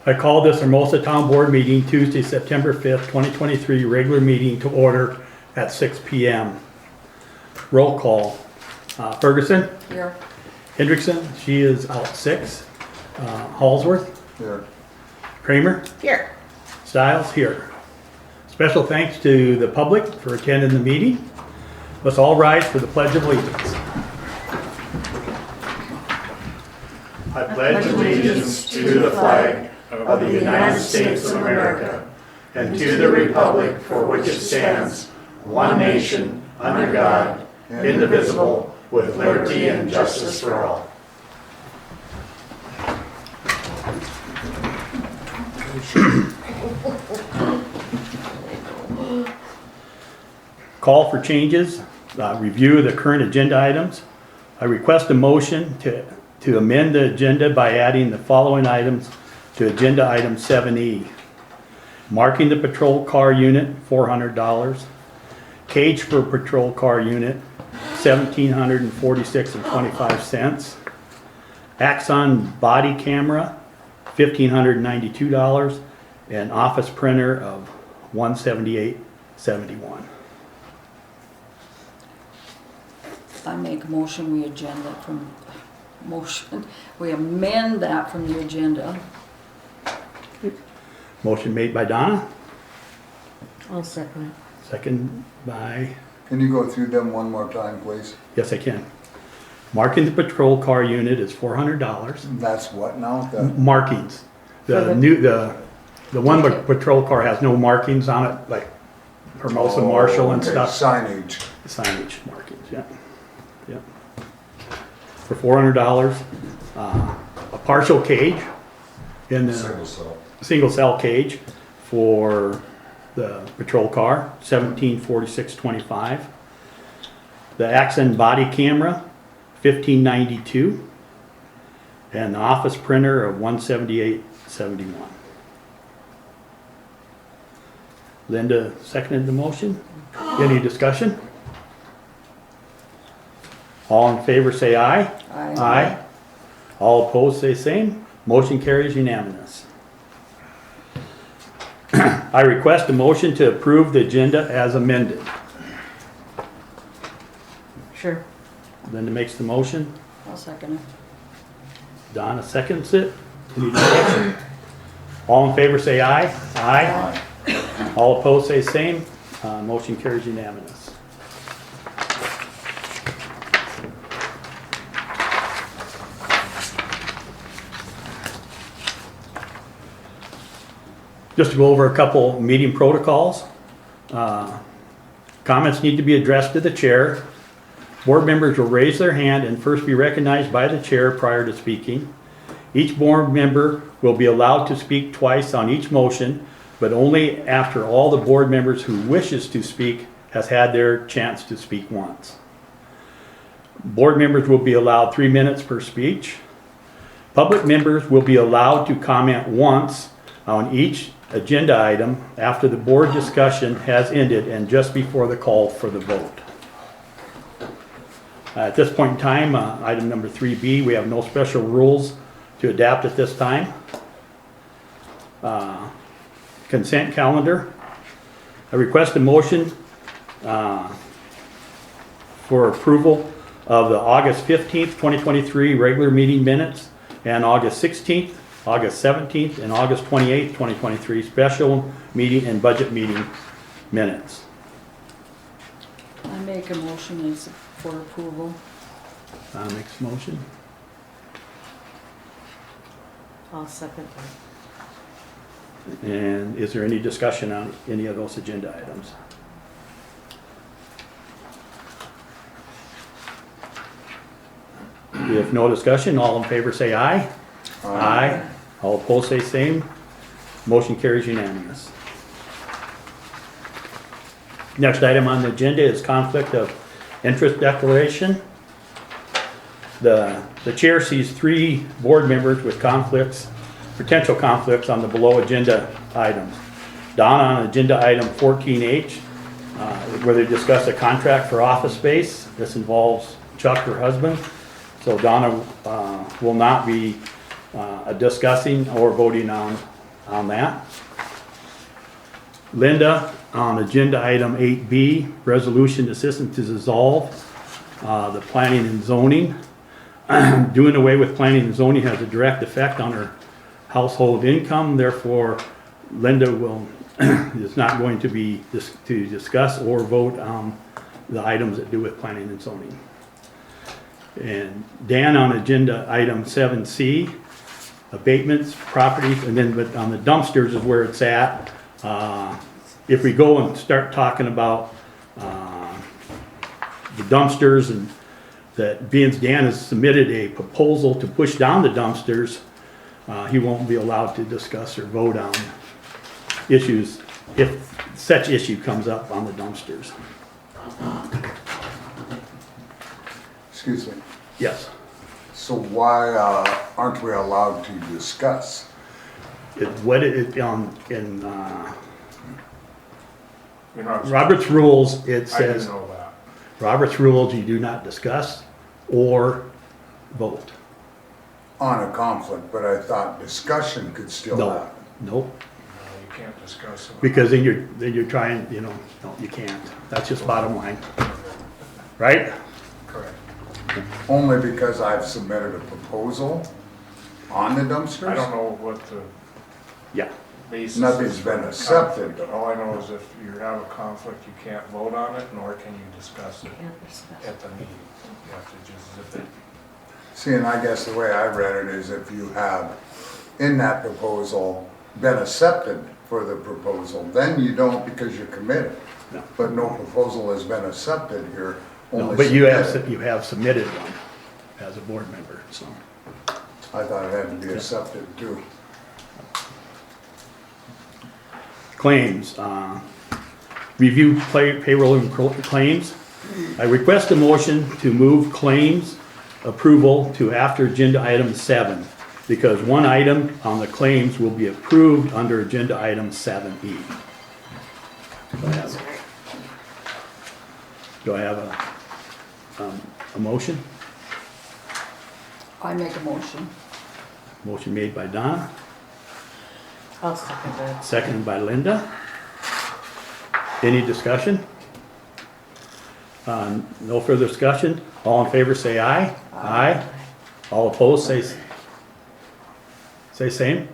I call this Hermosa Town Board meeting Tuesday, September 5th, 2023, regular meeting to order at 6 p.m. Roll call. Ferguson? Here. Hendrickson, she is out 6. Hallsworth? Here. Kramer? Here. Stiles? Here. Special thanks to the public for attending the meeting. Let's all rise for the Pledge of Allegiance. I pledge allegiance to the flag of the United States of America and to the republic for which it stands, one nation, under God, indivisible, with liberty and justice for all. Call for changes, review of the current agenda items. I request a motion to amend the agenda by adding the following items to agenda item 7E. Marking the patrol car unit, $400. Cage for patrol car unit, $1,746.25. Axon body camera, $1,592. And office printer of $178.71. I make a motion, we amend that from the agenda. Motion made by Donna, I'll second second by, Can you go through them one more time, please? yes I can. Marking the patrol car unit is $400. That's what now? The Markings. For the- The one patrol car has no markings on it, like Hermosa Marshall and okay, stuff. Signage. Signage markings, yeah. Yeah. For $400, a partial cage in the single cell cage for the patrol car, $1,746.25. The Axon body camera, $1,592, and the office printer of $178.71. Linda seconded the motion. Any discussion? All in favor say aye. Aye. All opposed say same. Motion carries unanimous. I request a motion to approve the agenda as amended. Sure. Linda makes the motion. I'll second it. Donna seconds it. Any discussion? All in favor say aye. Aye. All opposed say same. Motion carries unanimous. Just to go over a couple meeting protocols. Comments need to be addressed to the chair. Board members will raise their hand and first be recognized by the chair prior to speaking. Each board member will be allowed to speak twice on each motion, but only after all the board members who wishes to speak has had their chance to speak once. Board members will be allowed 3 minutes per speech. Public members will be allowed to comment once on each agenda item after the board discussion has ended and just before the call for the vote. At this point in time, item number 3B, we have no special rules to adapt at this time. Consent calendar. I request a motion for approval of the August 15th, 2023 regular meeting minutes and August 16th, August 17th, and August 28th, 2023 special meeting and budget meeting minutes. I make a motion for approval. Donna makes a motion. I'll second that. And is there any discussion on any of those agenda items? If no discussion, all in favor say aye. Aye. All opposed say same. Motion carries unanimous. Next item on the agenda is conflict of interest declaration. The chair sees 3 board members with potential conflicts on the below agenda items. Donna on agenda item 14H, where they discuss a contract for office space. This involves Chuck, her husband. So Donna will not be discussing or voting on that. Linda, on agenda item 8B, resolution assistant to dissolve the planning and zoning. Doing away with planning and zoning has a direct effect on her household income, therefore Linda is not going to be to discuss or vote on the items that do with planning and zoning. And Dan, on agenda item 7C, abatements, properties, and then but on the dumpsters is where it's at. If we go and start talking about the dumpsters, and that being Dan has submitted a proposal to push down the dumpsters, he won't be allowed to discuss or vote on issues if such issue comes up on the dumpsters. Excuse me. Yes. So why aren't we allowed to discuss? What it, in You're not- Robert's rules, it I didn't says, know that. Robert's rules, you do not discuss or vote. On a conflict, but I thought discussion could still No, happen. nope, No, you can't discuss it. because then you're trying, no, you can't. That's just bottom line, right? Correct. Only because I've submitted a proposal on the dumpsters? I don't know what the Yeah, basis is. Nothing's been for the accepted. conflict. All I know is if you have a conflict, you can't vote on it, nor can you discuss it Can't discuss. at the meeting. You have to just, if it, See, and I guess the way I read it is if you have in that proposal been accepted for the proposal, then you don't because you're committed. No. But no proposal has been accepted here, no, only but you submitted. have submitted one as a board member, so. I thought it had to be accepted too. Claims, review payroll and claims. I request a motion to move claims approval to after agenda item 7, because one item on the claims will be approved under agenda item 7E. Do I have a motion? I make a motion. Motion made by Donna, I'll second that. seconded by Linda. Any discussion? No further discussion. All in favor say aye. Aye. All opposed say same.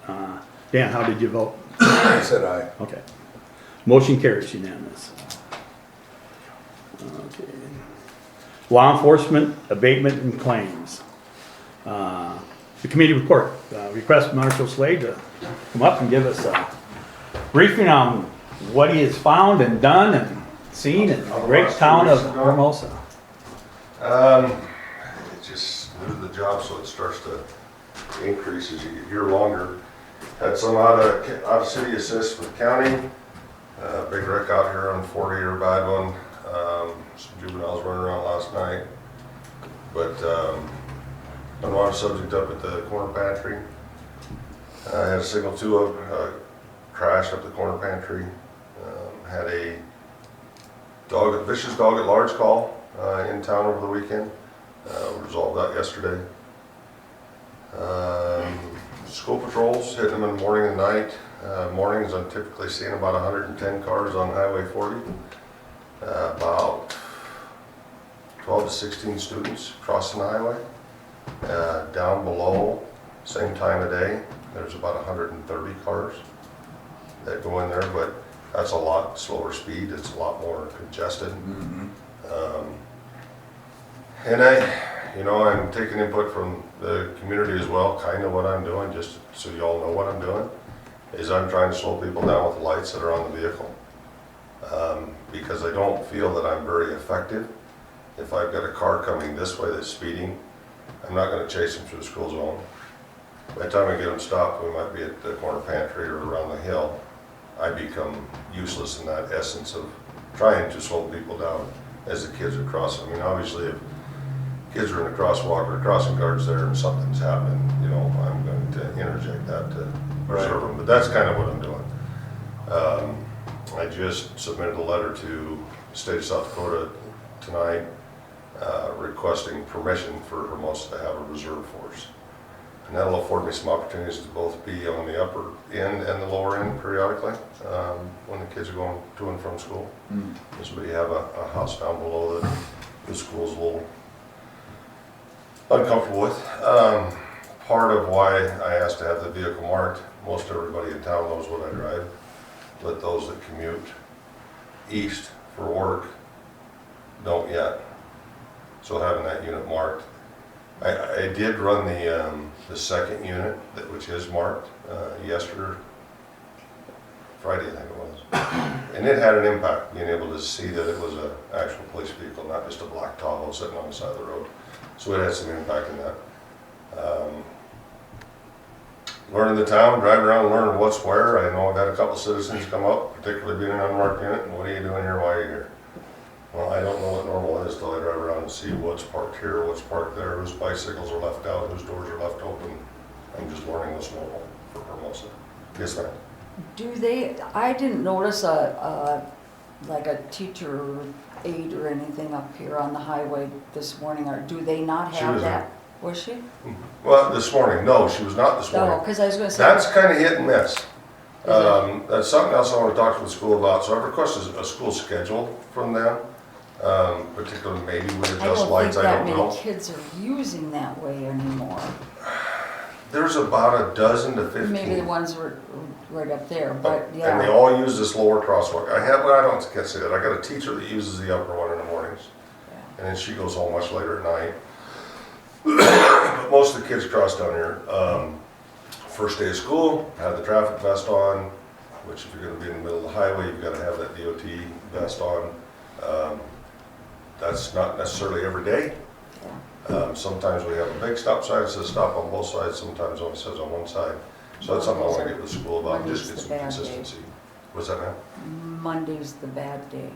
Dan, how did you vote? I said aye. Okay. Motion carries unanimous. Okay. Law enforcement, abatement and claims. The committee report, request Marshall Slade to come up and give us a briefing on what he has found and done and seen in the great town of Hermosa. It just moved the job so it starts to increase as you get here longer. Had some out of city assist with county. Big wreck out here on 40 or a bad one. Some juveniles running around last night. But unwanted subject up at the corner pantry. I had a signal 2 of crash up the corner pantry. Had a vicious dog at large call in town over the weekend. Resolved that yesterday. School patrols, hitting them in the morning and night. Mornings I'm typically seeing about 110 cars on Highway 40. About 12 to 16 students crossing the highway. Down below, same time of day, there's about 130 cars that go in there, but that's a lot slower speed, it's a lot more congested. And I'm taking input from the community as well, kind of what I'm doing, just so you all know what I'm doing, is I'm trying to slow people down with the lights that are on the vehicle. Because I don't feel that I'm very effective. If I've got a car coming this way that's speeding, I'm not gonna chase them through the school zone. By the time I get them stopped, we might be at the corner pantry or around the hill. I become useless in that essence of trying to slow people down as the kids are crossing. I mean, obviously, if kids are in a crosswalk or crossing guards there and something's happening, I'm going to interject that to preserve them. But that's kind of what I'm doing. I just submitted a letter to the state of South Dakota tonight requesting permission for Hermosa to have a reserve force. And that'll afford me some opportunities to both be on the upper end and the lower end periodically, when the kids are going to and from school. Mm. Because we have a house down below that the school's a little uncomfortable with. Part of why I asked to have the vehicle marked, most everybody in town knows what I drive, but those that commute east for work don't yet. So having that unit marked. I did run the second unit, which is marked, yesterday, Friday I think it was. And it had an impact, being able to see that it was an actual police vehicle, not just a black Tahoe sitting on the side of the road. So it had some impact in that. Learning the town, driving around, learning what's where. I know I've had a couple citizens come up, particularly being an unmarked unit, and what are you doing here, why are you here? Well, I don't know what normal is till I drive around and see what's parked here, what's parked there, whose bicycles are left out, whose doors are left open. I'm just learning what's normal for Hermosa. Yes, ma'am. Do they, I didn't notice like a teacher aide or anything up here on the highway this morning, or do they not She have was that? Was she? Well, this morning, no, she was not this No, morning. because I was gonna say. That's kind of hit and miss. it? That's something else I want to talk to the school about. So I've requested a school schedule from them. Particularly maybe we I adjust don't think lights, I that don't many know. kids are using that way anymore. There's about a dozen to 15. Maybe the ones were right up there, but And they yeah. all use this lower crosswalk. Can't say that. I got a teacher that uses the upper one in the mornings. And then she goes home much later at night. But most of the kids cross down here. First day of school, have the traffic vest on, which if you're gonna be in the middle of the highway, you've gotta have that DOT vest on. That's not necessarily every day. Yeah. Sometimes we have a big stop sign that says stop on both sides, sometimes only says on one side. So that's something I wanna get with the school about, just get Monday's some the bad day. consistency. What's that now? Monday's the bad day.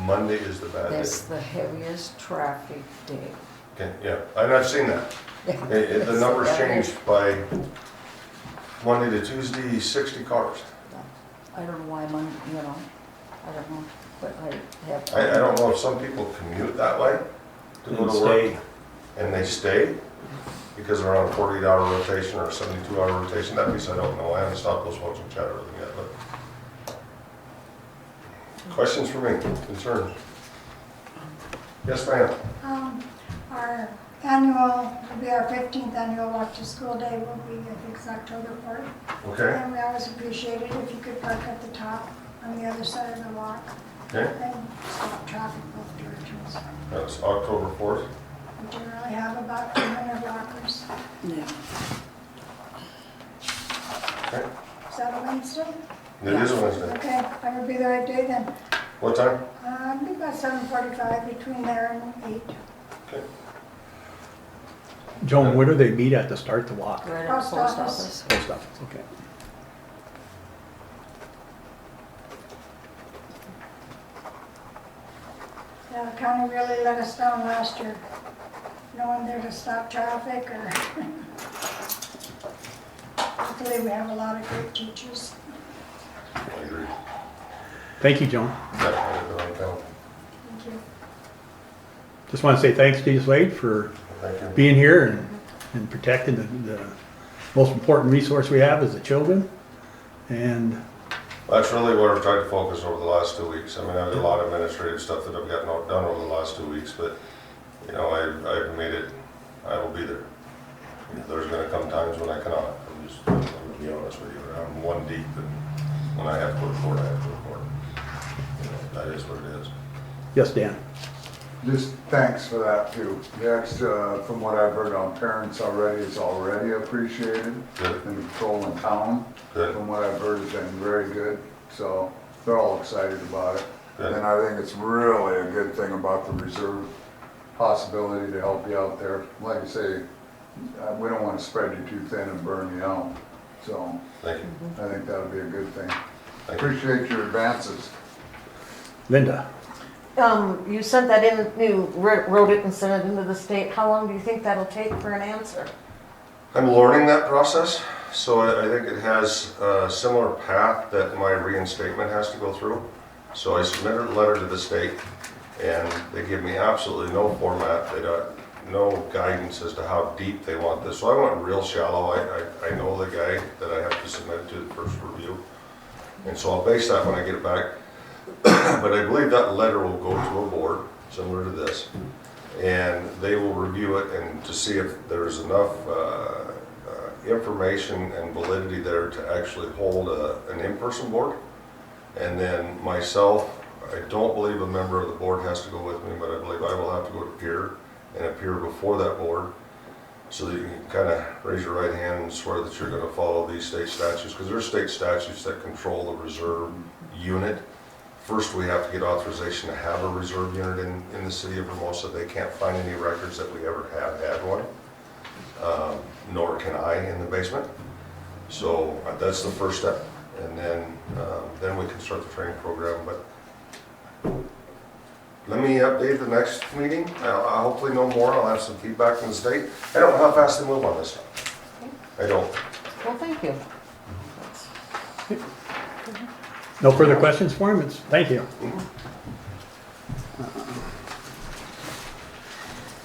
Monday is the bad day. That's the heaviest traffic day. Okay, yeah, and I've seen that. Yeah. The numbers changed by Monday to Tuesday, 60 cars. I don't know why Monday, you know, I don't know, but I have. I don't know if some people commute that way to go And to work. stay. And they stay because they're on a 48-hour rotation or a 72-hour rotation. That piece I don't know. I haven't stopped those folks and chatted with them yet, but. Questions for me, concerns? Yes, ma'am. Our annual, will be our 15th annual Walk to School Day will be, I think it's October 4th. Okay, And we always appreciate it if you could park at the top on the other side of the walk okay. and stop traffic both directions. That's October 4th. We generally have about 200 walkers. Yeah. Okay. Is that a Wednesday? It is a Wednesday. Okay, that would be the right day then. What time? It'd be about 7:45 between there and 8. Okay. Joan, where do they meet at to start the walk? Right at the Post post office. office. Post office, okay. Yeah, the county really let us down last year. No one there to stop traffic or. Luckily, we have a lot of great teachers. I agree. Thank you, Joan. Definitely around town. Thank you. Just want to say thanks to you, Slade, for Thank you. being here and protecting the most important resource we have is the children. And That's really what I've tried to focus over the last 2 weeks. I mean, I've got a lot of administrative stuff that I've gotten done over the last 2 weeks, but, you know, I've made it, I will be there. There's gonna come times when I cannot. I'm gonna be honest with you. I'm one deep, and when I have to go to court, I have to go to court. You know, that is what it is. yes, Dan. Just thanks for that too. The extra, from what I've heard on parents already, is already appreciated. Good. And the patrol in town, Good. from what I've heard, has been very good. So they're all excited about it. Good. And I think it's really a good thing about the reserve possibility to help you out there. Like I say, we don't want to spread you too thin and burn you out. So Thank you. I think that'll be a good thing. Thank you. Appreciate your advances. Linda. You sent that in, you wrote it and sent it into the state. How long do you think that'll take for an answer? I'm learning that process, so I think it has a similar path that my reinstatement has to go through. So I submitted a letter to the state, and they give me absolutely no format. no guidance as to how deep they want this. So I went real shallow. I know the guy that I have to submit to the first review. And so I'll base that when I get it back. But I believe that letter will go to a board, similar to this. And they will review it and to see if there's enough information and validity there to actually hold an in-person board. And then myself, I don't believe a member of the board has to go with me, but I believe I will have to go to peer and appear before that board so that you can kind of raise your right hand and swear that you're going to follow these state statutes, because there's state statutes that control the reserve unit. First, we have to get authorization to have a reserve unit in the city of Hermosa. They can't find any records that we ever have had one, nor can I in the basement. So that's the first step. And then we can start the training program. But let me update the next meeting. I'll hopefully know more. I'll have some feedback from the state. I don't know how fast they move on this stuff. I don't. Well, thank you. No further questions for him? Thank you.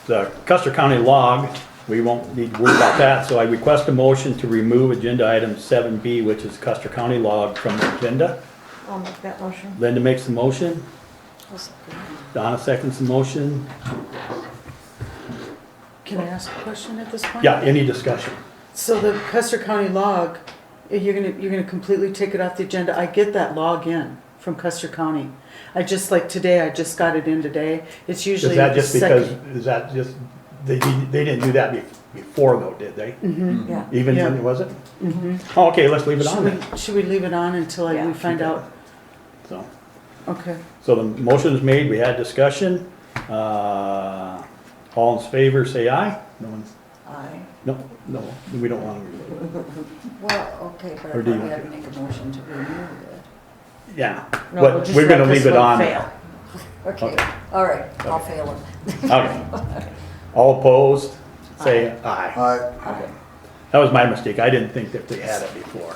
The Custer County log, we won't need to worry about that, so I request a motion to remove agenda item 7B, which is Custer County log, from the agenda. I'll make that motion. Linda makes the motion. Donna seconds the motion. Can I ask a question at this point? Yeah, any discussion? So the Custer County log, you're gonna completely take it off the agenda. I get that log in from Custer County. I just, like today, I just got it in today. It's Is usually that the just because, second. is that just, they didn't do that before though, did they? Yeah. Even Yeah. when, was it? Oh, okay, let's leave it on then. Should we leave it on until Yeah. we find out? So, Okay. so the motion is made, we had discussion. All in favor, say aye. No one's, Aye. no, we don't want to. Well, okay, but I Or do thought you we want had to make a motion to remove it. Yeah, No, we'll but just we're let gonna this leave it one on. fail. Okay, Okay. all right, I'll fail it. Okay. All opposed, say aye. I, That was my mistake, I didn't think that they had it before.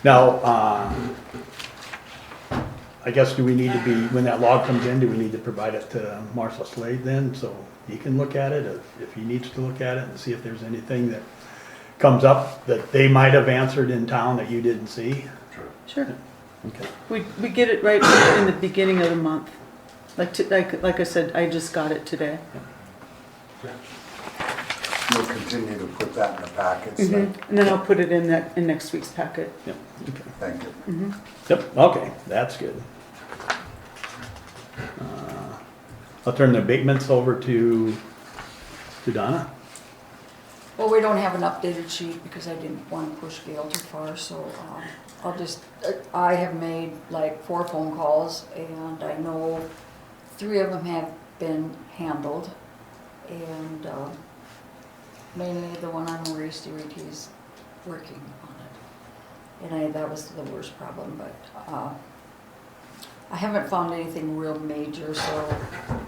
Now, I guess do we need to be, when that log comes in, do we need to provide it to Marshall Slade then, so he can look at it, if he needs to look at it and see if there's anything that comes up that they might have answered in town that you didn't see? Sure. Okay. We get it right in the beginning of the month. Like I said, I just got it today. you'll continue to put that in the packets. And then I'll put it in next week's packet. Yep, okay. Thank you. Yep, okay, that's good. I'll turn the abatements over to Donna. Well, we don't have an updated sheet because I didn't want to push Gail too far, so I'll just, I have made like 4 phone calls and I know 3 of them have been handled. And mainly the one on Marie Stewart, he's working on it. And that was the worst problem, but I haven't found anything real major, so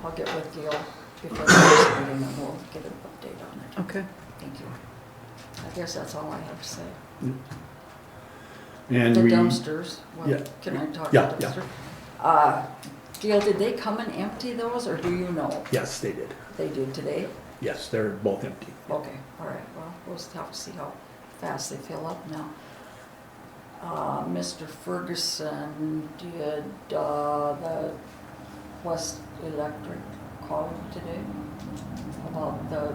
I'll get with Gail before the next meeting and we'll get an update on it. Okay. Thank you. I guess that's all I have to say. And The we, dumpsters, well, Yeah. can I talk Yeah, about yeah. dumpster? Gail, did they come and empty those, or do you know? yes, they did. They did today? Yes, they're both empty. Okay, all right, well, we'll just have to see how fast they fill up now. Mr. Ferguson did, the West Electric call today about the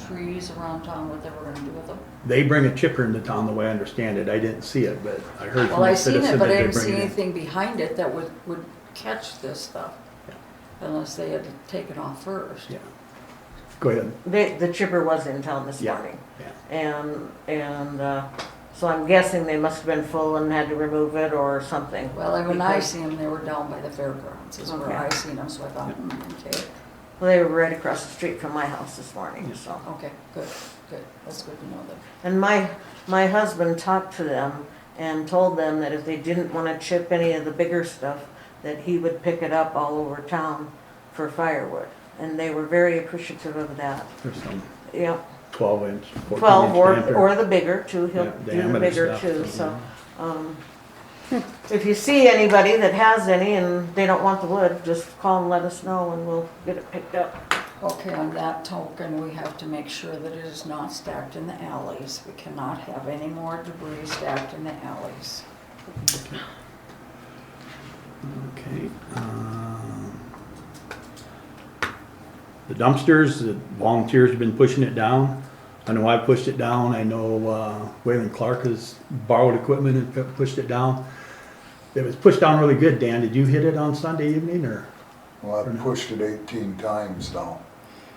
trees around town, what they were gonna do with them. They bring a chipper into town, the way I understand it. I didn't see it, but I heard from Well, a I seen citizen it, that but I they didn't bring see it in. anything behind it that would catch this stuff. Yeah. Unless they had taken off first. Yeah. Go ahead. The chipper was in town this Yeah. morning. Yeah. And so I'm guessing they must have been full and had to remove it or something. Well, when I Because- seen them, they were down by the fairgrounds, is where Okay. I seen them, so I thought, okay, Well, they were right across the street from my house this morning, so. okay, good, that's good to know that. And my husband talked to them and told them that if they didn't want to chip any of the bigger stuff, that he would pick it up all over town for firewood. And they were very appreciative of that. There's some Yeah, 12-inch, 14-inch 12 diameter. or the bigger too, he'll Yeah, do the diameter bigger stuff, too, so, so. If you see anybody that has any and they don't want the wood, just call and let us know and we'll get it picked up. Okay, on that token, we have to make sure that it is not stacked in the alleys. We cannot have any more debris stacked in the alleys. Okay. The dumpsters, the volunteers have been pushing it down. I know I pushed it down. I know Waylon Clark has borrowed equipment and pushed it down. It was pushed down really good, Dan. Did you hit it on Sunday evening or? Well, I pushed it 18 times now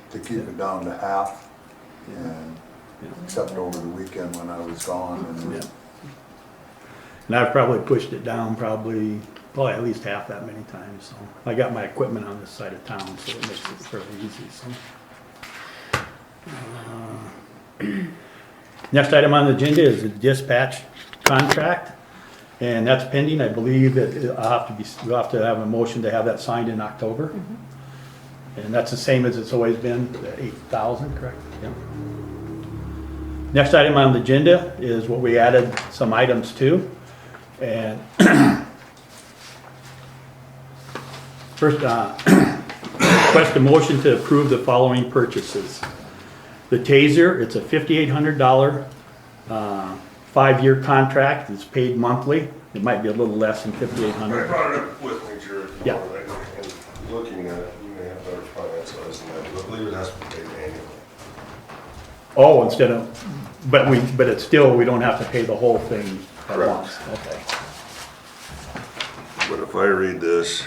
to keep it down to half. And except over the weekend when I was gone. And Yeah. And I've probably pushed it down probably at least half that many times. So I got my equipment on this side of town, so it makes it fairly easy. So. Next item on the agenda is the dispatch contract, and that's pending. I believe that we'll have to have a motion to have that signed in October. And that's the same as it's always been, the 8,000, correct? Yep. Next item on the agenda is what we added some items to. And first, request a motion to approve the following purchases. The Taser, it's a $5,800 5-year contract. It's paid monthly. It might be a little less than I $5,800. brought it up with me, Jared. Yeah. And looking at it, you may have better finance eyes than that, but I believe it has to be paid annually. Oh, but it's still, we don't have to pay the whole thing at Correct. once. Okay. But if I read this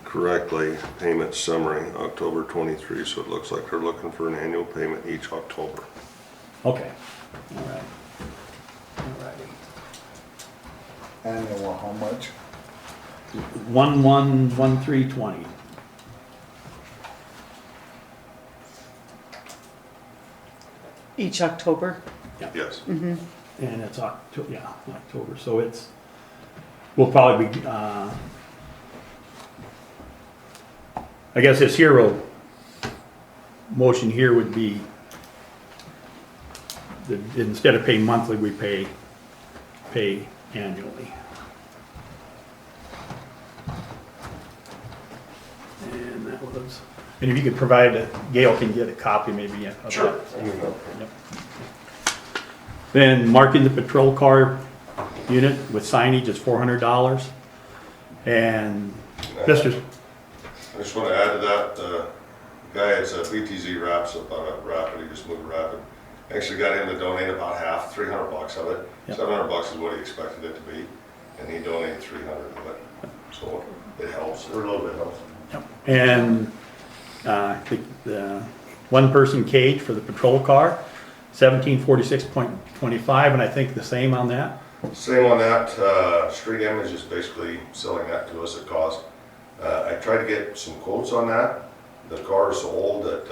correctly, payment summary, October 23, so it looks like they're looking for an annual payment each October. Okay. All right. All righty. annual, how much? 111320. Each October? Yes. And it's October, so we'll probably be, I guess this hero motion here would be that instead of paying monthly, we pay annually. And that was, and if you could provide, Gail can get a copy maybe of that. Sure. Yep. Then marking the patrol car unit with signage is $400. And this is, I just want to add to that, the guy, it's a BTZ wraps up on a Rapid, he just moved Rapid. Actually got him to donate about half, $300 of it. Yep. $700 is what he expected it to be, and he donated 300 of it. So it helps, or a little bit helps. and the one-person cage for the patrol car, $1746.25, and I think the same on that. Same on that, Street Image is basically selling that to us at cost. I tried to get some quotes on that. The car is so old that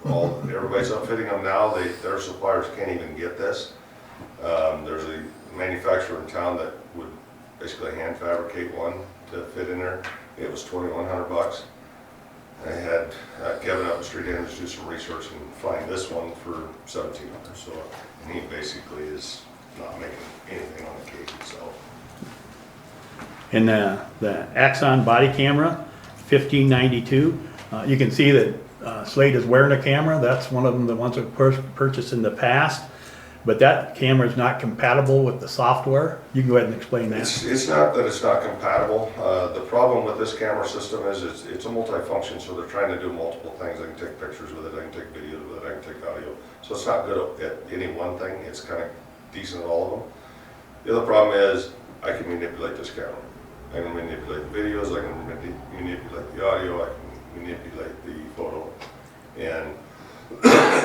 everybody's outfitting them now. Their suppliers can't even get this. There's a manufacturer in town that would basically hand fabricate one to fit in there. It was $2,100. I had Kevin up at Street Image do some research and find this one for $1,700. So, and he basically is not making anything on the cage itself. And the Axon body camera, $1592. You can see that Slade is wearing a camera. That's one of them, the ones that purchased in the past. But that camera is not compatible with the software. You can go ahead and explain that. It's not that it's not compatible. The problem with this camera system is it's a multi-function, so they're trying to do multiple things. I can take pictures with it, I can take videos with it, I can take audio. So it's not good at any one thing. It's kind of decent at all of them. The other problem is I can manipulate this camera. I can manipulate the videos, I can manipulate the audio, I can manipulate the photo. And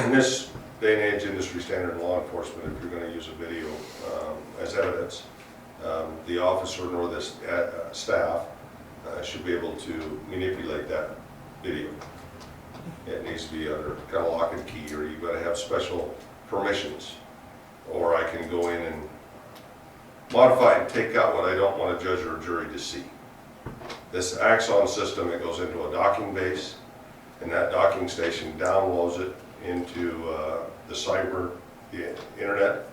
in this day and age, industry standard in law enforcement, if you're going to use a video as evidence, the officer nor the staff should be able to manipulate that video. It needs to be under kind of lock and key, or you've got to have special permissions. Or I can go in and modify and take out what I don't want a judge or a jury to see. This Axon system, it goes into a docking base, and that docking station downloads it into the internet,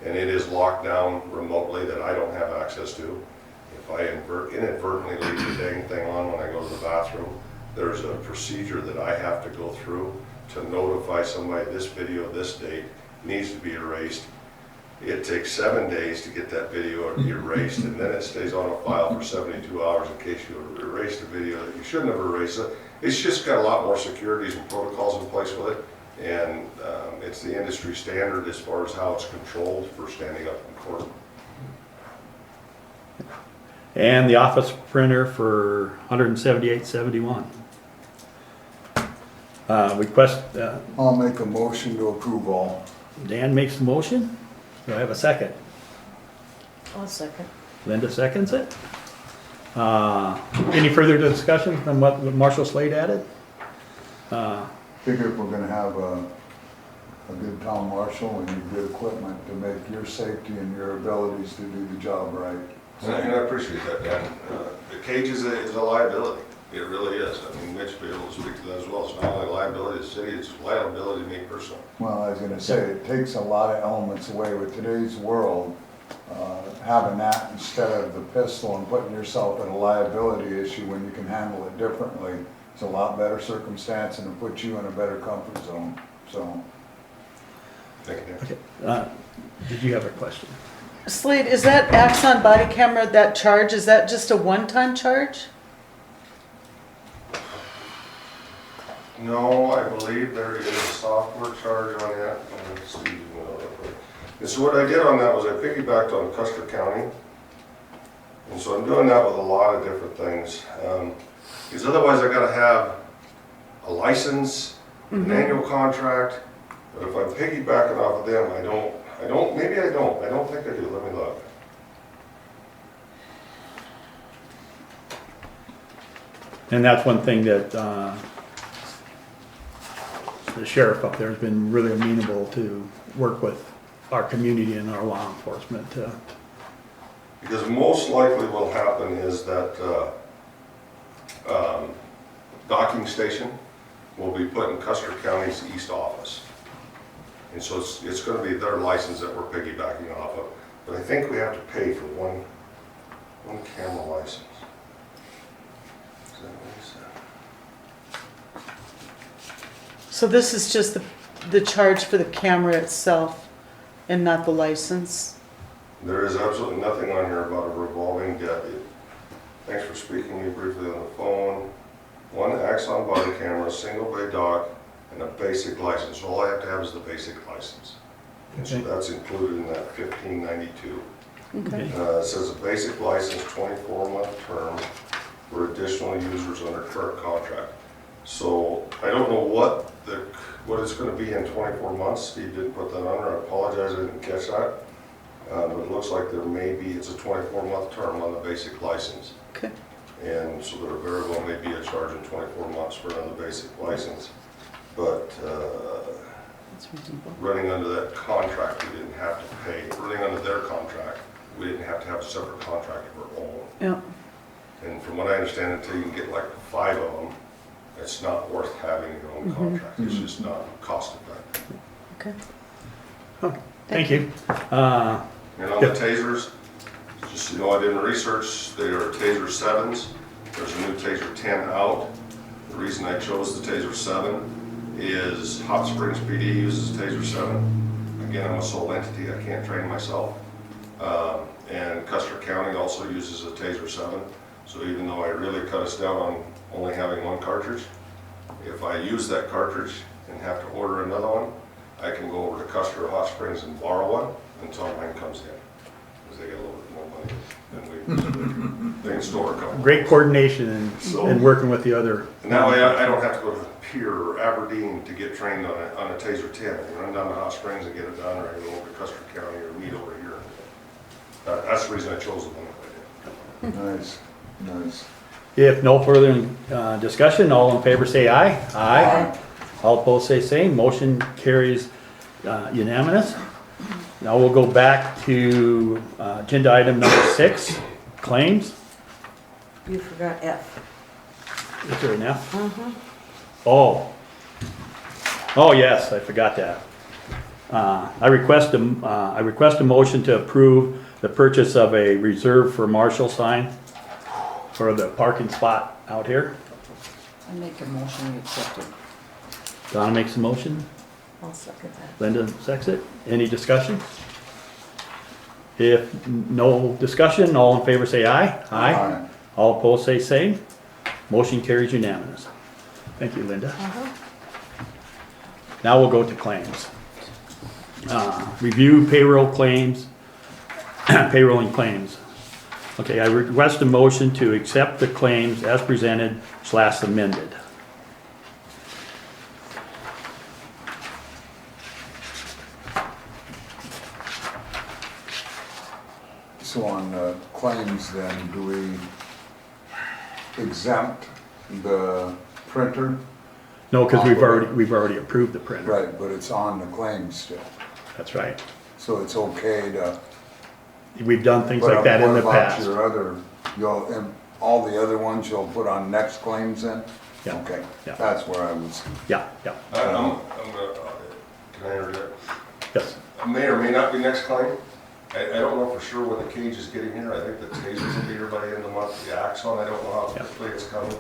and it is locked down remotely that I don't have access to. If I inadvertently leave the dang thing on when I go to the bathroom, there's a procedure that I have to go through to notify somebody this video, this date, needs to be erased. It takes 7 days to get that video erased, and then it stays on a file for 72 hours in case you erased a video that you shouldn't have erased it. It's just got a lot more securities and protocols in place with it, and it's the industry standard as far as how it's controlled for standing up in court. And the office printer for $178.71. Request, I'll make a motion to approve all. Dan makes the motion. Do I have a second? I'll second. Linda seconds it. Any further discussion on what Marshall Slade added? Figure if we're gonna have a good town marshal and good equipment to make your safety and your abilities to do the job right. And I appreciate that, Dan. The cage is a liability. It really is. I mean, Mitch will be able to speak to that as well. It's not only a liability to the city, it's a liability to me personally. Well, I was gonna say, it takes a lot of elements away with today's world. Having that instead of the pistol and putting yourself in a liability issue when you can handle it differently, it's a lot better circumstance and it puts you in a better comfort zone, so. Thank you, Dan. Okay. Did you have a question? Slade, is that Axon body camera, that charge, is that just a one-time charge? No, I believe there is a software charge on that. And so what I did on that was I piggybacked on Custer County. And so I'm doing that with a lot of different things. Because otherwise I gotta have a license, an annual contract. But if I'm piggybacking off of them, I don't, maybe I don't think I do, let me look. And that's one thing that the sheriff up there has been really amenable to work with our community and our law enforcement. Because most likely what'll happen is that docking station will be put in Custer County's east office. And so it's gonna be their license that we're piggybacking off of. But I think we have to pay for one camera license. Is that what he said? So this is just the charge for the camera itself and not the license? There is absolutely nothing on here about a revolving debt. Thanks for speaking to me briefly on the phone. One Axon body camera, single bay dock, and a basic license. All I have to have is the basic license. And so Okay. that's included in that $15.92. Okay. It says a basic license, 24-month term for additional users under current contract. So I don't know what it's going to be in 24 months. Steve didn't put that on there. I apologize, I didn't catch that. But it looks like it's a 24-month term on the basic license. Okay. And so there very well may be a charge in 24 months for another basic license. But That's reasonable. running under that contract, we didn't have to pay. Running under their contract, we didn't have to have a separate contract of our own. Yeah. And from what I understand, until you can get like 5 of them, it's not worth having your own contract. It's just not cost effective. Okay. Thank you. And on the tasers, just so you know, I did my research, they are Taser 7s. There's a new Taser 10 out. The reason I chose the Taser 7 is Hot Springs PD uses Taser 7. Again, I'm a sole entity, I can't train myself. And Custer County also uses a Taser 7. So even though I really cut us down on only having one cartridge, if I use that cartridge and have to order another one, I can go over to Custer or Hot Springs and borrow one until mine comes in. Because they get a little bit more money than they can store a couple. Great coordination and working with the other. And that way I don't have to go to Pier or Aberdeen to get trained on a Taser 10. I can run down to Hot Springs and get it done, or I can go over to Custer County or meet over here. That's the reason I chose the one that I did. Nice, nice. If no further discussion, all in favor say aye. Aye. All opposed say same. Motion carries unanimous. Now we'll go back to agenda item number 6, claims. You forgot F. Is there an F? Oh. Oh, yes, I forgot that. I request a motion to approve the purchase of a reserve for Marshall sign for the parking spot out here. I make a motion to accept it. Donna makes a motion, I'll second that. Linda seconds it. Any discussion? If no discussion, all in favor say aye. Aye. All opposed say same. Motion carries unanimous. Thank you, Linda. Now we'll go to claims. Review payroll claims, payrolling claims. Okay, I request a motion to accept the claims as presented / amended. So on claims then, do we exempt the printer? No, because we've already approved the printer. Right, but it's on the claims still. That's right. So it's okay to. We've done things like that in the What about past. your other, and all the other ones you'll put on next claims then? Yeah. Okay, Yeah. that's where I was. Yeah, yeah, I'm gonna, can I interject? yes. May or may not be next claim. I don't know for sure when the cage is getting here. I think the tasers will be here by the end of the month. The Axon, I don't know how quickly it's coming.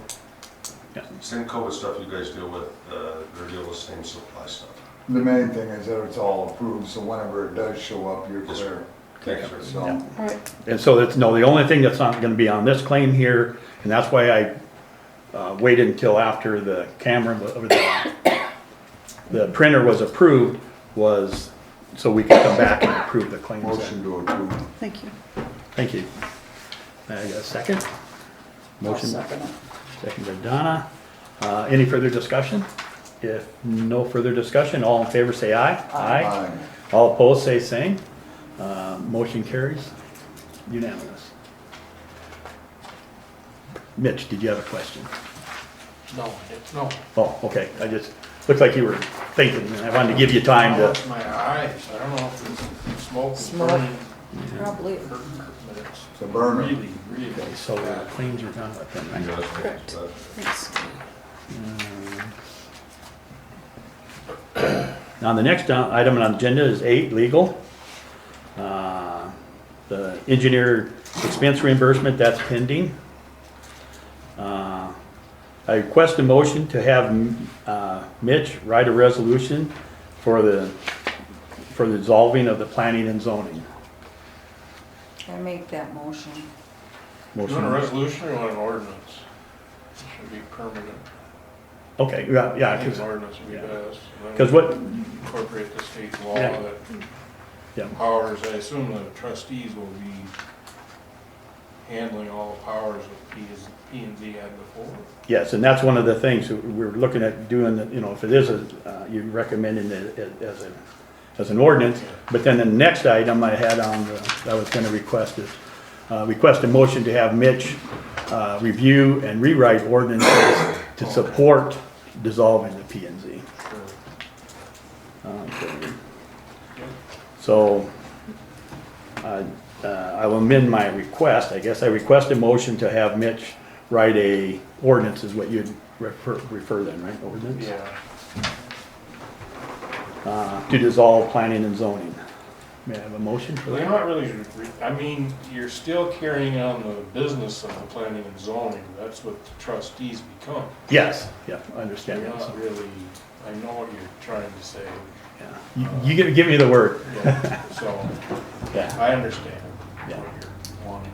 Yeah. Same COVID stuff you guys deal with, they're dealing with same supply stuff. The main thing is that it's all approved, so whenever it does show up, you're Yes, clear. Thanks, sir. So, All right. And so that's, no, the only thing that's not gonna be on this claim here, and that's why I waited until after the camera, or the printer was approved, was so we could come back and approve the claims. motion to approve. Thank you. Thank you. I got a second? I'll Motion, second it. second by Donna. Any further discussion? If no further discussion, all in favor say aye. Aye. All opposed say same. Motion carries unanimous. Mitch, did you have a question? No, no. Oh, okay, I just, looked like you were thinking, and I wanted to give you time Oh, to, my eyes, I don't know if it's smoke is Smoke. burning, Probably. but it's It's a burner. really, really so bad. claims are done with them, right? Correct. Thanks. Now, the next item on the agenda is 8, legal. The engineer expense reimbursement, that's pending. I request a motion to have Mitch write a resolution for the dissolving of the planning and zoning. I make that motion. You want a Motion. resolution or you want an ordinance? It should be permanent. Okay, yeah, I yeah, think an ordinance would be yeah. best. and then 'Cause what- Incorporate the state law Yeah. that yeah. powers, I assume the trustees will be handling all the powers that P and Z had before. Yes, and that's one of the things that we're looking at doing, you know, if it is you're recommending it as an ordinance, but then the next item I had on, I was gonna request is, request a motion to have Mitch, review and rewrite ordinances to support dissolving the P and Z. Okay. So, I will amend my request, I guess I request a motion to have Mitch write a ordinance is what you'd refer then, right, ordinance? Yeah. To dissolve planning and zoning. May I have a motion for Well, you're that? not really, I mean, you're still carrying on the business of the planning and zoning, that's what the trustees become. Yes, yeah, I understand You're that. not really, I know what you're trying to say, Yeah. You give me the word. yeah, so, Yeah. I understand Yeah. what you're wanting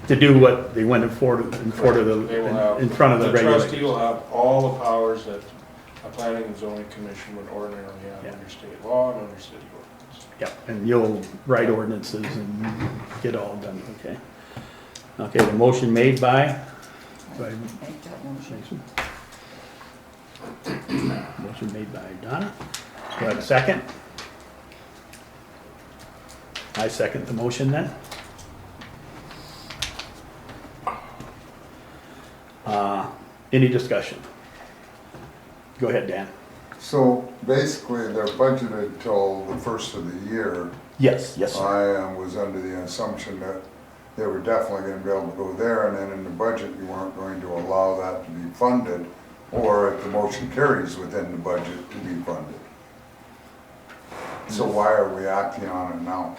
to To do what they went in front of do. They will have- in front of the The trustee regulators. will have all the powers that a planning and zoning commission would ordinarily have Yeah. under state law and under city ordinance. Yeah, and you'll write ordinances and get all done, okay? Okay, the motion made by Make that motion. motion made by Donna. Do I have a second? I second the motion then. Any discussion? Go ahead, Dan. So basically, they're budgeted till the first of the year. Yes, yes, sir. I was under the assumption that they were definitely gonna be able to go there, and then in the budget, you weren't going to allow that to be funded, or if the motion carries within the budget to be funded. So why are we acting on it now?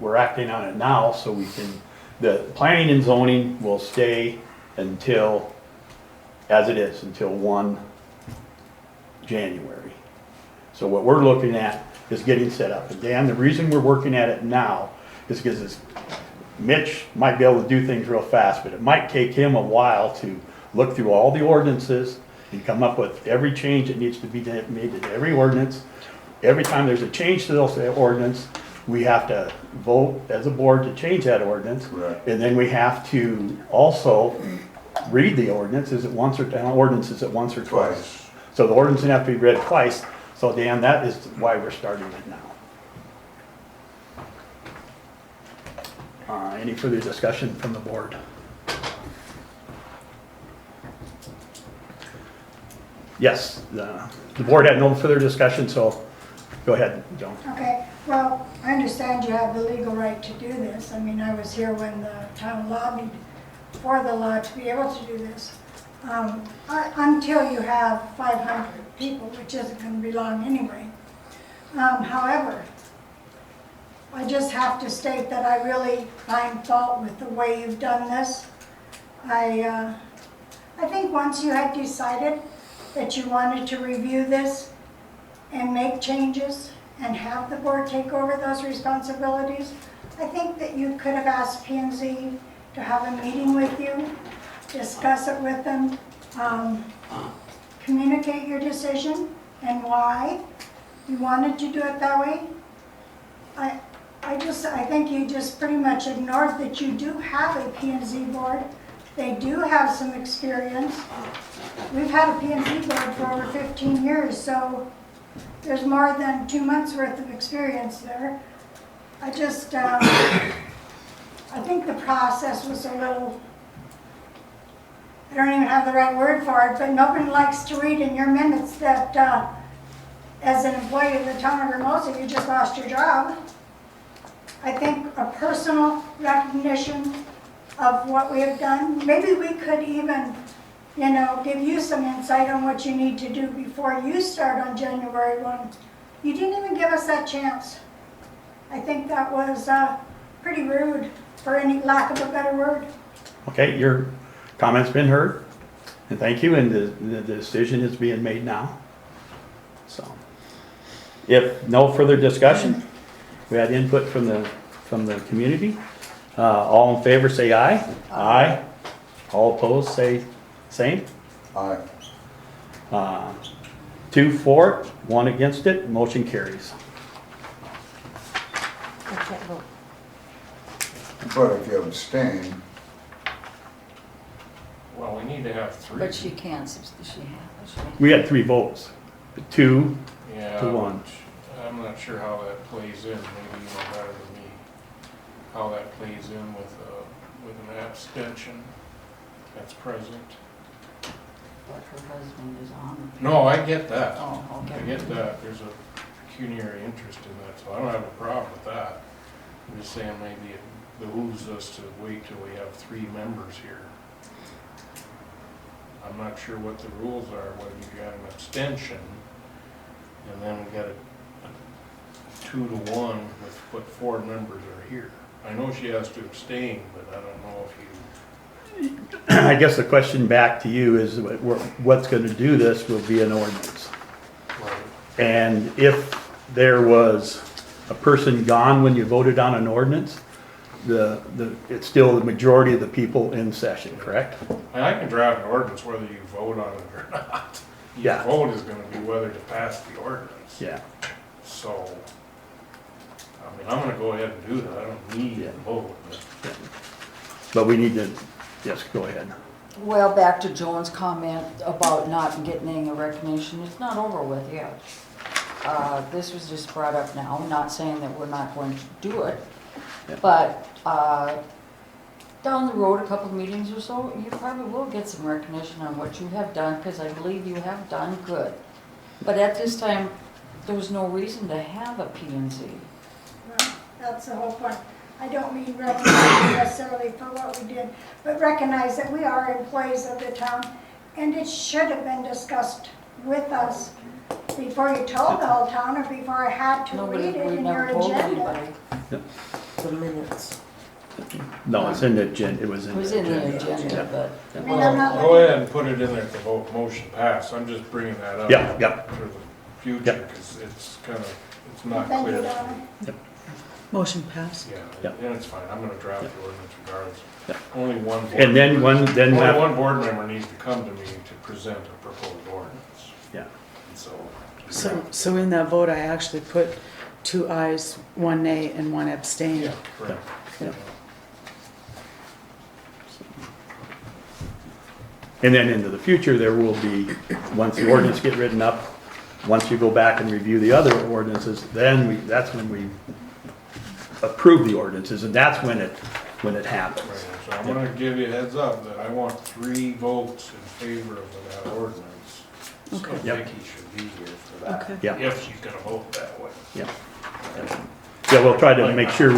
We're acting on it now so we can, the planning and zoning will stay until as it is until 1 January. So what we're looking at is getting set up. And Dan, the reason we're working at it now is because Mitch might be able to do things real fast, but it might take him a while to look through all the ordinances and come up with every change that needs to be made to every ordinance. Every time there's a change to those ordinance, we have to vote as a board to change that ordinance. Right. And then we have to also read the ordinance. Is it once or once or twice? So the ordinance would have to be read twice. So Dan, that is why we're starting it now. Any further discussion from the board? Yes, the board had no further discussion, so go ahead, Joan. Okay, well, I understand you have the legal right to do this. I mean, I was here when the town lobbied for the law to be able to do this. Until you have 500 people, which isn't going to be long anyway. However, I just have to state that I really find fault with the way you've done this. I think once you had decided that you wanted to review this and make changes and have the board take over those responsibilities, I think that you could have asked P&Z to have a meeting with you, discuss it with them, communicate your decision and why you wanted to do it that way. I think you just pretty much ignored that you do have a P&Z board. They do have some experience. We've had a P&Z board for over 15 years, so there's more than 2 months worth of experience there. I just, I think the process was a little, I don't even have the right word for it, but nobody likes to read in your minutes that as an employee of the town of Hermosa, you just lost your job. I think a personal recognition of what we have done, maybe we could even, give you some insight on what you need to do before you start on January 1. You didn't even give us that chance. I think that was pretty rude, for any lack of a better word. Okay, your comment's been heard, and thank you, and the decision is being made now. So, if no further discussion, we had input from the community. All in favor say aye. Aye. All opposed say same. Aye. 2 for it, 1 against it, motion carries. I can't vote. But if you abstain, Well, we need to have 3. But she can't, We had 3 votes, 2 Yeah, to 1. which I'm not sure how that plays in, maybe you know better than me, how that plays in with an abstention that's present. But her husband is on. No, I get that. Oh, okay. I get that, there's a pecuniary interest in that, so I don't have a problem with that. I'm just saying maybe it behooves us to wait till we have 3 members here. I'm not sure what the rules are, whether you got an abstention, and then we got a 2 to 1 with what 4 members are here. I know she has to abstain, but I don't know if you, I guess the question back to you is what's going to do this will be an ordinance. And if there was a person gone when you voted on an ordinance, it's still the majority of the people in session, correct? and I can draft an ordinance whether you vote on it or not. Yeah. Your vote is gonna be whether to pass the ordinance. Yeah. So, I mean, I'm gonna go ahead and do that, I don't need a vote. But we need to, yes, go ahead. Well, back to Joan's comment about not getting a recognition, it's not over with yet. This was just brought up now, I'm not saying that we're not going to do it, Yeah. but down the road, a couple of meetings or so, you probably will get some recognition on what you have done, because I believe you have done good. But at this time, there was no reason to have a P&Z. Well, that's the whole point. I don't mean recognize necessarily for what we did, but recognize that we are employees of the town, and it should have been discussed with us before you told the whole town, or before I had to Nobody, read it we've in your never told agenda. anybody. The minutes. No, it's in the agenda, it was in It was the in the agenda. agenda, I mean, I'm not Go looking, ahead and put it in there to vote motion pass, I'm just bringing that up. Yeah, yeah. For the future, Yeah. because it's kind of, it's not thank clear. you, to Donna. me. Motion pass. Yeah, Yeah. and it's fine, I'm gonna draft the ordinance regardless. Yeah. Only one board. And then Only have, one board member needs to come to me to present a proposed ordinance, yeah, and so. So in that vote, I actually put 2 ayes, 1 nay, and 1 abstain. Yeah, correct. Yeah. and then into the future, there will be, once the ordinance get written up, once you go back and review the other ordinances, then that's when we approve the ordinances, and that's when it happens. Right, so I'm gonna give you a heads up that I want 3 votes in favor of that ordinance. So Okay. Yep. Vicky should be here for that. Okay. Yeah. If she's gonna vote that way. Yeah. Yeah, we'll try to make sure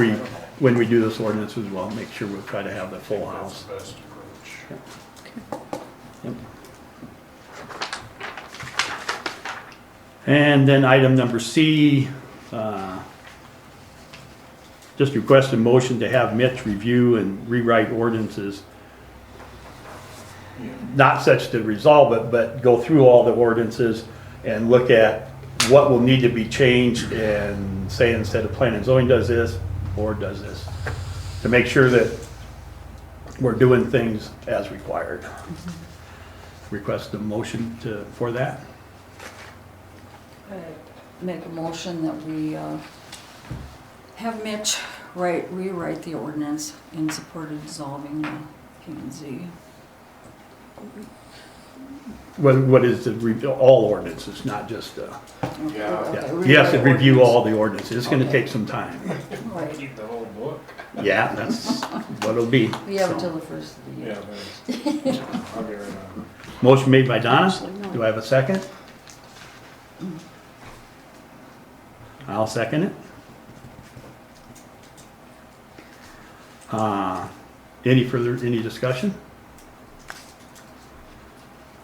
when we do this ordinance as well, make sure we'll try to have the I full think house. that's the best approach. Yep. And then item number C, just request a motion to have Mitch review and rewrite ordinances. Not such to resolve it, but go through all the ordinances and look at what will need to be changed and say instead of planning and zoning does this, board does this. To make sure that we're doing things as required. Request a motion for that. I make a motion that we have Mitch rewrite the ordinance in support of dissolving the P and Z. What is all ordinances, not just, Yeah. he has to review all the ordinances, it's gonna take some time. Right, Keep the whole book. Yeah, that's what it'll be. we have So. until the first of the Yeah, year. but I'll get right on. Motion made by Donna, do I have a second? I'll second it. Any discussion?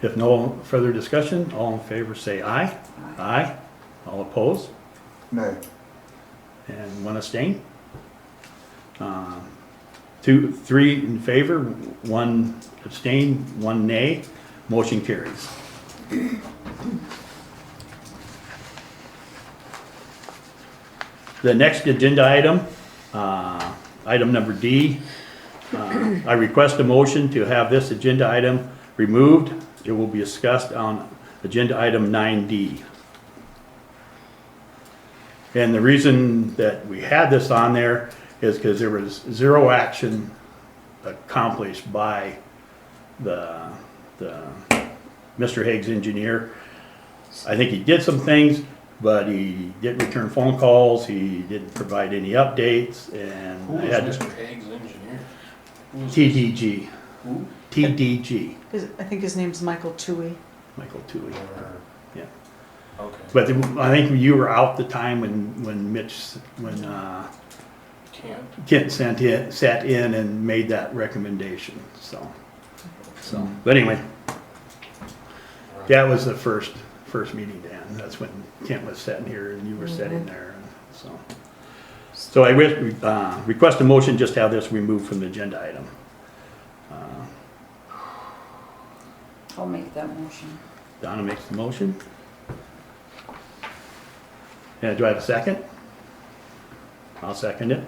If no further discussion, all in favor say aye. Aye. All opposed? Nay. And 1 abstain. 3 in favor, 1 abstain, 1 nay. Motion carries. The next agenda item, item number D, I request a motion to have this agenda item removed. It will be discussed on agenda item 9D. And the reason that we had this on there is because there was 0 action accomplished by the Mr. Hague's engineer. I think he did some things, but he didn't return phone calls, he didn't provide any updates, and Who I was had Mr. Hague's engineer? Who was TDG, Who? TDG, I think his name's Michael Toohey. Michael Toohey. Yeah. Okay. But I think you were out the time when Can't. Kent sat in and made that recommendation, so, but anyway. Yeah, it was the first meeting, Dan, that's when Kent was sitting here and you were sitting there, and so. So I request a motion just to have this removed from the agenda item. I'll make that motion. Donna makes the motion. And do I have a second? I'll second it.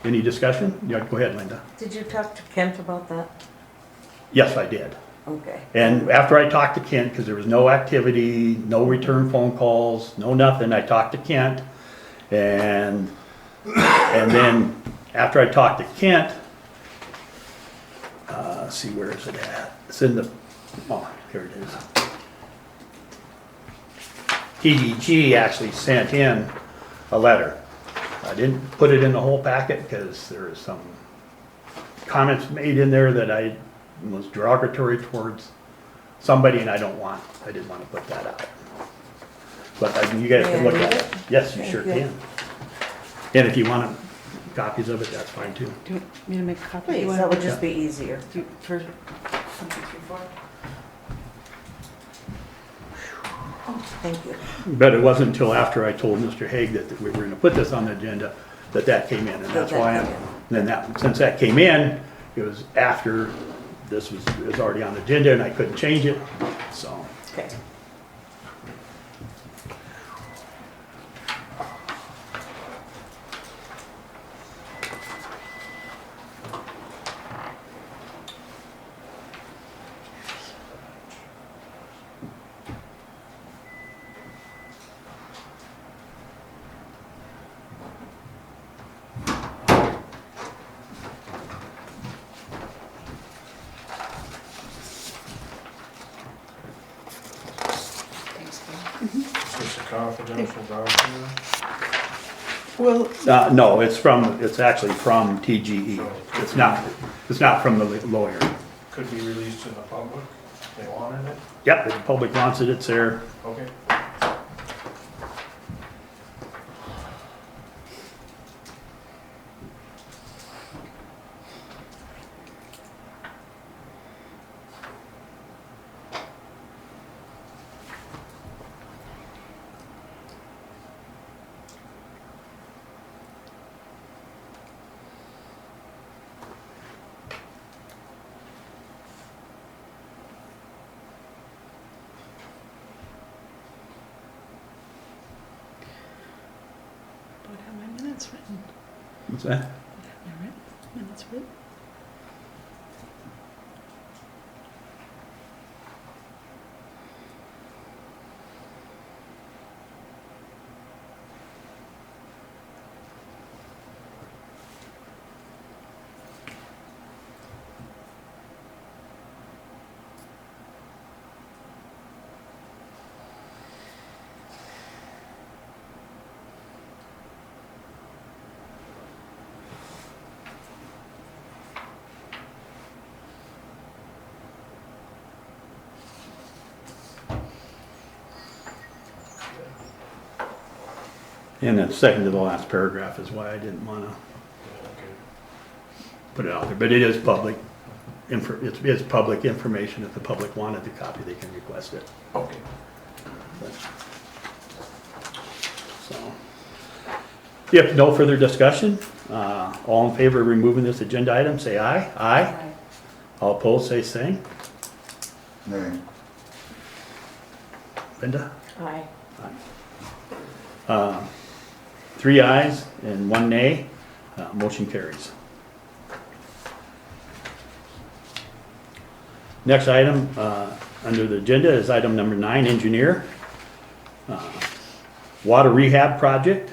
Any discussion? Yeah, go ahead, Linda. Did you talk to Kent about that? Yes, I did. Okay. And after I talked to Kent, because there was no activity, no return phone calls, no nothing, I talked to Kent. And then after I talked to Kent, let's see, where is it at? It's in the, oh, here it is. TDG actually sent in a letter. I didn't put it in the whole packet because there is some comments made in there that I was derogatory towards somebody, and I didn't want to put that out. But you guys can look at it. Yes, you sure can. And if you want copies of it, that's fine too. Do you want me to make a copy? Please, that would just be easier. For, Thank you. But it wasn't until after I told Mr. Hague that we were gonna put this on the agenda, that came in, and that's That why came I'm, in. then that, since that came in, it was after this was already on the agenda and I couldn't change it, so. Okay. Thanks, Bill. Is this a confidential document? Well, No, it's actually from TGE. It's not from the lawyer. Could be released to the public if they wanted it? Yep, if the public wants it, it's there. Okay. do I have my minutes written? What's that? My minutes written? And the second to the last paragraph is why I didn't want to Okay. put it out there, but it is public. It's public information. If the public wanted the copy, they can request it. Okay. So, if no further discussion, all in favor of removing this agenda item, say aye. Aye. Right. All opposed, say same. Nay. Linda? Aye. 3 ayes and 1 nay. Motion carries. Next item under the agenda is item number 9, engineer. Water rehab project.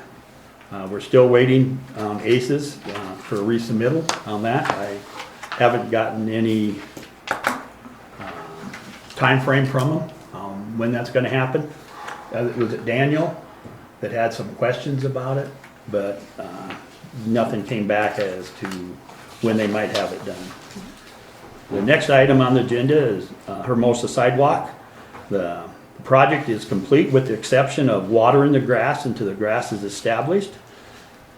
We're still waiting on ACES for a resubmittal on that. I haven't gotten any time frame from them when that's going to happen. Was it Daniel that had some questions about it? But nothing came back as to when they might have it done. The next item on the agenda is Hermosa sidewalk. The project is complete with the exception of watering the grass until the grass is established.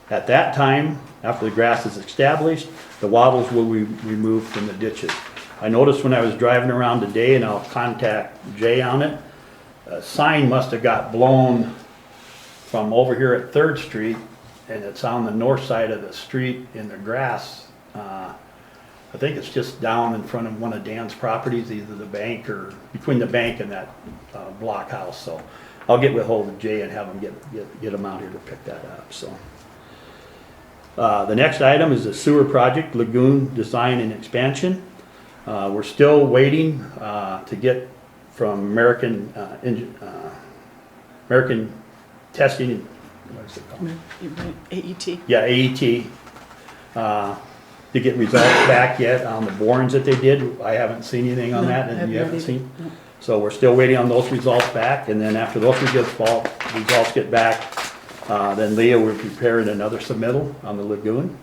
At that time, after the grass is established, the wattles will be removed from the ditches. I noticed when I was driving around today, and I'll contact Jay on it, a sign must have got blown from over here at 3rd Street, and it's on the north side of the street in the grass. I think it's just down in front of one of Dan's properties, either the bank or between the bank and that block house. So I'll get with hold of Jay and have him get him out here to pick that up. So the next item is the sewer project, lagoon design and expansion. We're still waiting to get from American Testing, what is it called? You're right, AET. Yeah, AET, to get results back yet on the borings that they did. I haven't seen anything on No, that, I and you haven't haven't seen? No. So we're still waiting on those results back, and then after those results get back, then Leah will be preparing another submittal on the lagoon.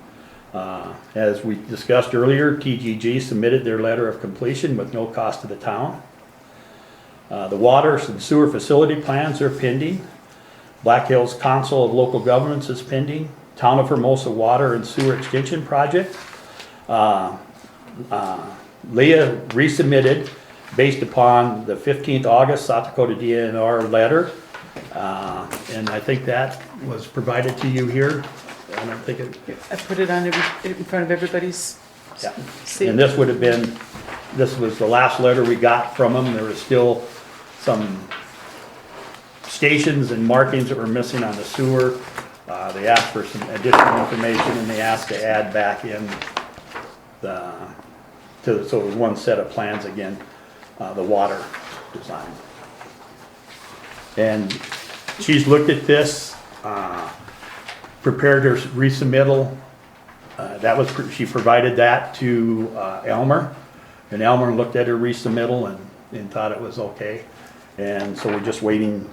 As we discussed earlier, TGG submitted their letter of completion with no cost to the town. The water and sewer facility plans are pending. Black Hills Council of Local Governments is pending. Town of Hermosa Water and Sewer Extension Project. Leah resubmitted based upon the 15th August South Dakota DNR letter. And I think that was provided to you here I don't think it, I put it on in front of everybody's yeah. seat. And this would have been, this was the last letter we got from them. There was still some stations and markings that were missing on the sewer. They asked for some additional information and they asked to add back in so it was one set of plans again, the water design. And she's looked at this, prepared her resubmittal. She provided that to Elmer, and Elmer looked at her resubmittal and thought it was okay. And so we're just waiting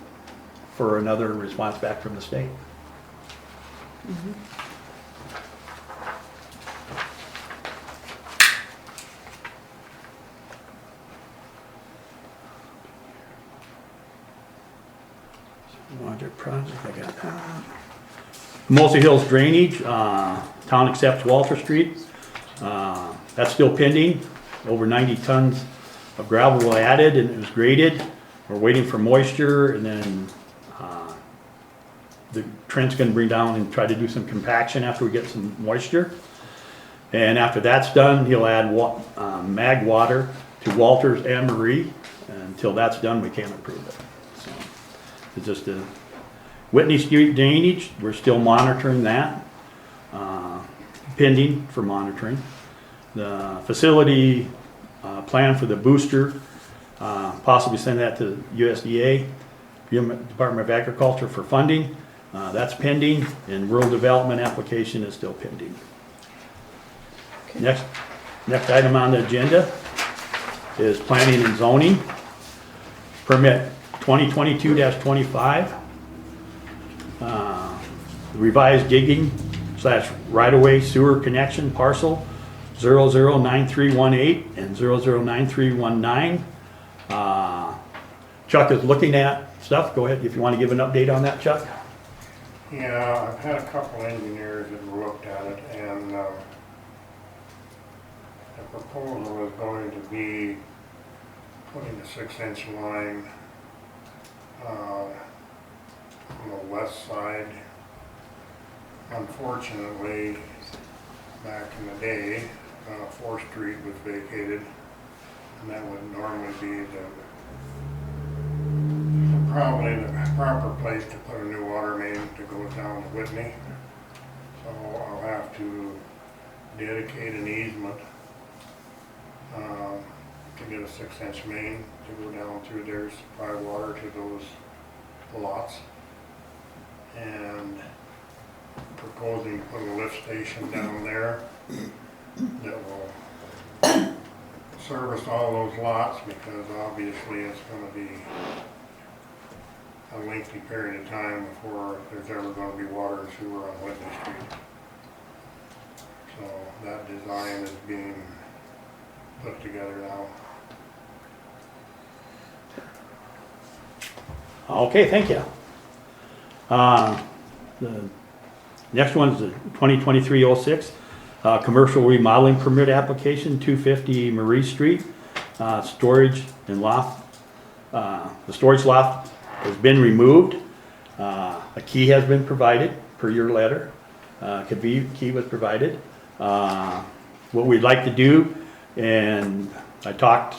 for another response back from the state. Larger project, I got that. Hermosa Hills Drainage, town accepts Walter Street. That's still pending. Over 90 tons of gravel were added and it was graded. We're waiting for moisture and then the Trent's gonna bring down and try to do some compaction after we get some moisture. And after that's done, he'll add mag water to Walters and Marie. And until that's done, we can't approve it. So it's just a Whitney Street drainage. We're still monitoring that, pending for monitoring. The facility plan for the booster, possibly send that to USDA, Department of Agriculture for funding. That's pending, and rural development application is still pending. Next item on the agenda is planning and zoning. Permit 2022-25. Revised digging / right-of-way sewer connection parcel 009318 and 009319. Chuck is looking at stuff. Go ahead if you want to give an update on that, Chuck. Yeah, I've had a couple engineers that have looked at it, and the proposal is going to be putting a 6-inch line on the west side. Unfortunately, back in the day, 4th Street was vacated, and that would normally be probably the proper place to put a new water main that goes down to Whitney. So I'll have to dedicate an easement to get a 6-inch main to go down through there to supply water to those lots. And proposing to put a lift station down there that will service all those lots, because obviously it's going to be a lengthy period of time before there's ever going to be water and sewer on Whitney Street. So that design is being put together now. Okay, thank you. The next one is the 2023-06 commercial remodeling permit application, 250 Marie Street, storage and loft. The storage loft has been removed. A key has been provided per your letter. Key was provided. What we'd like to do, and I talked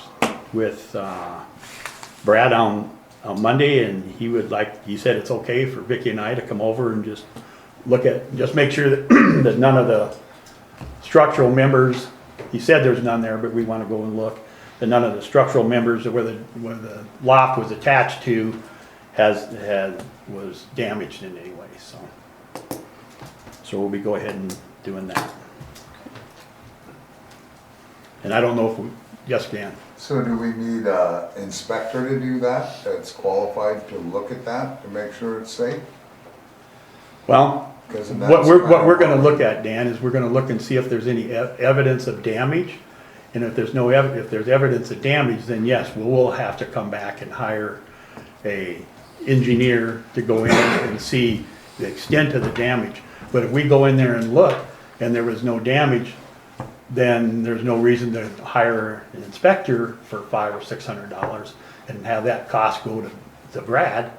with Brad on Monday, and he said it's okay for Vicki and I to come over and just make sure that that none of the structural members, he said there's none there, but we want to go and look, that none of the structural members where the loft was attached to was damaged in any way. So we'll be go ahead and doing that. And I don't know if yes, Dan. So do we need an inspector to do that, that's qualified to look at that, to make sure it's safe? Well, 'Cause what we're gonna look at, Dan, is we're gonna look and see if there's any evidence of damage. And if there's if there's evidence of damage, then yes, we'll have to come back and hire a engineer to go in and see the extent of the damage. But if we go in there and look and there was no damage, then there's no reason to hire an inspector for $500 or $600 and have that cost go to Brad.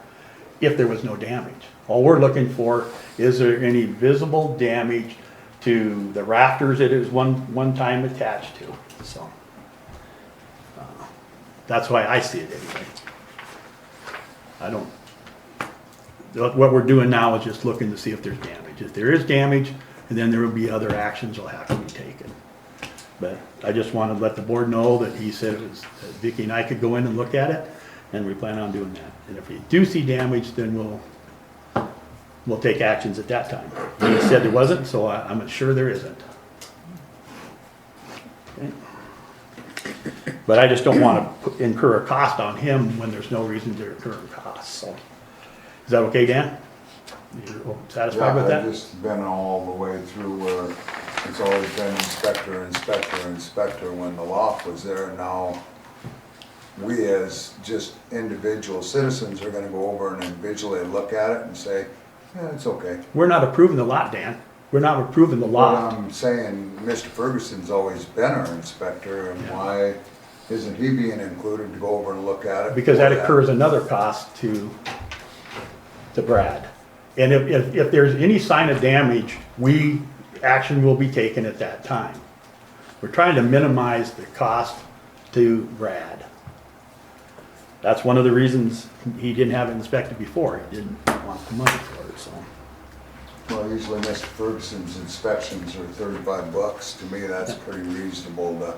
if there was no damage. All we're looking for, is there any visible damage to the rafters that it was one time attached to, so. That's why I see it anyway. I don't, what we're doing now is just looking to see if there's damage. If there is damage, and then there will be other actions will have to be taken. But I just wanted to let the board know that he said it was, that Vicki and I could go in and look at it, and we plan on doing that. And if we do see damage, then we'll take actions at that time. He said there wasn't, so I'm sure there isn't. Okay. But I just don't want to incur a cost on him when there's no reason to incur a cost, so. Is that okay, Dan? You're satisfied with Yeah, I've that? just been all the way through where it's always been inspector, inspector, inspector when the loft was there. Now, we as just individual citizens are gonna go over and individually look at it and say, yeah, it's okay. We're not approving the lot, Dan. We're not approving the But lot. I'm saying, Mr. Ferguson's always been our inspector, and Yeah. why isn't he being included to go over and look at it? Because that before occurs another cost to Brad. And if there's any sign of damage, action will be taken at that time. We're trying to minimize the cost to Brad. That's one of the reasons he didn't have it inspected before. He didn't want the money for it, so. Well, usually Mr. Ferguson's inspections are $35. To me, that's pretty reasonable to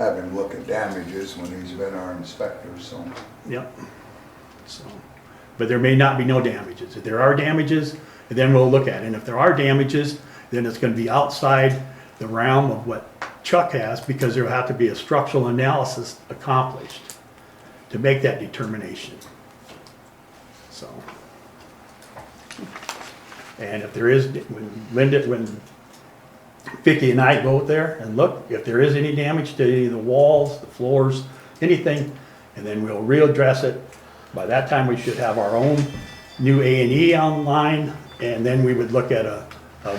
have him look at damages when he's been our inspector, so. Yep. So, but there may not be no damages. If there are damages, then we'll look at it. And if there are damages, then it's gonna be outside the realm of what Chuck has, because there will have to be a structural analysis accomplished to make that determination. So. And if there is, when Vicki and I go there and look, if there is any damage to any of the walls, the floors, anything, and then we'll readdress it. By that time, we should have our own new A&E online, and then we would look at a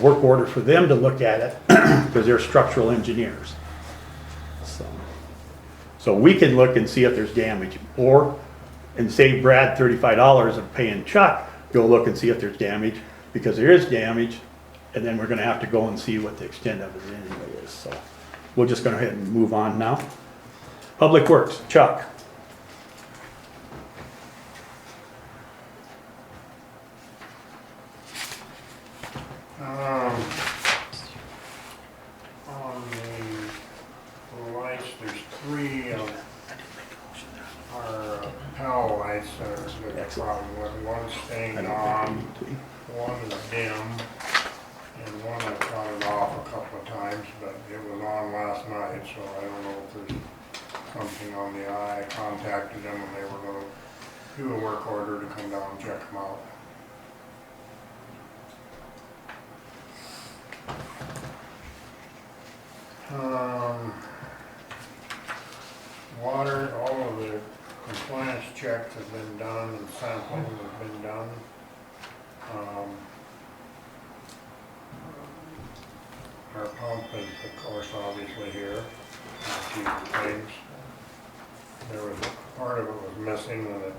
work order for them to look at it, because they're structural engineers. So we can look and see if there's damage, and save Brad $35 of paying Chuck, go look and see if there's damage, because there is damage, and then we're gonna have to go and see what the extent of it anyway is, so. We're just gonna go ahead and move on now. Public Works, Chuck. On the lights, there's three of our power lights that are the problem with. One's staying on, one is dim, and one I got it off a couple of times, but it was on last night, so I don't know if there's something on the eye. I contacted them and they were gonna do a work order to come down and check them out. Water, all of the compliance checks have been done and sampling has been done. Our pump is, of course, obviously here, a few things. There was, part of it was missing and it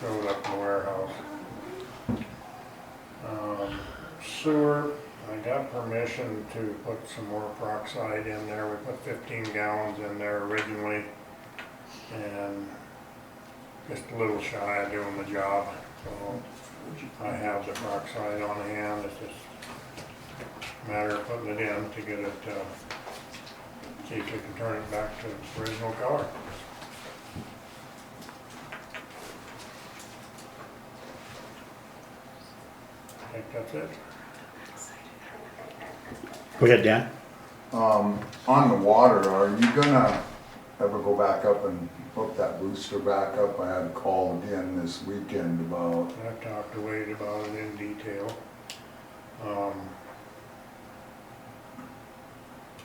showed up in the warehouse. Sewer, I got permission to put some more peroxide in there. We put 15 gallons in there originally, and just a little shy of doing the job. So I have the peroxide on hand. It's just a matter of putting it in to get it, see if we can turn it back to its original color. I think that's it. Go ahead, Dan. On the water, are you gonna ever go back up and hook that booster back up? I had a call again this weekend about, I've talked to Wade about it in detail.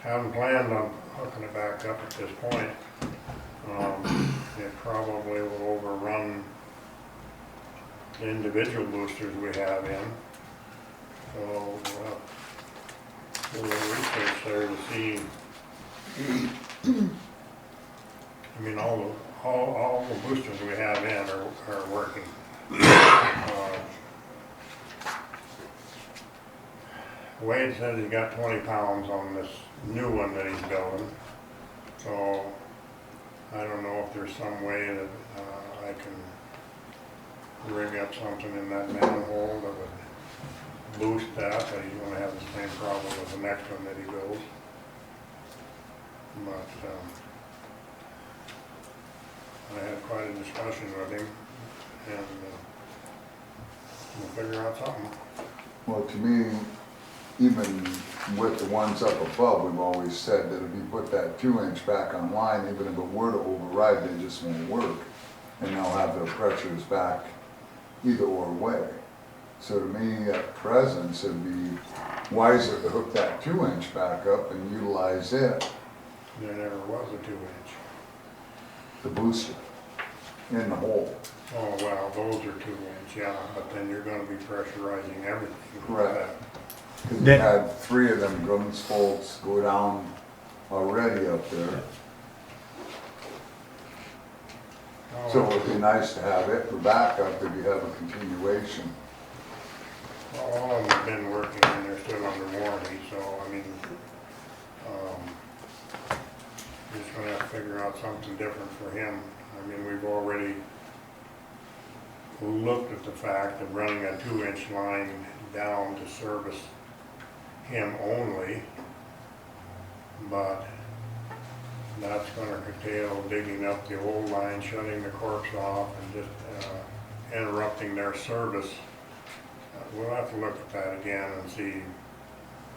Haven't planned on hooking it back up at this point. It probably will overrun the individual boosters we have in. So, do a little research there to see. I mean, all the boosters we have in are working. Wade says he's got 20 pounds on this new one that he's building. So I don't know if there's some way that I can rig up something in that manhole that would boost that, but he's gonna have the same problem with the next one that he builds. But I had quite a discussion with him, and we'll figure out something. Well, to me, even with the ones up above, we've always said that if you put that 2-inch back online, even if it were to override, they just won't work. And they'll have their pressures back either or way. So to me, at present, it'd be wiser to hook that 2-inch back up and utilize it, There never was a 2-inch. the booster, in the hole. Oh, well, those are 2-inch, yeah, but then you're gonna be pressurizing everything. Correct. Because we Then- had 3 of them Grumman's bolts go down already up there. Oh, So it would be nice to have it for backup if you have a continuation. well, all of them have been working and they're still under warranty, so, I mean, just gonna have to figure out something different for him. I mean, we've already looked at the fact of running a 2-inch line down to service him only, but that's gonna curtail digging up the old line, shutting the corpse off, and just interrupting their service. We'll have to look at that again and see if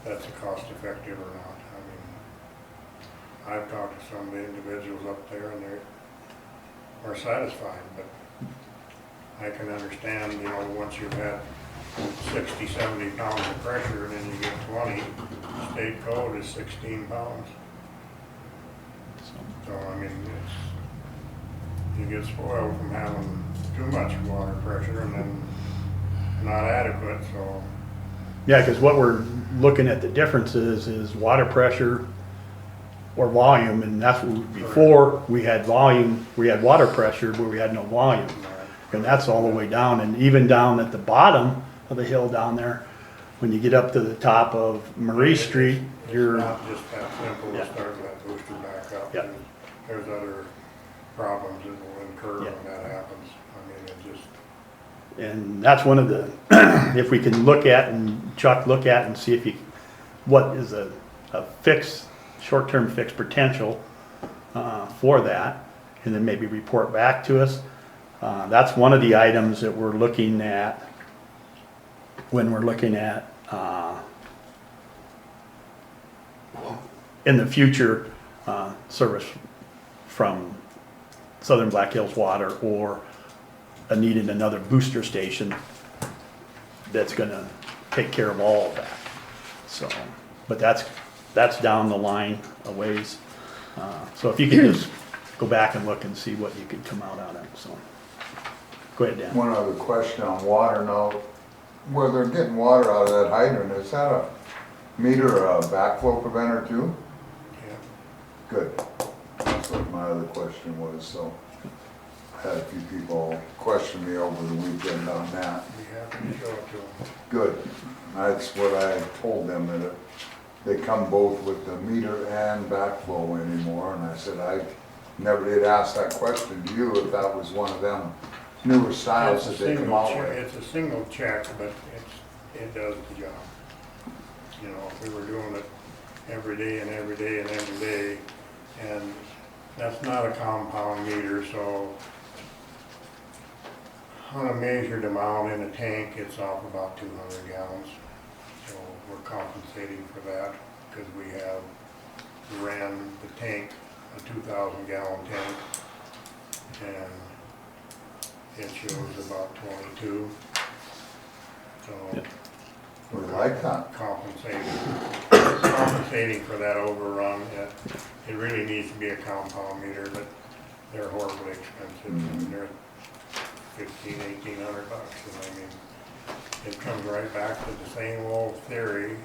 that's cost effective or not. I mean, I've talked to some of the individuals up there and they're satisfied, but I can understand, you know, once you've had 60, 70 pounds of pressure and then you get 20, state code is 16 pounds. So, I mean, you get spoiled from having too much water pressure and then not adequate, so. Yeah, because what we're looking at the difference is water pressure or volume, and that's what, before we had volume, we had water pressure, but we had no volume. And that's all the way down, and even down at the bottom of the hill down there, when you get up to the top of Marie Street, you're, It's not just that simple Yeah. to start that booster back up. Yeah. There's other problems that will incur Yeah. when that happens. I mean, it just, and that's one of the, if we can look at and Chuck look at and see if you, what is a fix, short-term fix potential for that, and then maybe report back to us. That's one of the items that we're looking at when we're looking at in the future service from Southern Black Hills Water, or needing another booster station that's gonna take care of all of that. So, but that's down the line a ways. So if you could just go back and look and see what you could come out on it, so. Go ahead, Dan. One other question on water now, where they're getting water out of that hydrant, is that a meter or a backflow preventer too? yeah. Good. That's what my other question was, so. I had a few people question me over the weekend on that. Be happy to show it to them. Good. That's what I told them, that they come both with the meter and backflow anymore, and I said, I never did ask that question to you, if that was one of them newer styles that they come out with. It's a single check, but it does the job. You know, if we were doing it every day and every day and every day, and that's not a compound meter, so on a measured amount in a tank, it's off about 200 gallons. So we're compensating for that because we ran the tank, a 2,000 gallon tank, and it shows about 22. So Yep. We like that. compensating for that overrun. It really needs to be a compound meter, but they're horribly expensive. I mean, they're $1,500, $1,800, and I mean, it comes right back to the same old theory.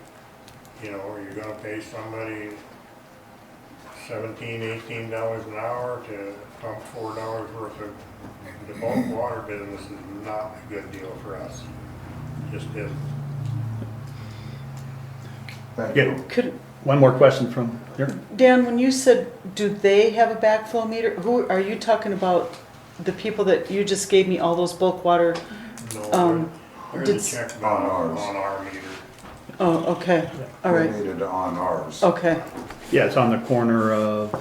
You know, you're gonna pay somebody $17, $18 an hour to pump $4 worth of, the bulk water business is not a good deal for us. Just isn't. Thank Yeah. you. Could, One more question from here. Dan, when you said, do they have a backflow meter? Who, are you talking about the people that you just gave me all those bulk water? No, there's did- a check On valve ours. on our meter. Oh, okay, all We right, need it on ours, okay. Yeah, it's on the corner of,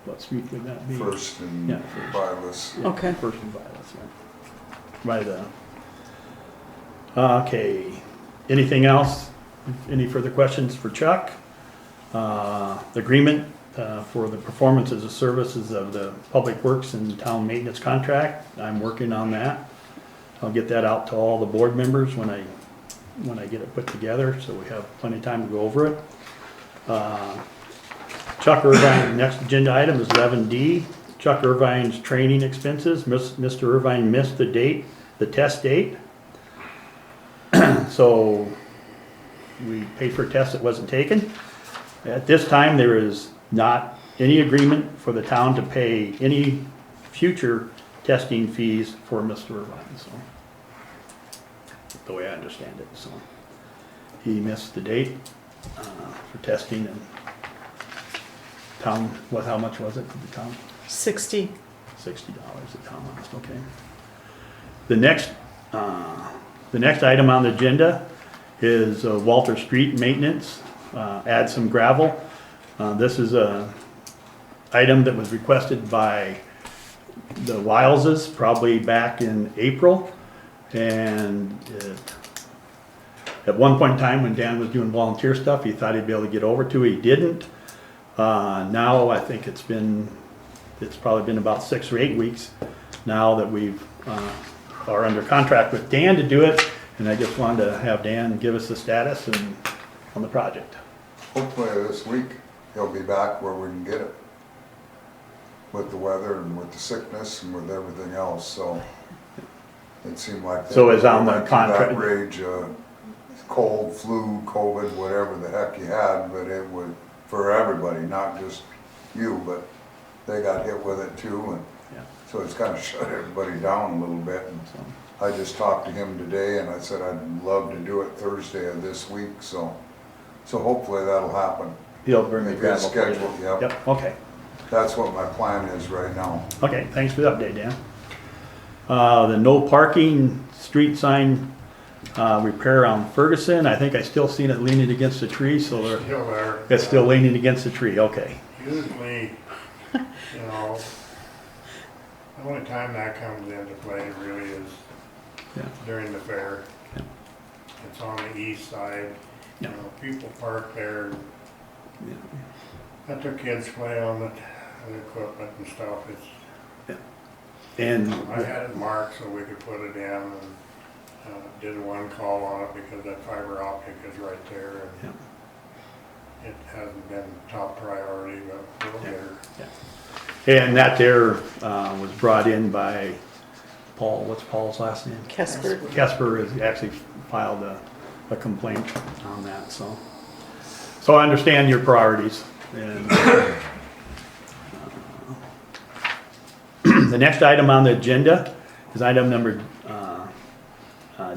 what street would that be? first and Yeah, first. Vilas. Yeah, Okay. First and Violet's, yeah. By the, okay, anything else? Any further questions for Chuck? The agreement for the performance as a services of the Public Works and Town Maintenance contract, I'm working on that. I'll get that out to all the board members when I get it put together, so we have plenty of time to go over it. Chuck Irvine, next agenda item is 11D. Chuck Irvine's training expenses. Mr. Irvine missed the date, the test date. So we paid for a test that wasn't taken. At this time, there is not any agreement for the town to pay any future testing fees for Mr. Irvine, so. The way I understand it, so. He missed the date for testing and town, how much was it for the town? 60. $60 a town lost, okay. The next item on the agenda is Walter Street maintenance, add some gravel. This is a item that was requested by the Wileses probably back in April. And at one point in time when Dan was doing volunteer stuff, he thought he'd be able to get over to it. He didn't. Now I think it's probably been about 6 or 8 weeks now that we've are under contract with Dan to do it. And I just wanted to have Dan give us the status on the project. Hopefully this week, he'll be back where we can get it. With the weather and with the sickness and with everything else, so. It seemed like. So it's on the went through contract- that rage, cold, flu, COVID, whatever the heck you had, but it was for everybody, not just you, but they got hit with it too, and Yeah. so it's kind of shut everybody down a little bit. And So, I just talked to him today, and I said I'd love to do it Thursday of this week, so hopefully that'll happen. he'll bring the If it's gravel. for you. scheduled, yep. Yep, okay. That's what my plan is right now. Okay, thanks for the update, Dan. The no parking street sign repair on Ferguson, I think I still seen it leaning against the tree, so Still there. it's still leaning against the tree, okay. Usually, you know, the only time that comes into play really is Yeah. during the fair. Yeah. It's on the east side, you Yeah. know, people park there. Yeah. Let their kids play on the equipment and stuff. And, I had it marked so we could put it in and did one call on it because that fiber optic is right there. And it hasn't been top priority, but we'll get her. and that there was brought in by Paul, what's Paul's last name? Kesper. Kesper has actually filed a complaint on that, so. So I understand your priorities, and the next item on the agenda is item number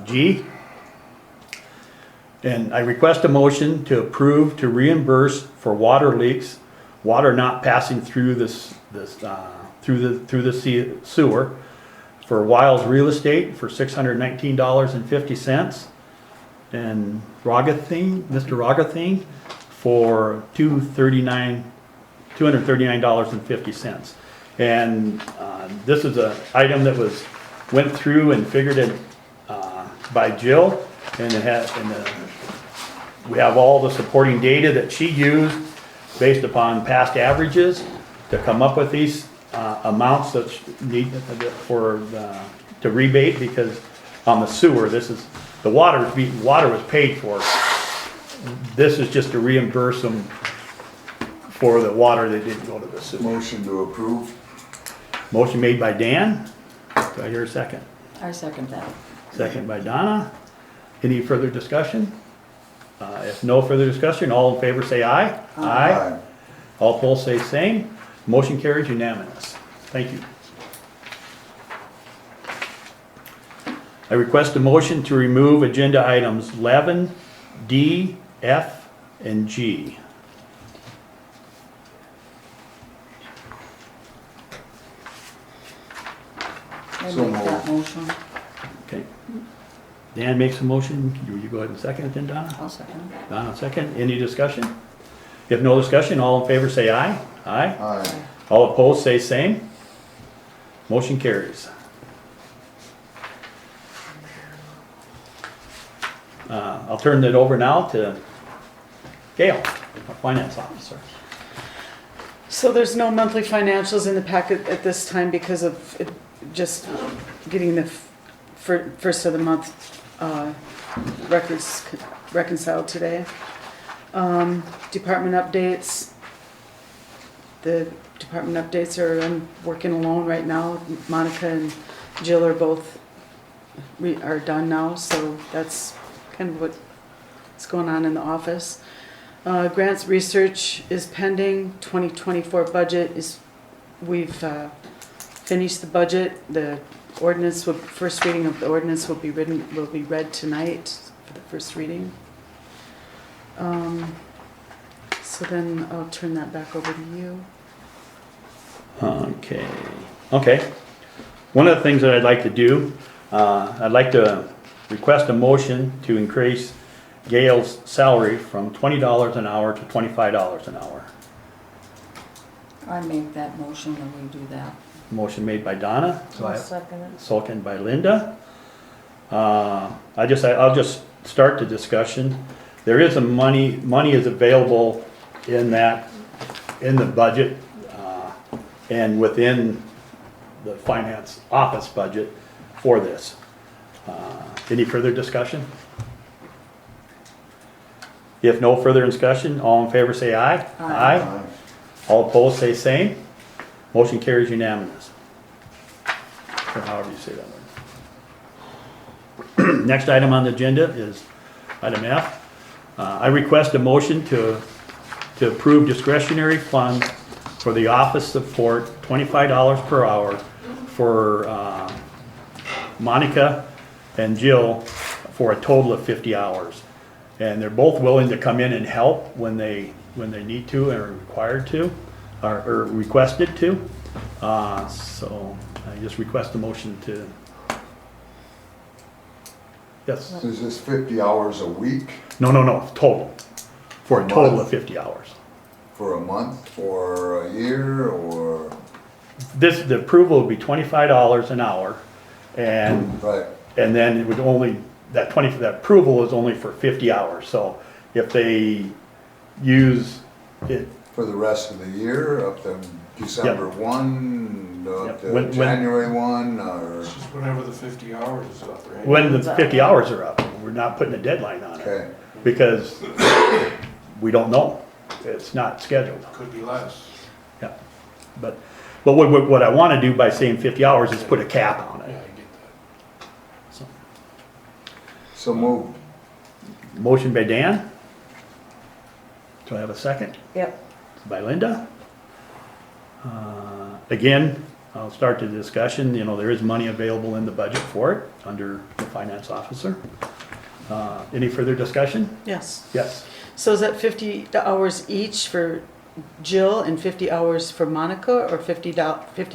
G. And I request a motion to approve to reimburse for water leaks, water not passing through through the sewer for Wiles Real Estate for $619.50, and Mr. Rogathine for $239.50. And this is an item that went through and figured it by Jill, and we have all the supporting data that she used based upon past averages to come up with these amounts that need to rebate, because on the sewer, the water was paid for. This is just to reimburse them for the water that didn't go to the sewer. Motion to approve. Motion made by Dan. Do I hear a second? I second that. Second by Donna. Any further discussion? If no further discussion, all in favor say aye. All opposed say same. Motion carries unanimous. Thank you. I request a motion to remove agenda items 11, D, F, and G. I So make that motion. Okay. Dan makes a motion. You go ahead and second it then, Donna? I'll second it. Donna, second. Any discussion? If no discussion, all in favor say aye. Aye. Aye. All opposed say same. Motion carries. I'll turn it over now to Gail, our finance officer. So there's no monthly financials in the packet at this time because of it just getting the first of the month records reconciled today. Department updates. The department updates are, I'm working alone right now. Monica and Jill are both are done now, so that's kind of what's going on in the office. Grants research is pending. 2024 budget is, we've finished the budget. The ordinance, first reading of the ordinance will be read tonight for the first reading. So then I'll turn that back over to you. Okay. One of the things that I'd like to do, I'd like to request a motion to increase Gail's salary from $20 an hour to $25 an hour. I make that motion and we do that. Motion made by Donna. I'll second it. Second by Linda. I'll just start the discussion. There is money is available in the budget, and within the finance office budget for this. Any further discussion? If no further discussion, all in favor say aye. Aye. All opposed say same. Motion carries unanimous. Or however you say that word. Next item on the agenda is item F. I request a motion to approve discretionary funds for the office support, $25 per hour for Monica and Jill for a total of 50 hours. And they're both willing to come in and help when they need to and are required to, or requested to. So I just request a motion to. Yes. Is this 50 hours a week No, total. For a total of 50 hours. for a month or a year or? The approval would be $25 an hour, and Right, then it would only, that approval is only for 50 hours. So if they use it, for the rest of the year, up to December 1, up Yep. to When- January 1, or, It's just whenever the 50 hours is up, right? when the 50 hours are up, we're not putting a deadline on it, okay. because we don't know. It's not scheduled. Could be less. Yeah. But what I want to do by saying 50 hours is put a cap on Yeah, I it. get that. So, So moved. motion by Dan. Do I have a second? Yep. By Linda. Again, I'll start the discussion. You know, there is money available in the budget for it under the finance officer. Any further discussion? Yes. Yes. So is that 50 hours each for Jill and 50 hours for Monica, or 50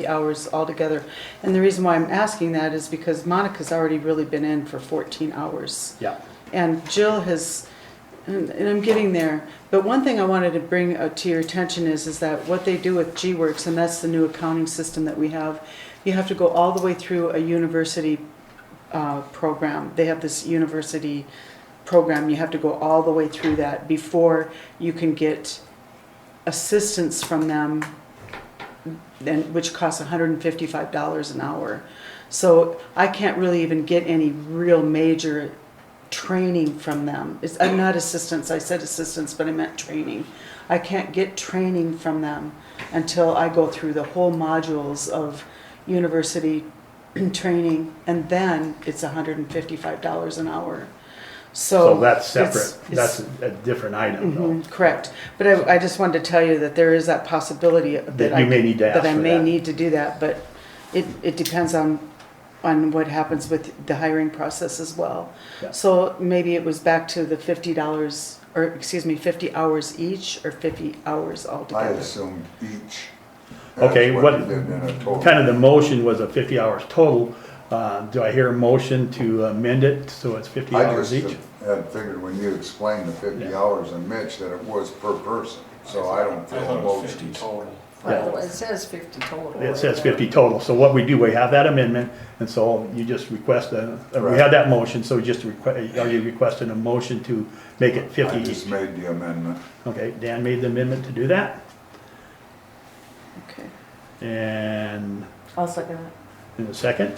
hours altogether? And the reason why I'm asking that is because Monica's already really been in for 14 hours. Yeah. And Jill has, and I'm getting there, but one thing I wanted to bring to your attention is that what they do with G-Works, and that's the new accounting system that we have, you have to go all the way through a university program. They have this university program, you have to go all the way through that before you can get assistance from them, which costs $155 an hour. So I can't really even get any real major training from them. I'm not assistance, I said assistance, but I meant training. I can't get training from them until I go through the whole modules of university training, and then it's $155 an hour. So that's it's- separate, it's- that's a different item though. Mhm, correct. But I just wanted to tell you that there is that possibility That you may need to ask that I for may that. need to do that, but it depends on what happens with the hiring process as well. Yeah. So maybe it was back to the $50, or excuse me, 50 hours each or 50 hours I altogether. assumed each. Okay, That's what, you did in a total. kind of the motion was a 50 hours total. Do I hear a motion to amend it so it's 50 I hours just each? had figured when you explained the 50 Yeah. hours and Mitch that it was per person, so I don't I feel thought it was 50 emotions. total. Well, it says 50 total. It says 50 total, so what we do, we have that amendment, and so you just request we Right. have that motion, so just are you requesting a motion to make it 50 I each? just made the amendment. Okay, Dan made the amendment to do that, Okay. and I'll second it. in a second,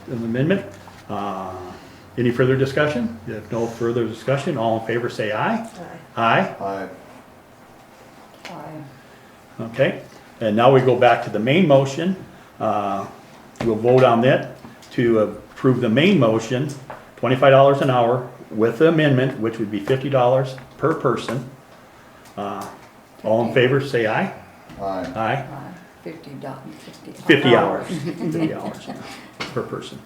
an amendment. Any further discussion? If no further discussion, all in favor say aye. Aye. Aye, Aye. okay. And now we go back to the main motion. We'll vote on that to approve the main motion, $25 an hour with the amendment, which would be $50 per person. All in favor say aye. Aye. Aye. 50 50 hours, 50 hours per person.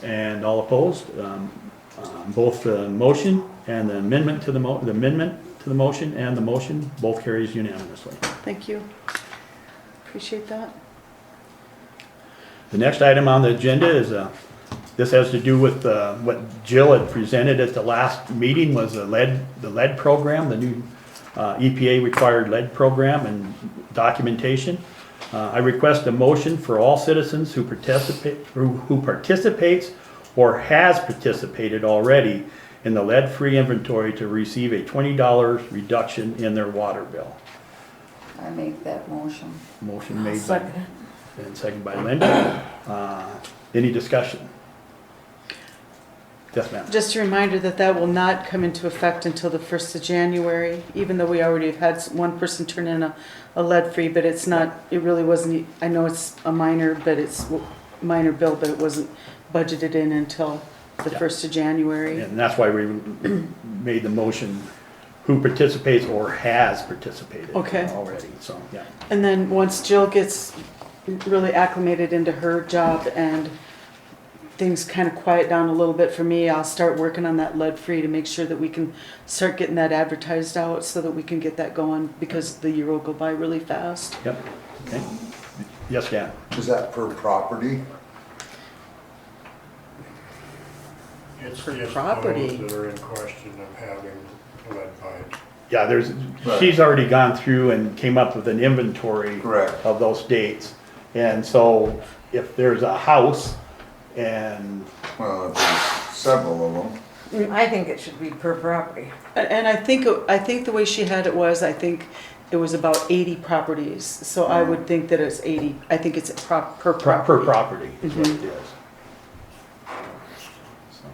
And all opposed, both the motion and the amendment to the motion and the motion, both carries unanimously. Thank you. Appreciate that. The next item on the agenda is, this has to do with what Jill had presented at the last meeting, was the lead program, the new EPA required lead program and documentation. I request a motion for all citizens who participates or has participated already in the lead-free inventory to receive a $20 reduction in their water bill. I make that motion. Motion made by, Second it. and seconded by Linda. Any discussion? Yes, ma'am. Just a reminder that that will not come into effect until the 1st of January, even though we already have had one person turn in a lead-free, but it's not, it really wasn't, I know it's a minor, but it's minor bill, but it wasn't budgeted in until the Yeah. 1st of January. And that's why we made the motion, who participates or has participated Okay. already, so, yeah. And then once Jill gets really acclimated into her job and things kind of quiet down a little bit for me, I'll start working on that lead-free to make sure that we can start getting that advertised out so that we can get that going, because the year will go by really fast. Yep, okay. Yes, Dan? Is that per property? It's For just property. those that are in question of having lead pipe. Yeah, she's already gone through and came up with an inventory Correct. of those dates. And so if there's a house and, Well, there's several of them. I think it should be per property. And I think the way she had it was, I think it was about 80 properties. So I would think that it's 80, I think it's per property. per property is what it is. So.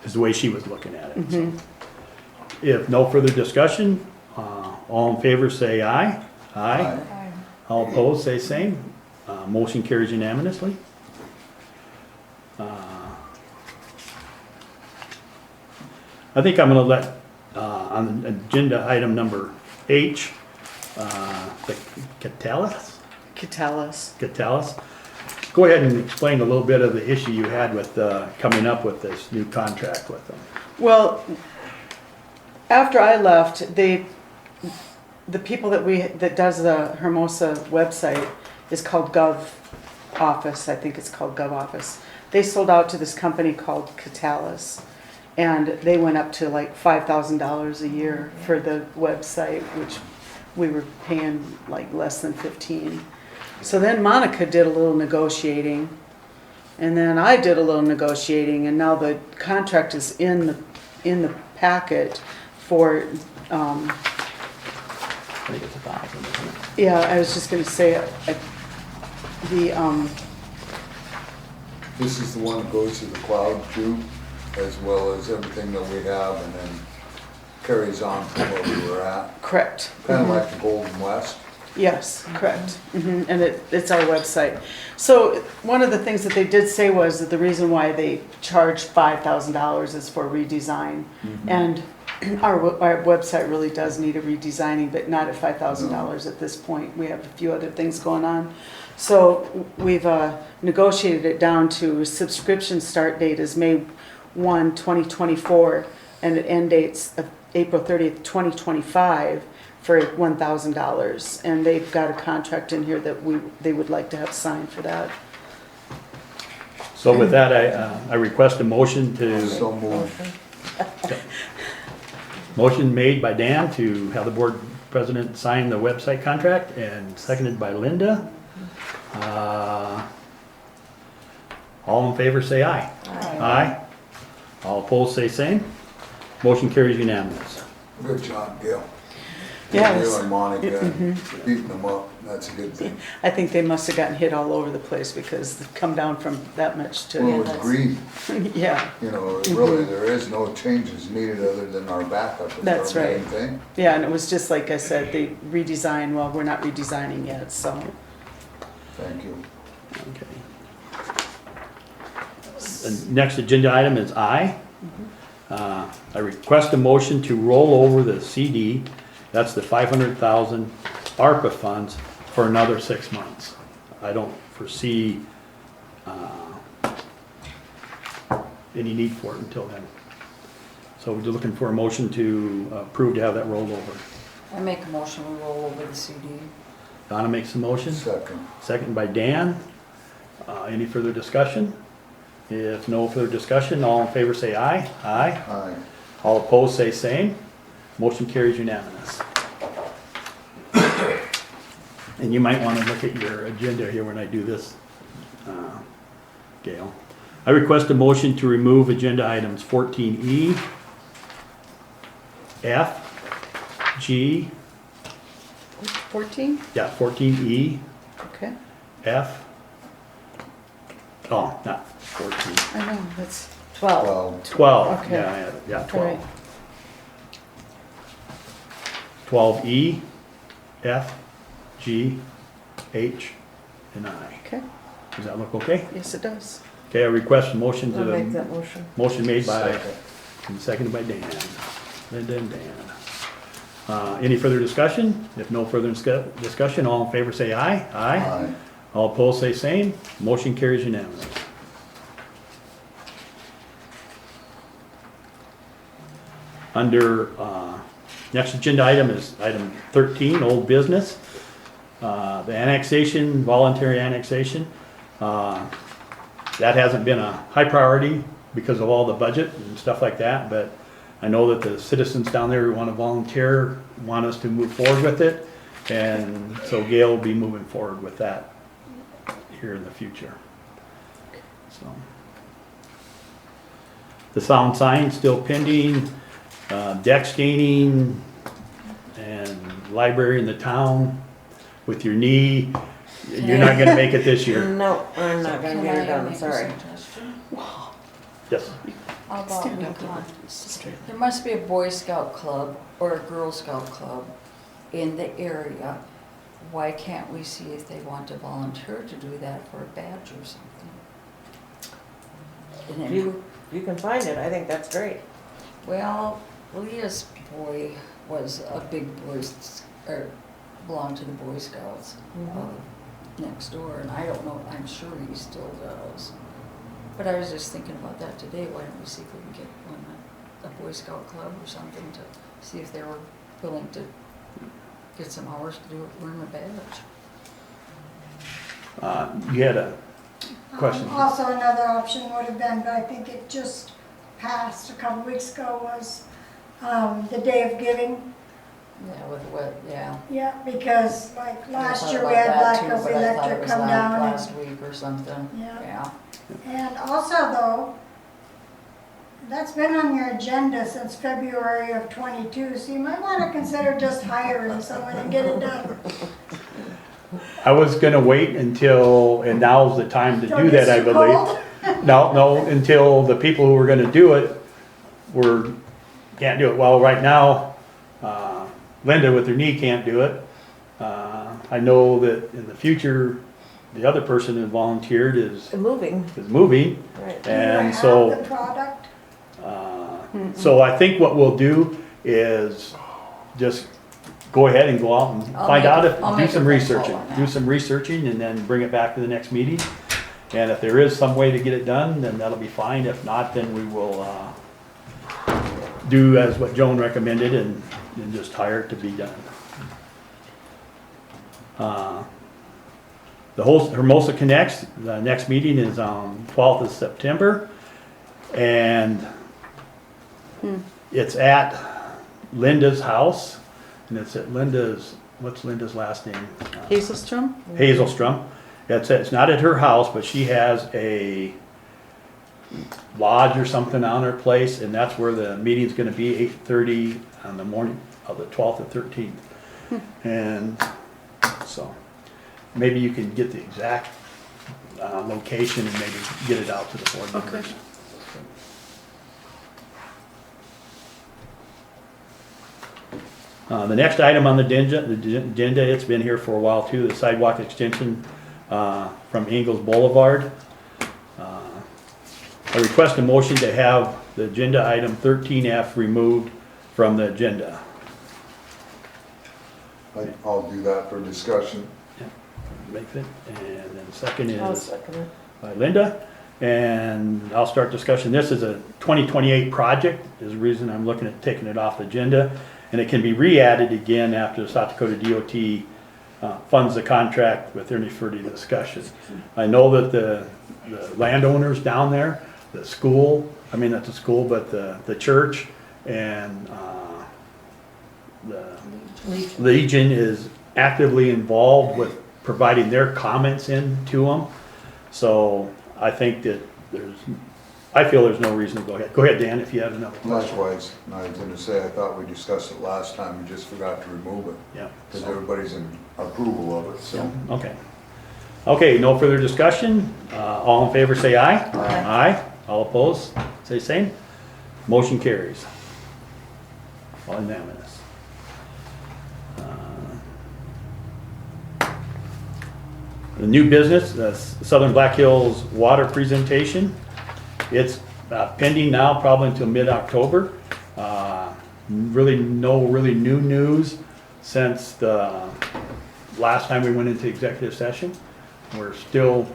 Is the way she was looking at it. So. If no further discussion, all in favor say aye. Aye. All opposed say same. Motion carries unanimously. I think I'm gonna let, on agenda item number H, the Catalyst, go ahead and explain a little bit of the issue you had with coming up with this new contract with them. Well, after I left, the people that does the Hermosa website is called Gov Office. I think it's called Gov Office. They sold out to this company called Catalyst, and they went up to like $5,000 a year for the website, which we were paying like less than 15. So then Monica did a little negotiating, and then I did a little negotiating, and now the contract is in the packet for. I think it's 1,000, isn't it? Yeah, I was just gonna say, This is the one that goes to the cloud too, as well as everything that we have, and then carries on from where we were at. correct. Kind of like the Golden West. Yes, correct. And it's our website. So one of the things that they did say was that the reason why they charged $5,000 is for redesign. And our website really does need a redesigning, but not at $5,000 at this point. We have a few other things going on. So we've negotiated it down to subscription start date is May 1, 2024, and it end dates of April 30th, 2025 for $1,000. And they've got a contract in here that they would like to have signed for that. So with that, I request a motion to, So moved. motion made by Dan to have the board president sign the website contract and seconded by Linda. All in favor say aye. Aye. All opposed say same. Motion carries unanimous. Good job, Gail. Yeah, You it's- and Monica beating them up, that's a good thing. I think they must have gotten hit all over the place because they've come down from that much Well, to, it's green, yeah, you know, really, there is no changes needed other than our backup is That's our main right. thing. yeah, and it was just like I said, they redesigned, well, we're not redesigning yet, so. Thank you. Okay. The next agenda item is I. I request a motion to roll over the CD, that's the 500,000 ARPA funds for another 6 months. I don't foresee any need for it until then. So we're looking for a motion to approve to have that rolled over. I make a motion to roll over the CD. Donna makes the motion, Second. second by Dan. Any further discussion? If no further discussion, all in favor say aye. Aye. Aye. All opposed say same. Motion carries unanimous. And you might want to look at your agenda here when I do this, Gail. I request a motion to remove agenda items 14E, F, G, 14? yeah, 14E, Okay, F, oh, not 14, I know, that's 12. Well, 12, Okay. yeah, All 12. right. 12E, F, G, H, and I. Okay, Does that look okay? yes, it does. Okay, I request a motion I'll make to, that motion. motion made by, second. and seconded by Dan. Linda and Dan. Any further discussion? If no further discussion, all in favor say aye. Aye. Aye. All opposed say same. Motion carries unanimous. Under, next agenda item is item 13, old business. The annexation, voluntary annexation. That hasn't been a high priority because of all the budget and stuff like that, but I know that the citizens down there who want to volunteer want us to move forward with it. And so Gail will be moving forward with that here in the future. So. The sound sign still pending, deck staining, and library in the town with your knee. You're not gonna make it this year. No, I'm not gonna Can get I it done, make a sorry. suggestion? Yes. How about Stand we up. come, there must be a Boy Scout club or a Girl Scout club in the area. Why can't we see if they want to volunteer to do that for a badge or something? And then, You can find it, I think that's great. well, Leah's boy was a big or belonged to the Boy Scouts next door, and I don't know, I'm sure he still does. But I was just thinking about that today, why don't we see if we can get one, a Boy Scout club or something to see if they were willing to get some hours to do it, earn a badge. You had a question? Also, another option would have been, but I think it just passed a couple weeks ago, was the Day of Giving. Yeah, with what, yeah. Yeah, because like I last thought year we about had that too, Black Oak but I thought it Electric was come like down. last week or something, Yeah. yeah. And also though, that's been on your agenda since February of '22, so you might want to consider just hiring someone and get it done. I was gonna wait until, and now's the time to Don't do get that, I too believe. cold. No, until the people who were gonna do it can't do it. Well, right now, Linda with her knee can't do it. I know that in the future, the other person that volunteered is Moving, moving. right. Do you And have so, the product? so I think what we'll do is just go ahead and go out and I'll find make out a- I'll do make a some phone call researching. on that. Do some researching and then bring it back to the next meeting. And if there is some way to get it done, then that'll be fine. If not, then we will, do as what Joan recommended and just hire it to be done. The whole Hermosa Connects, the next meeting is on 12th of September. And it's at Linda's house. And it's at Linda's, what's Linda's last name? Hazelstrom? Hazelstrom. It's not at her house, but she has a lodge or something on her place, and that's where the meeting's gonna be, 8:30 on the morning of the 12th or 13th. And so, maybe you can get the exact location and maybe get it out to the board Okay. members. The next item on the agenda, it's been here for a while too, the sidewalk extension from Ingalls Boulevard. I request a motion to have the agenda item 13F removed from the agenda. I'll do that for discussion. Make it, and then the second I'll is second it. by Linda. And I'll start discussion. This is a 2028 project, is the reason I'm looking at taking it off the agenda. And it can be re-added again after the South Dakota DOT funds the contract with any further discussion. I know that the landowners down there, the school, I mean not the school, but the church and the Legion is actively involved with providing their comments in to them. So I think that I feel there's no reason to go ahead. Go ahead, Dan, if you have another question. Likewise, and I was gonna say, I thought we discussed it last time, we just forgot to remove it, Yeah. because everybody's in approval of it, so. Okay. Okay, no further discussion. All in favor, say aye. Aye. Aye. All opposed, say same. Motion carries. All unanimous. The new business, the Southern Black Hills water presentation. It's pending now, probably until mid-October. Really no really new news since the last time we went into executive session. We're still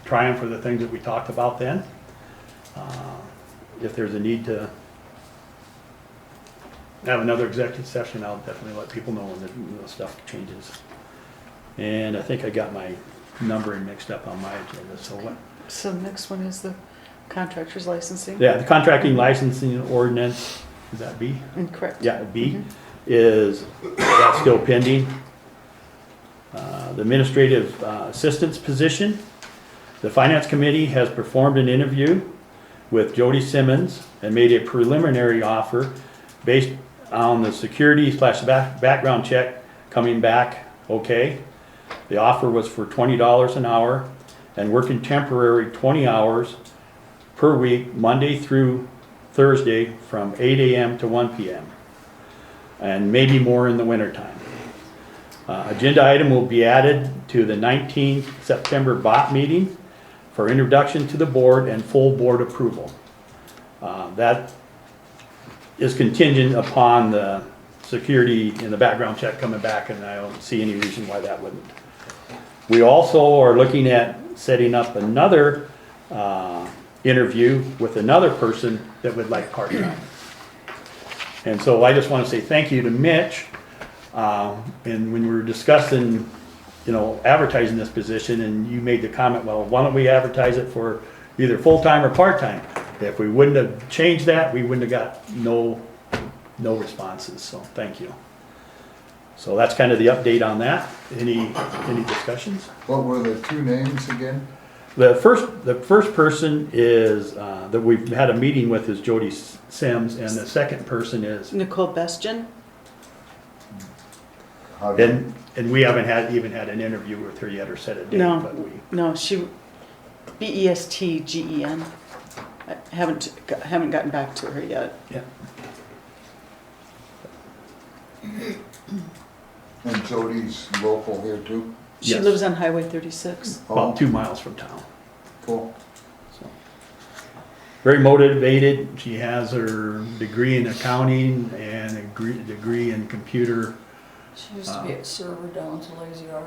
trying for the things that we talked about then. If there's a need to have another executive session, I'll definitely let people know when the stuff changes. And I think I got my numbering mixed up on my agenda, so what? So the next one is the contractor's licensing? Yeah, the contracting licensing ordinance, is that B? Incorrect. Yeah, B is, that's still pending. The administrative assistance position. The finance committee has performed an interview with Jody Simmons and made a preliminary offer based on the security / background check coming back okay. The offer was for $20 an hour and working temporary 20 hours per week, Monday through Thursday from 8 a.m. to 1 p.m. and maybe more in the wintertime. Agenda item will be added to the 19th September BOT meeting for introduction to the board and full board approval. That is contingent upon the security and the background check coming back, and I don't see any reason why that wouldn't. We also are looking at setting up another interview with another person that would like part-time. And so I just want to say thank you to Mitch. And when we were discussing, advertising this position, and you made the comment, well, why don't we advertise it for either full-time or part-time? If we wouldn't have changed that, we wouldn't have got no responses, so thank you. So that's kind of the update on that. Any discussions? What were the two names again? The first person is, that we've had a meeting with is Jody Sims, and the second person is, Nicole Bestien? How did- and we haven't even had an interview with her yet or set a date, No. but we, No, she, Bestgen. I haven't gotten back to her yet. yeah. And Jody's local here too? She Yes. lives on Highway 36. About 2 miles from town. Cool. So, very motivated. She has her degree in accounting and a degree in computer She used to be a server down to Lazy R.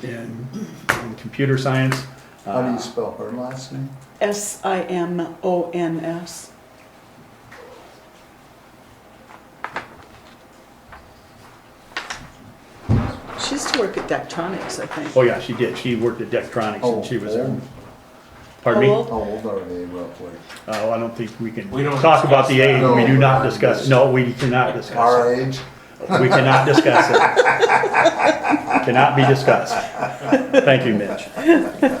and computer science. How do you spell her last name? Simons. She used to work at Daktronics, I think. Oh yeah, she did. She worked at Daktronics and she was there. old? Pardon me? How old? How old are they roughly? Oh, I don't think we can We don't talk about the discuss age. that. We do No, not but discuss. just- No, we cannot discuss Our it. age? We cannot discuss it. Cannot be discussed. Thank you, Mitch. Yeah.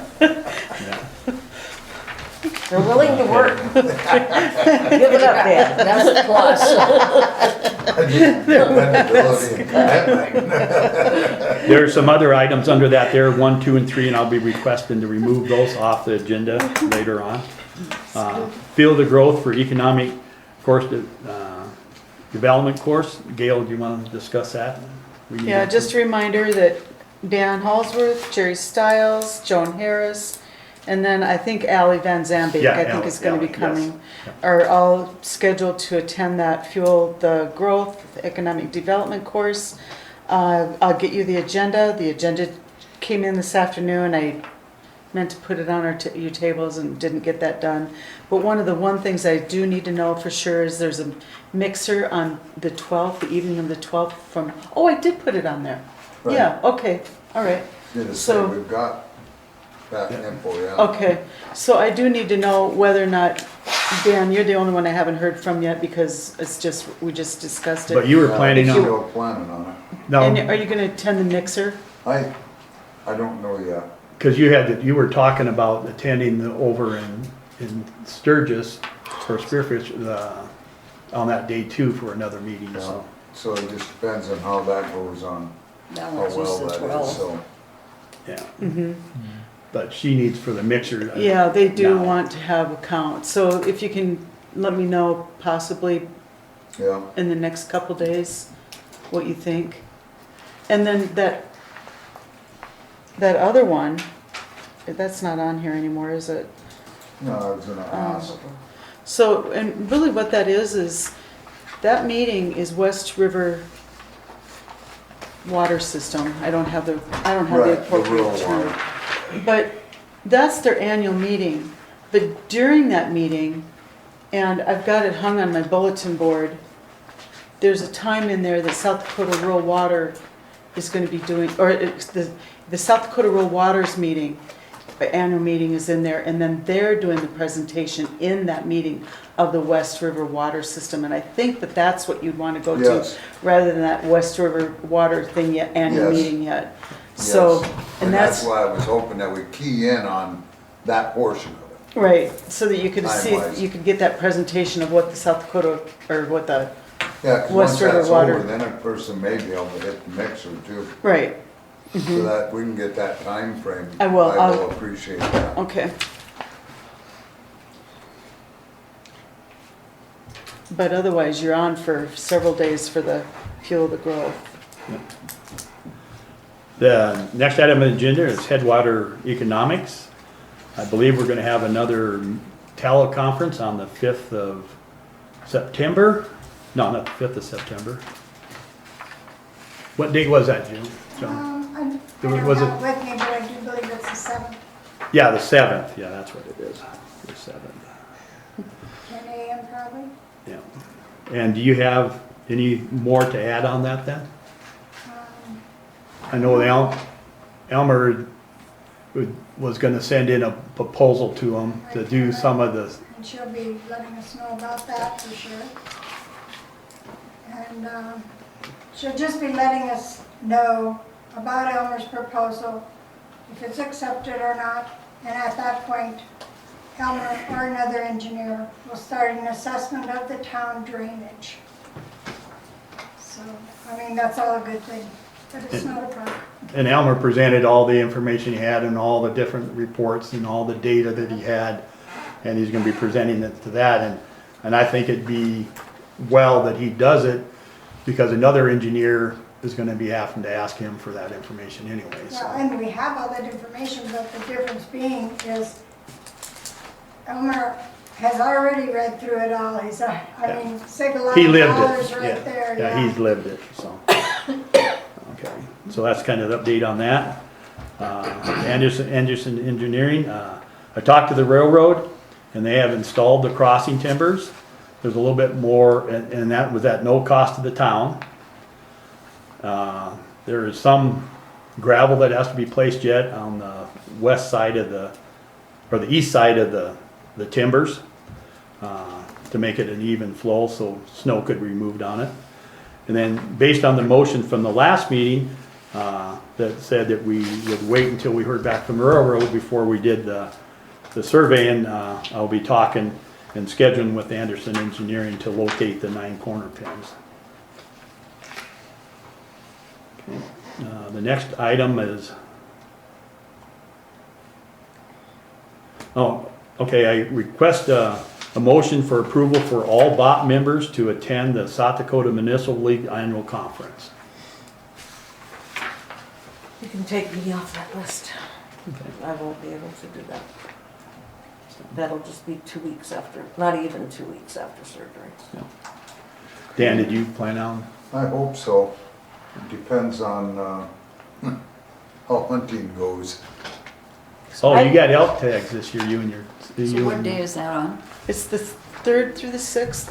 They're willing to work. Give it up, Dan. That's a plus. Dependability and commitment. There are some other items under that there, 1, 2, and 3, and I'll be requesting to remove those off the agenda later on. Field of growth for economic course, development course. Gail, do you want to discuss that? We need Yeah, to- just a reminder that Dan Hallsworth, Jerry Stiles, Joan Harris, and then I think Ally Van Zambik, Yeah, I think Ally, is gonna be yes. coming, are all scheduled to attend that Fuel the Growth Economic Development course. I'll get you the agenda. The agenda came in this afternoon. I meant to put it on your tables and didn't get that done. But one things I do need to know for sure is there's a mixer on the 12th, the evening of the 12th from, oh, I did put it on there. Right. Yeah, okay, all right. Did it say So- we've got that info, yeah? Okay, so I do need to know whether or not, Dan, you're the only one I haven't heard from yet because we just discussed But it. you were planning on, Still planning on And no, are you gonna attend the mixer? it. I don't know yet. because you were talking about attending over in Sturgis for Spearfish, on that day too for another meeting, so. So it just depends on how that goes on, That how one's well just a that is, 12. so. Yeah, Mm-hmm. but she needs for the mixer. Yeah, they do now. want to have a count, so if you can let me know possibly Yeah, in the next couple days what you think. And then that other one, that's not on here anymore, is it? no, I was gonna ask. So, and really what that is that meeting is West River Water System. I don't have the Right, the real appropriate term. water. But that's their annual meeting. But during that meeting, and I've got it hung on my bulletin board, there's a time in there that South Dakota Rural Water is going to be doing, or it's the South Dakota Rural Waters meeting, annual meeting is in there, and then they're doing the presentation in that meeting of the West River Water System. And I think that that's what you'd want to go Yes. to, rather than that West River Water thing yet, annual Yes. meeting yet. So, Yes. and that's, why I was hoping that we key in on that portion of it. right, so that you could see, Time-wise. you could get that presentation of what the South Dakota, or what the, Yeah, 'cause West once River that's water. over, then a person may be able to hit the mixer too. right, So that we can get that time frame. I will, I will appreciate that. okay. But otherwise, you're on for several days for the Fuel of the Growth. The next item on the agenda is Headwater Economics. I believe we're gonna have another teleconference on the 5th of September. No, not the 5th of September. What date was that, June? John? I Was don't it- have it with me, but I do believe it's the 7th, Yeah, the 7th, yeah, that's what it is, the 7th, 10 a.m. probably. yeah. And do you have any more to add on that then? Um, I know Elmer was gonna send in a proposal to him to do some of the, And she'll be letting us know about that for sure. And she'll just be letting us know about Elmer's proposal, if it's accepted or not. And at that point, Elmer or another engineer will start an assessment of the town drainage. So, I mean, that's all a good thing, but it's not a problem. and Elmer presented all the information he had and all the different reports and all the data that he had. And he's gonna be presenting it to that, and I think it'd be well that he does it, because another engineer is gonna be having to ask him for that information anyway, Yeah, so. and we have all that information, but the difference being is Elmer has already read through it all. He's, I mean, save a lot He of lived dollars it, right there, yeah, he's lived it, so. Okay, so that's kind of the update on that. Anderson Engineering, I talked to the railroad, and they have installed the crossing timbers. There's a little bit more, and that was at no cost to the town. There is some gravel that has to be placed yet on the west side of or the east side of the timbers, to make it an even flow so snow could be removed on it. And then based on the motion from the last meeting, that said that we would wait until we heard back from the railroad before we did the survey, and I'll be talking and scheduling with Anderson Engineering to locate the 9 corner pins. Okay. The next item is, I request a motion for approval for all BOT members to attend the South Dakota Municipal League Annual Conference. You can take me off that list. Okay. I won't be able to do that. That'll just be 2 weeks after, not even 2 weeks after surgery. Dan, did you plan on? I hope so. It depends on, how hunting goes. Oh, you got elk tags this year, you and your. So what day is that on? It's the 3rd through the 6th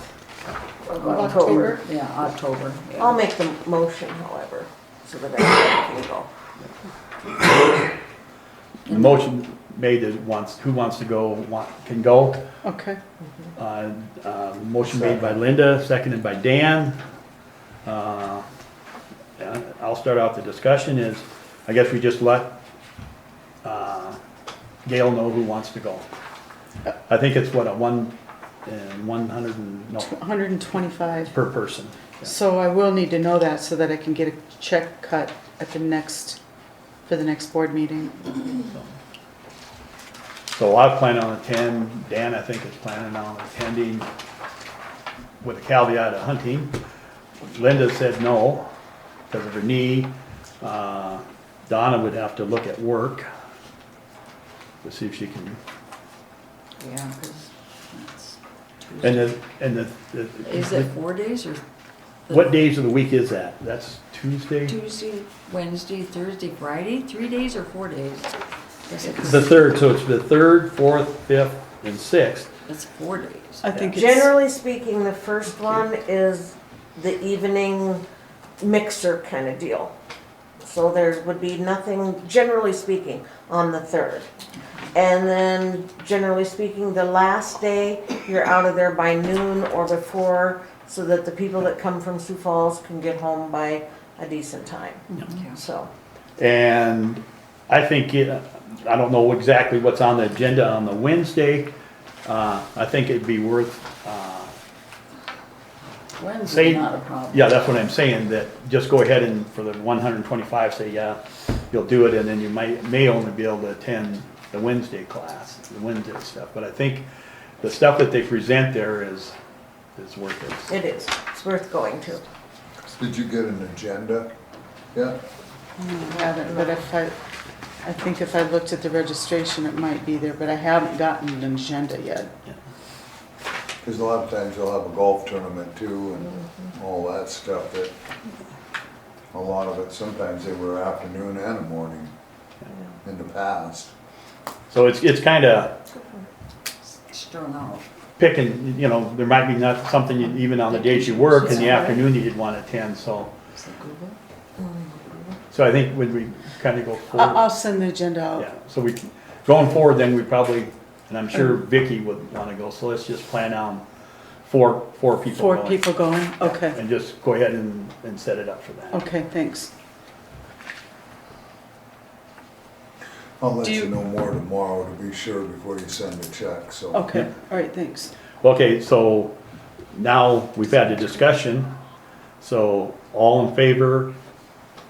of October. October. Yeah, October. yeah. I'll make the motion, however, so that everybody can go. The motion made that who wants to go, can go. Okay. Motion made by Linda, seconded by Dan. I'll start out the discussion is, I guess we just let Gail know who wants to go. I think it's what, 125. per person. So I will need to know that so that I can get a check cut at for the next board meeting. So I plan on attending, Dan I think is planning on attending with a caveat of hunting. Linda said no, because of her knee. Donna would have to look at work to see if she can. Yeah, because And is it 4 days or? what days of the week is that? That's Tuesday? Tuesday, Wednesday, Thursday, Friday, 3 days or 4 days? The 3rd, so it's the 3rd, 4th, 5th, and 6th. It's 4 days. I think it's, Generally speaking, the first one is the evening mixer kind of deal. So there would be nothing, generally speaking, on the 3rd. And then, generally speaking, the last day, you're out of there by noon or before, so that the people that come from Sioux Falls can get home by a decent time. Okay. So, And I think, I don't know exactly what's on the agenda on the Wednesday. I think it'd be worth, Wednesday, say- not a problem. yeah, that's what I'm saying, that just go ahead and for the 125, say, yeah, you'll do it, and then you may only be able to attend the Wednesday class, the Wednesday stuff. But I think the stuff that they present there is worth it. it is, it's worth going to. Did you get an agenda? Yeah, I haven't, but I think if I looked at the registration, it might be there, but I haven't gotten an agenda yet. because a lot of times you'll have a golf tournament too and all that stuff that, a lot of it, sometimes they were afternoon and a morning in the past. So it's kind of Strung out. picking, there might be not something even on the days you work in the afternoon that you'd want to attend, so. Is it Google? So I think when we kind of go forward. I'll send the agenda out. Yeah, so going forward, then we probably, and I'm sure Vicky would want to go, so let's just plan on four people 4 going. people going? Okay, And just go ahead and set it up for that. okay, thanks. I'll let Do you you- know more tomorrow to be sure before you send a check, so. Okay, all right, thanks. Okay, so now we've had the discussion, so all in favor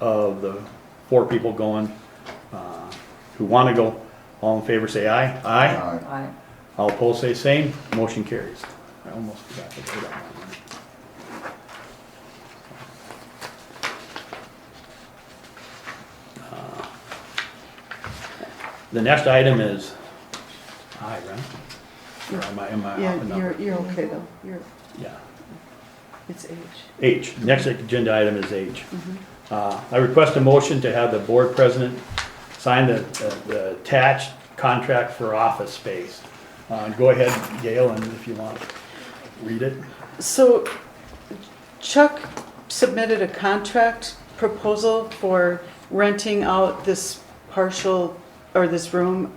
of the 4 people going, who want to go, all in favor say aye. Aye. Aye. All opposed say same, motion carries. I almost forgot to vote on that The next item is I, right? Or am I off a Yeah, number? you're okay though. Yeah. It's H. H, next agenda item is H. Mm-hmm. I request a motion to have the board president sign the attached contract for office space. Go ahead, Gail, and if you want, read it. So Chuck submitted a contract proposal for renting out this partial, or this room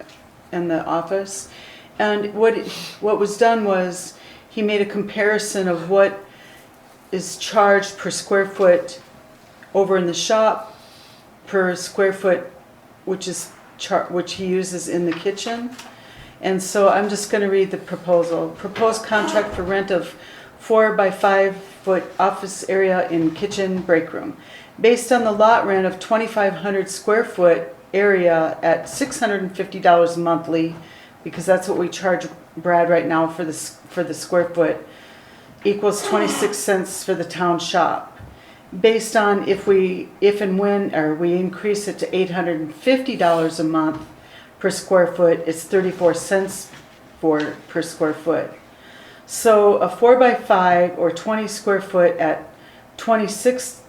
in the office. And what was done was, he made a comparison of what is charged per square foot over in the shop, per square foot, which he uses in the kitchen. And so I'm just gonna read the proposal. Proposed contract for rent of 4 by 5 foot office area in kitchen break room. Based on the lot rent of 2,500 square foot area at $650 monthly, because that's what we charge Brad right now for the square foot, equals 26 cents for the town shop. Based on if and when we increase it to $850 a month per square foot, it's 34 cents per square foot. So a 4 by 5 or 20 square foot at 26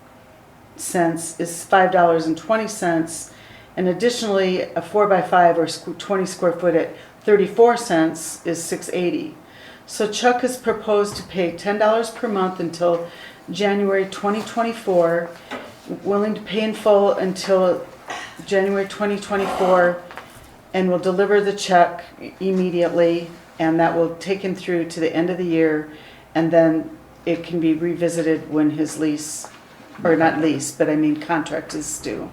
cents is $5.20, and additionally a 4 by 5 or 20 square foot at 34 cents is $6.80. So Chuck has proposed to pay $10 per month until January 2024, willing to pay in full until January 2024, and will deliver the check immediately, and that will take him through to the end of the year, and then it can be revisited when his lease, or not lease, but I mean contract is due.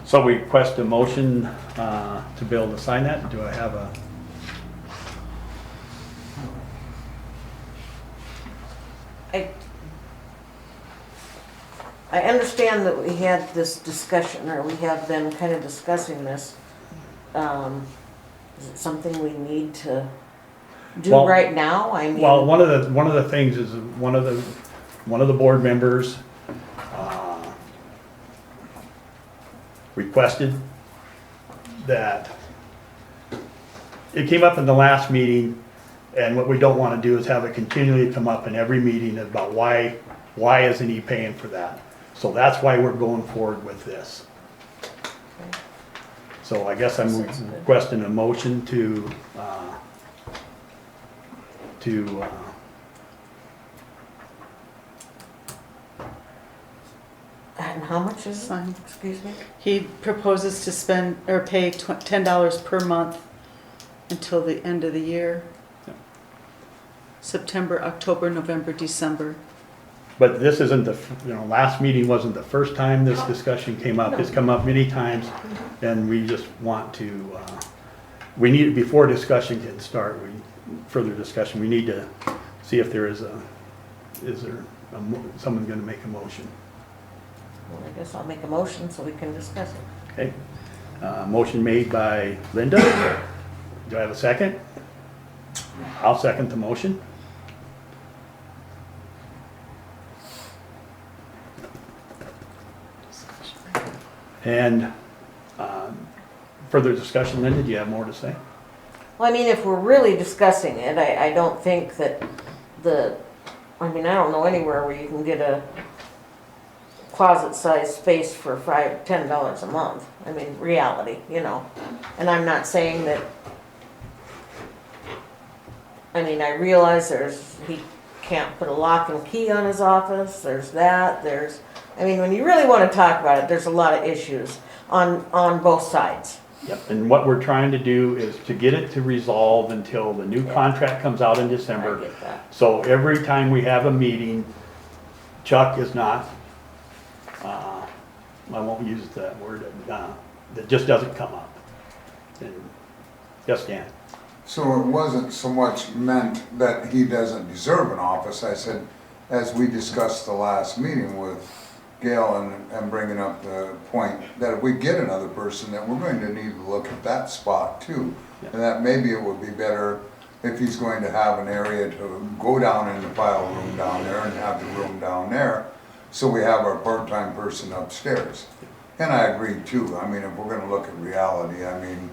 So we request a motion to be able to sign that. Do I have a? I understand that we had this discussion, or we have been kind of discussing this. Is it something we need to do Well- right now? I mean, Well, one of the things is one of the board members requested that it came up in the last meeting, and what we don't want to do is have it continually come up in every meeting about why isn't he paying for that? So that's why we're going forward with this. So I guess I'm Sounds good. requesting a motion to and how much is it? Fine. Excuse me? He proposes to spend, or pay $10 per month until the end of the year. Yeah. September, October, November, December. But this isn't last meeting wasn't the first time this discussion came up. It's come up many times, and we just want to, we need, before discussion can start, further discussion, we need to see if there is someone gonna make a motion. Well, I guess I'll make a motion so we can discuss it. Okay. Motion made by Linda. Do I have a second? I'll second the motion. And further discussion, Linda, do you have more to say? Well, I mean, if we're really discussing it, I don't think that I don't know anywhere where you can get a closet-sized space for $10 a month. I mean, reality, And I'm not saying that, I realize he can't put a lock and key on his office, there's that, when you really want to talk about it, there's a lot of issues on both sides. Yep. And what we're trying to do is to get it to resolve until the new contract comes out in I December. get that. So every time we have a meeting, Chuck is not, I won't use that word, that just doesn't come up. And, yes, Dan? So it wasn't so much meant that he doesn't deserve an office. I said, as we discussed the last meeting with Gail and bringing up the point that if we get another person, that we're going to need to look at that spot too. Yeah. And that maybe it would be better if he's going to have an area to go down in the file room down there and have the room down there. So we have our part-time person upstairs. And I agree too, I mean, if we're gonna look at reality, I mean,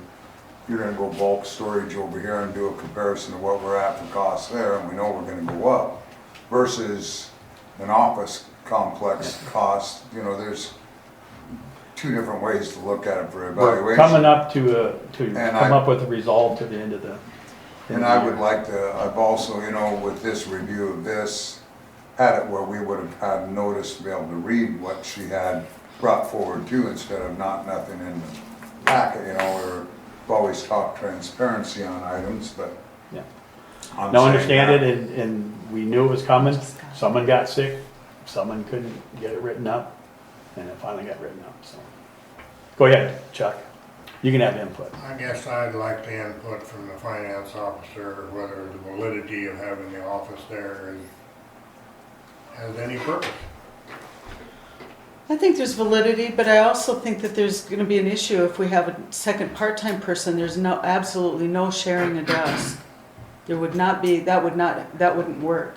you're gonna go bulk storage over here and do a comparison of what we're at for costs there, and we know we're gonna go up, versus an office complex cost, you know, there's two different ways to look at it for We're evaluation. coming up to And come up with a resolve to the end of the. And I would like to, I've also, you know, with this review of this, had it where we would have had notice to be able to read what she had brought forward too, instead of not nothing in the packet, you know, we've always talked transparency on items, but. Yeah. I'm No, saying understand that- it, and we knew it was coming. Someone got sick, someone couldn't get it written up, and it finally got written up, so. Go ahead, Chuck. You can have input. I guess I'd like the input from the finance officer, whether the validity of having the office there has any purpose. I think there's validity, but I also think that there's gonna be an issue if we have a second part-time person, there's absolutely no sharing a desk. There would not be, that wouldn't work.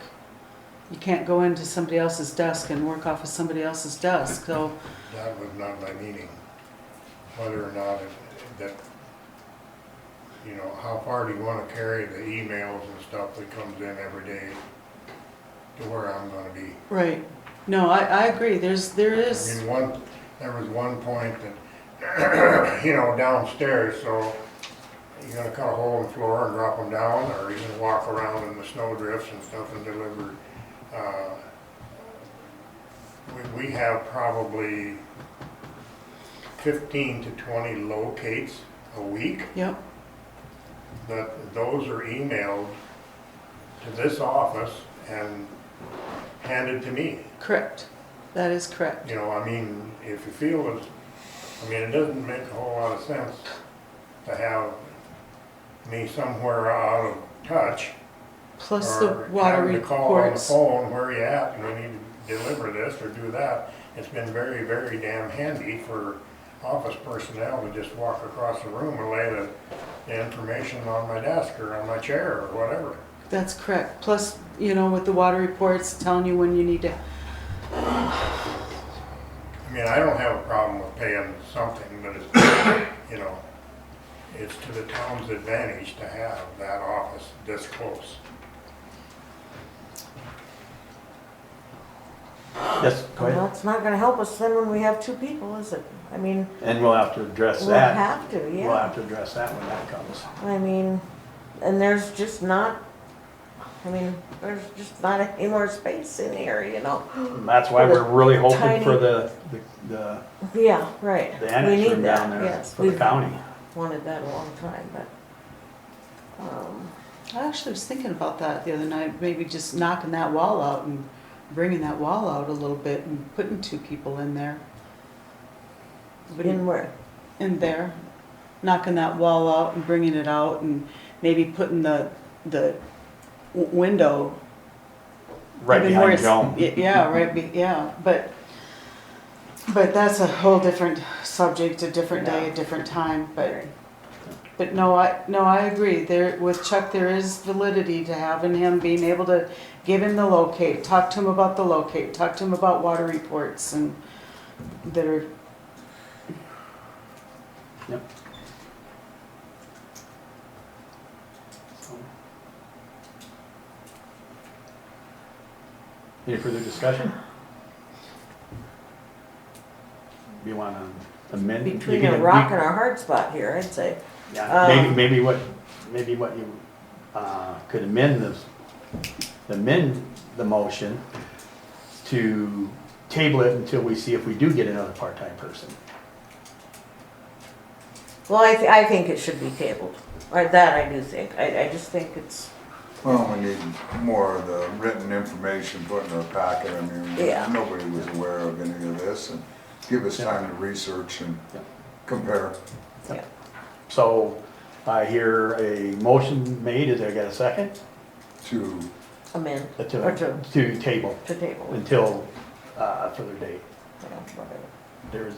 You can't go into somebody else's desk and work off of somebody else's desk, so, That was not my meaning. Whether or not that, you know, how far do you wanna carry the emails and stuff that comes in every day to where I'm gonna be? right. No, I agree, there I is, mean, there was one point that, you know, downstairs, so you're gonna cut a hole in the floor and drop them down, or you're gonna walk around in the snow drifts and stuff and deliver. We have probably 15 to 20 locates a week, yep, but those are emailed to this office and handed to me. correct. That is correct. You know, I mean, if you feel as, I mean, it doesn't make a whole lot of sense to have me somewhere out of touch. Plus the or water having to call on the reports. phone, where you at, and we need to deliver this or do that. It's been very, very damn handy for office personnel to just walk across the room and lay the information on my desk or on my chair or whatever. That's correct. Plus, you know, with the water reports telling you when you need to, I mean, I don't have a problem with paying something, but it's, you know, it's to the town's advantage to have that office this close. Yes, go ahead. Well, it's not gonna help us then when we have two people, is it? I mean, And we'll have to address we'll that. have to, We'll yeah. have to address that when that comes. I mean, and there's just not, there's just not any more space in here, you know? And that's why For the we're really hoping tiny- for the Yeah, right. the We annex need room that, down there yes. for the We've county. wanted that a long time, but, I actually was thinking about that the other night, maybe just knocking that wall out and bringing that wall out a little bit and putting two people in there. in where? In there, knocking that wall out and bringing it out and maybe putting the window. Right even where behind it's- Joan. Yeah, right, yeah, but that's a whole different subject, a different day, a different time, but no, I agree, with Chuck, there is validity to having him being able to give him the locate, talk to him about the locate, talk to him about water reports and that are, Yep. Any further discussion? You want to amend? you Between can- a rock and a hard spot here, I'd say. Yeah, maybe what you could amend the motion to table it until we see if we do get another part-time person. Well, I think it should be tabled, or that I do think, I just think it's, Well, we need more of the written information put in our packet, I mean, Yeah. nobody was aware of any of this, and give us time to research and Yeah. compare. yeah. So I hear a motion made, is there got a second? To, Amend, or To table to table, until a further date. whatever. There's,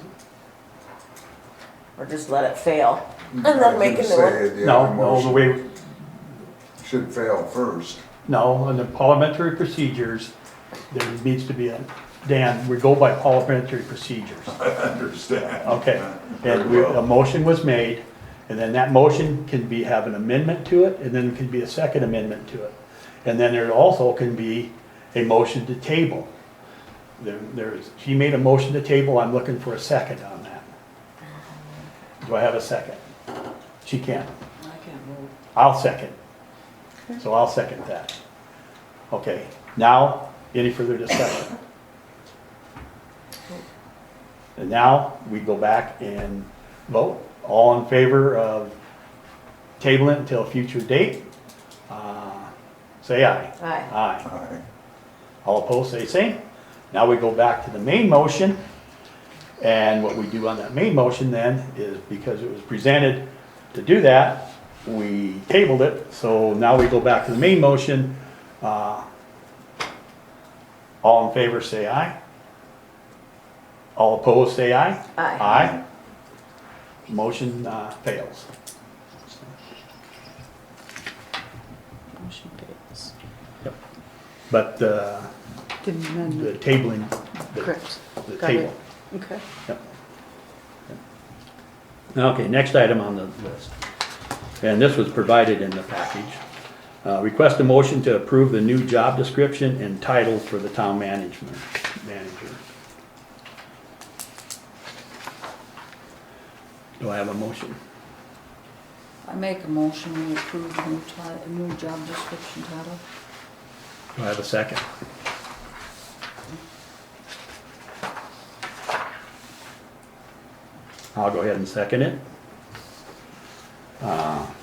Or just let it fail. I then was make a gonna new say, the other no, the motion way, should fail first. no, in the parliamentary procedures, there needs to be a Dan, we go by parliamentary procedures. I understand. Okay, Very and well. a motion was made, and then that motion can be, have an amendment to it, and then it can be a second amendment to it. And then there also can be a motion to table. She made a motion to table, I'm looking for a second on that. Do I have a second? She can. I can't vote. I'll second. So I'll second that. Okay, now, any further discussion? And now, we go back and vote. All in favor of tabling it until a future date, say aye. Aye. Aye. Aye. All opposed, say same. Now we go back to the main motion. And what we do on that main motion then is, because it was presented to do that, we tabled it. So now we go back to the main motion. All in favor, say aye. All opposed, say aye. Aye. Aye. Motion fails. Motion fails. But Didn't the amend, tabling, correct. the Got it. table. Okay. Okay, next item on the list. And this was provided in the package. Request a motion to approve the new job description and title for the town manager. Do I have a motion? I make a motion, we approve the new job description title. Do I have a second? I'll go ahead and second it.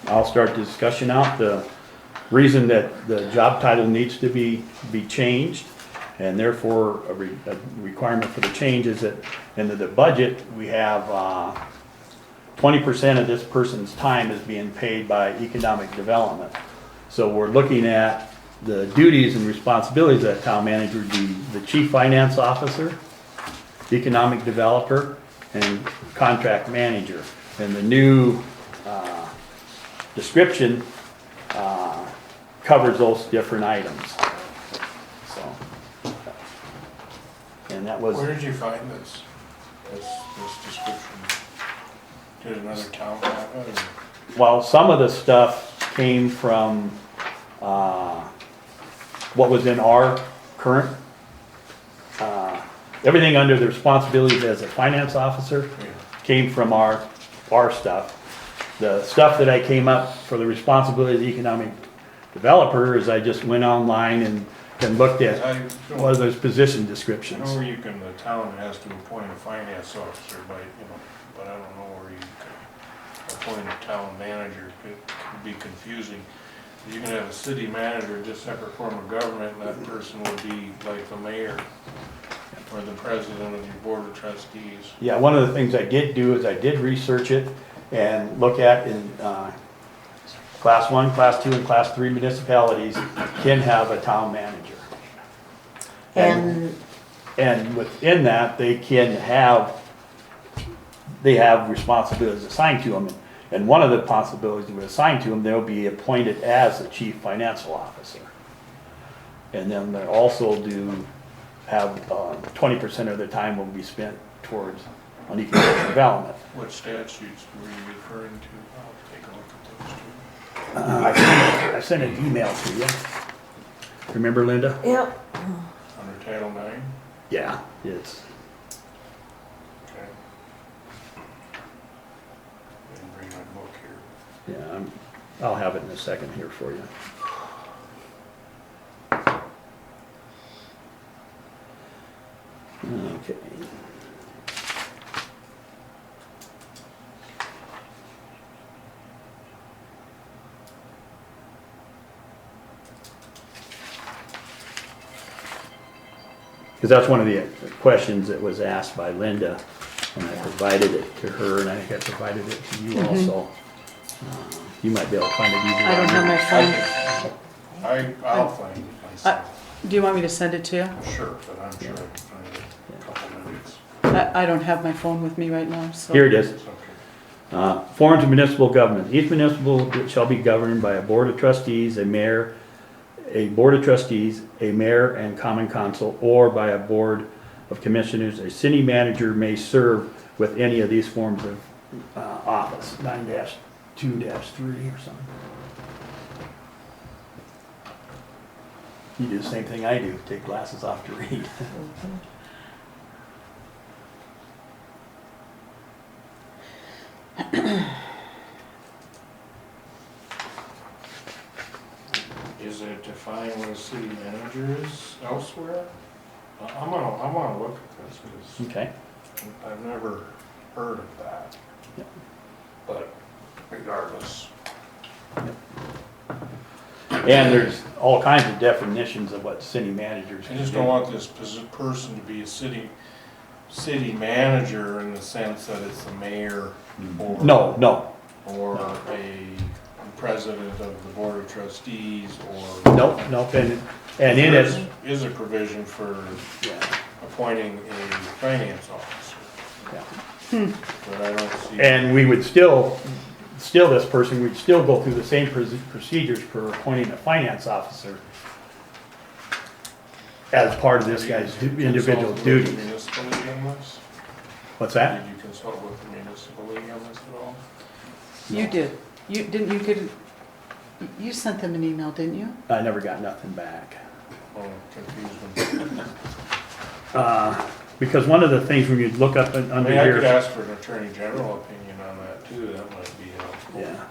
I'll start the discussion out. The reason that the job title needs to be changed, and therefore a requirement for the change, is that in the budget, we have 20% of this person's time is being paid by economic development. So we're looking at the duties and responsibilities of that town manager would be the chief finance officer, economic developer, and contract manager. And the new description covers those different items. So, and that was, Where did you find this description? Did another town have it, or? well, some of the stuff came from what was in our current, everything under the responsibilities as a finance officer came from our stuff. The stuff that I came up for the responsibility of the economic developer is I just went online and looked at what are those position I descriptions. know where you can, the town has to appoint a finance officer, but I don't know where you can appoint a town manager. It could be confusing. You can have a city manager, just separate form of government, and that person would be like the mayor or the president of your board of trustees. Yeah, one of the things I did do is I did research it and look at in class 1, class 2, and class 3 municipalities can have a town manager. And within that, they have responsibilities assigned to them. And one of the possibilities that were assigned to them, they'll be appointed as the chief financial officer. And then they also do have 20% of their time will be spent towards on economic development. What statutes were you referring to? I'll take a look at those too. I sent an email to you. Remember, Linda? Yep. Under Title IX? Yeah, it's, Okay. Didn't bring my book here. yeah, I'll have it in a second here for you. Okay. Because that's one of the questions that was asked by Linda, and I provided it to her, and I think I provided it to you also. You might be able to find it easier. I don't have my phone. I'll find it myself. Do you want me to send it to you? Sure, but I'm sure I can find it in a couple minutes. I don't have my phone with me right now, so. Here it is. It's okay. Forms of municipal government. Each municipal shall be governed by a board of trustees, a mayor, a board of trustees, a mayor and common council, or by a board of Commissioners, a city manager may serve with any of these forms of office, 9-2-3 or something. You do the same thing I do, take glasses off to read. Is it defined what a city manager is elsewhere? I'm gonna look at this, because Okay. I've never heard of that. Yep. But regardless, And there's all kinds of definitions of what city managers I can just do. don't want this person to be a city manager in the sense that it's the mayor or. No, Or a president of the board of trustees, or. no, and in it, Is a provision for yeah, appointing a finance officer, yeah. but I don't see. And we would still this person, we'd still go through the same procedures for appointing a finance officer as part of this guy's individual Consult with duties. the municipal league on this? What's that? Did you consult with the municipal league on this at all? You did. You sent them an email, didn't you? I never got nothing back. Oh, confused me. Because one of the things when you look up I under mean, I here. could ask for an attorney general opinion on that too, that might be helpful. Yeah.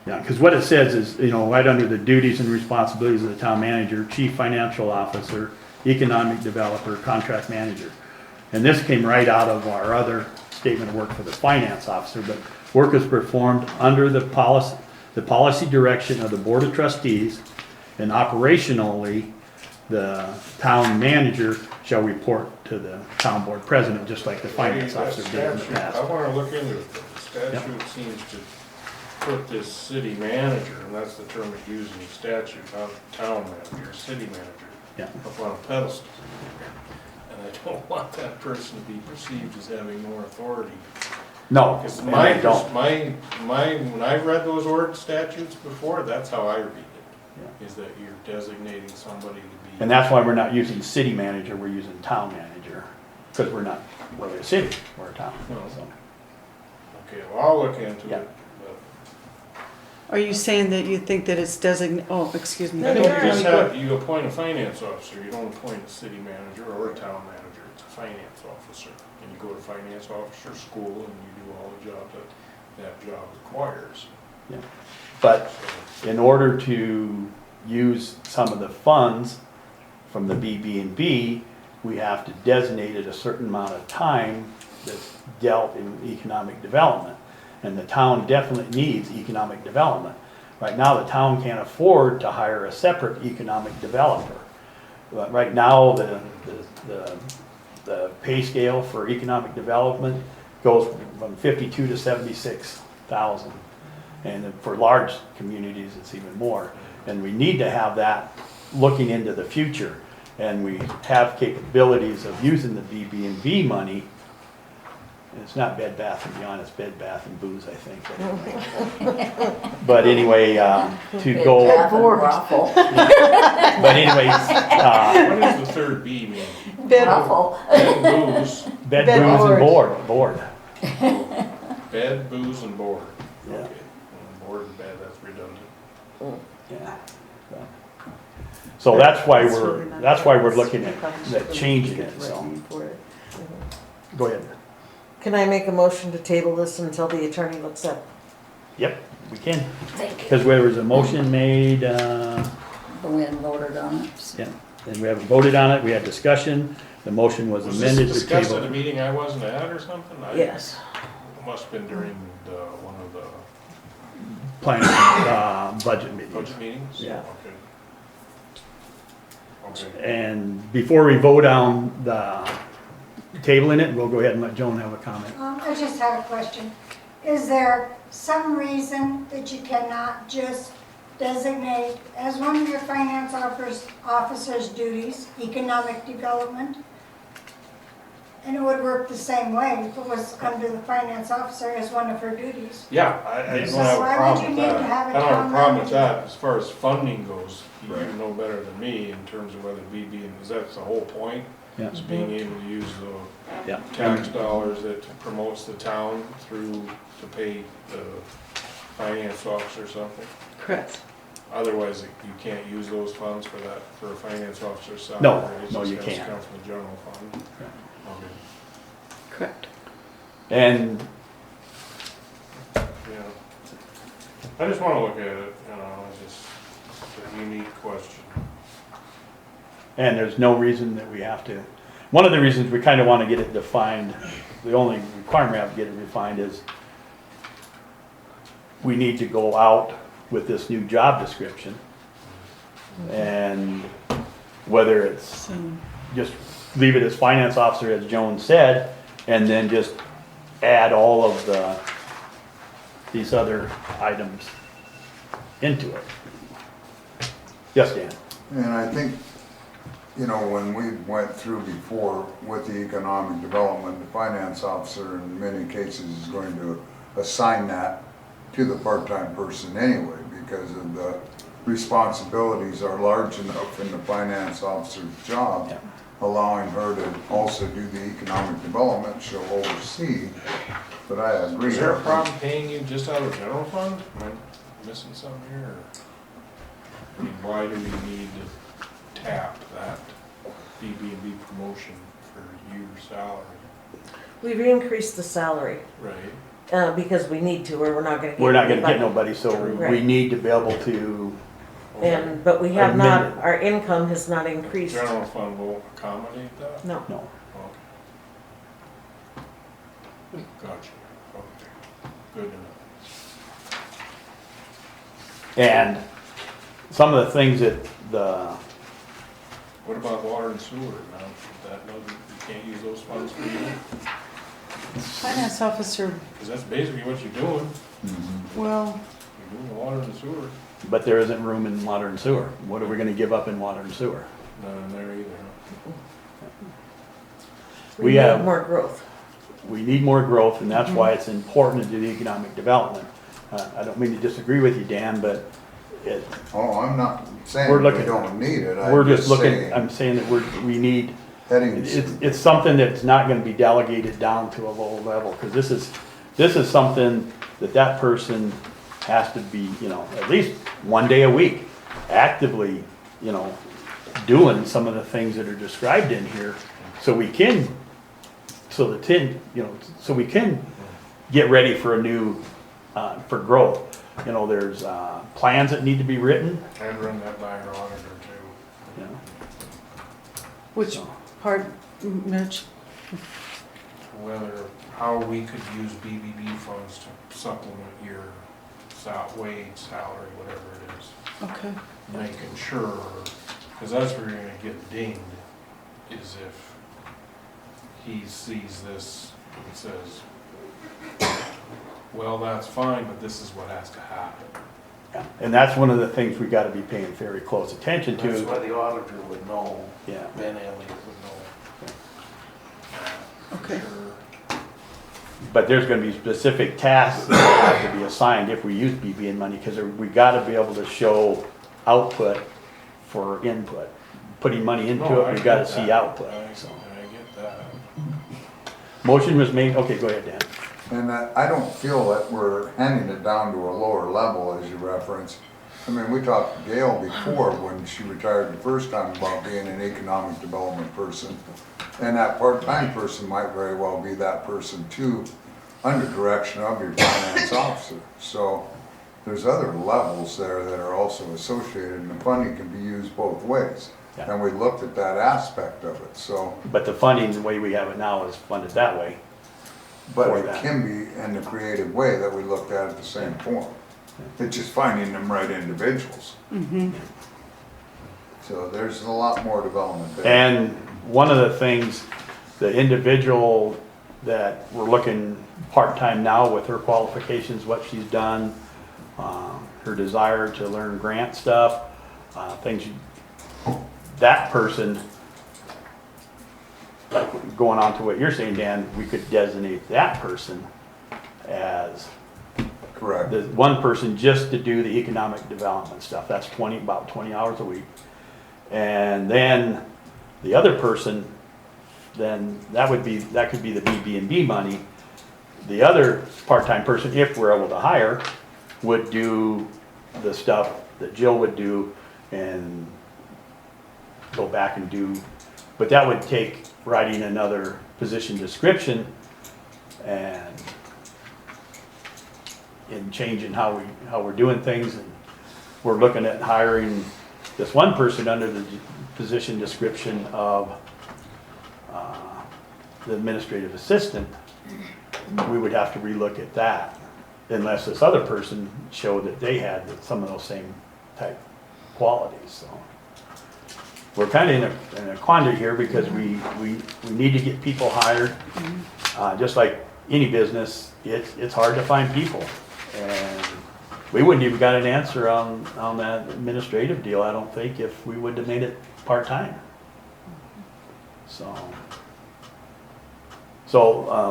Yeah, because what it says is, right under the duties and responsibilities of the town manager, chief financial officer, economic developer, contract manager. And this came right out of our other statement of work for the finance officer, but work is performed under the policy direction of the board of trustees, and operationally, the town manager shall report to the town board president, just like the finance That officer did in the statute, I past. wanna look into it, but the statute seems to put this city manager, and that's the term it's used in the statute, not town manager, city manager, Yeah. up on a pedestal. And I don't want that person to be perceived as having more authority. No, Because and I don't. when I've read those statutes before, that's how I read it, is that you're designating somebody to be. And that's why we're not using city manager, we're using town manager, because we're a city, we're a town, No. so. Okay, well, I'll look into Yeah. it. Are you saying that you think that it's excuse me. I No, think you're you just right. have, you appoint a finance officer, you don't appoint a city manager or a town manager, it's a finance officer. And you go to finance officer school and you do all the job that job requires. But in order to use some of the funds from the BB&B, we have to designate it a certain amount of time that's dealt in economic development. And the town definitely needs economic development. Right now, the town can't afford to hire a separate economic developer. But right now, the pay scale for economic development goes from 52 to 76,000. And for large communities, it's even more. And we need to have that looking into the future. And we have capabilities of using the BB&B money. It's not Bed Bath & Beyond, it's Bed Bath & Booze, I think. But anyway, to go, Bath and brothel. but anyways, What does the third B mean? Brothel. Bed, booze, bed, Bed booze, and board. board. bed, booze, and board. Yeah. Okay. And board and bed, that's redundant. Yeah. So that's why It's really not that's why we're looking You at probably that should changing get it, so, ready for it. go ahead. Can I make a motion to table this until the attorney looks up? Yep, we can, Thank you. because there was a motion made, But we hadn't voted on it. yeah, and we haven't voted on it, we had discussion, the motion was Was this amended to discussed at a table. meeting I wasn't at or something? Yes. It must have been during one of the Plan, budget meetings. budget meetings? Yeah. Okay. And before we vote on the tabling it, we'll go ahead and let Joan have a comment. I just have a question. Is there some reason that you cannot just designate as one of your finance officer's duties, economic development? And it would work the same way if it was under the finance officer as one of her duties. Yeah, I don't So have a why would problem you with need that. to have a I don't have a town problem with manager? that. As far as funding goes, you Right. know better than me in terms of whether BB, and that's the whole point. Yeah. is being able to use Yeah. the tax dollars that promotes the town through to pay the finance officer or something. Correct. Otherwise, you can't use those funds for that, for a finance officer's salary. No, right? It no, just you has to can't. come from the general fund. Okay. Correct. And Yeah. I just wanna look at it, it's just a unique question. there's no reason that we have to, one of the reasons we kind of want to get it defined, the only requirement we have to get it defined is we need to go out with this new job description. And whether it's So, just leave it as finance officer, as Joan said, and then just add all of these other items into it. Yes, Dan? And I think, you know, when we went through before with the economic development, the finance officer in many cases is going to assign that to the part-time person anyway, because of the responsibilities are large enough in the finance officer's job, Yeah. allowing her to also do the economic development, she'll oversee. But I agree. Is there a problem paying you just out of the general fund? Am I missing something here? Or, I mean, why do we need to tap that BB&B promotion for your salary? We've increased the salary, Right? because we need to, or we're not gonna get. We're not gonna get anybody. nobody, so we Right. need to be able to, And, but we have not, Amended. our income has not increased. General fund will accommodate that? No. no. Okay. Gotcha. Okay. Good enough. And some of the things that the, What about water and sewer? Now, that doesn't, you can't use those funds for you? finance officer, Because that's basically what you're doing. well, You're doing the water and sewer. but there isn't room in water and sewer. What are we gonna give up in water and sewer? None in there either, huh? We We need have- more growth. We need more growth, and that's why it's important to do the economic development. I don't mean to disagree with you, Dan, but it, Oh, I'm not saying We're we looking- don't need it, we're I'm just just looking, saying, I'm saying that we need, heading. it's something that's not gonna be delegated down to a low level, because this is something that person has to be, at least one day a week, actively, doing some of the things that are described in here, so we can, so we can get ready for a new, for growth. There's, plans that need to be written, I'd run that by our auditor too. you know. which So, part, Mitch? Whether, how we could use BBB funds to supplement your wage, salary, whatever it is. Okay. Making sure, because that's where you're gonna get dinged, is if he sees this and says, well, that's fine, but this is what has to happen. yeah. And that's one of the things we gotta be paying very close attention That's to, why the auditor would know, yeah. Ben Elliott would know. Okay. Sure. But there's gonna be specific tasks that have to be assigned if we use BBN money, because we gotta be able to show output for input. Putting money into No, it, I we gotta get see that. output, I so. get that. Motion was made, okay, go ahead, Dan. And I don't feel that we're handing it down to a lower level, as you reference. I mean, we talked to Gail before, when she retired the first time, about being an economic development person. And that part-time person might very well be that person too, under direction of your finance officer. So there's other levels there that are also associated, and the funding can be used both ways. Yeah. And we looked at that aspect of it, so. But the funding, the way we have it now is funded that way. But For it that. can be in the creative way that we looked at the same form. It's just finding them right individuals. So there's a lot more development there. And one of the things, the individual that we're looking part-time now with her qualifications, what she's done, her desire to learn grant stuff, that person, like going on to what you're saying, Dan, we could designate that person as Correct. the one person just to do the economic development stuff. That's about 20 hours a week. And then the other person then that could be the BB&B money. The other part-time person, if we're able to hire, would do the stuff that Jill would do and go back and do, but that would take writing another position description and changing how we're doing things. And we're looking at hiring this one person under the position description of the administrative assistant. We would have to relook at that unless this other person showed that they had some of those same type qualities. So we're kind of in a quandary here because we need to get people hired. Just like any business, it's hard to find people. And we wouldn't even got an answer on that administrative deal, I don't think, if we would have made it part-time. So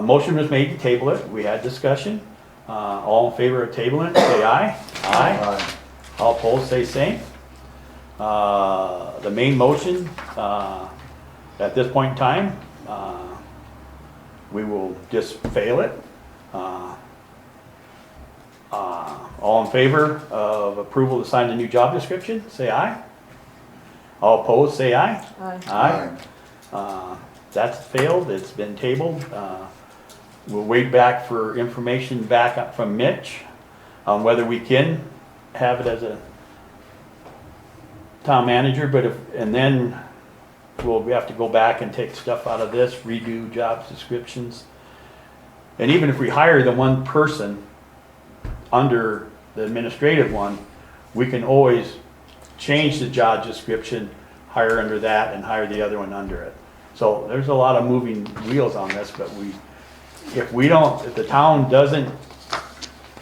motion was made to table it. We had discussion. All in favor of tabling it, say aye. Aye. All opposed, say same. The main motion, at this point in time, we will just fail it. All in favor of approval to sign the new job description, say aye. All opposed, say aye. Aye. That's failed, it's been tabled. We'll wait back for information back up from Mitch on whether we can have it as a town manager, and then we have to go back and take stuff out of this, redo job descriptions. And even if we hire the one person under the administrative one, we can always change the job description, hire under that, and hire the other one under it. So there's a lot of moving wheels on this, but if the town doesn't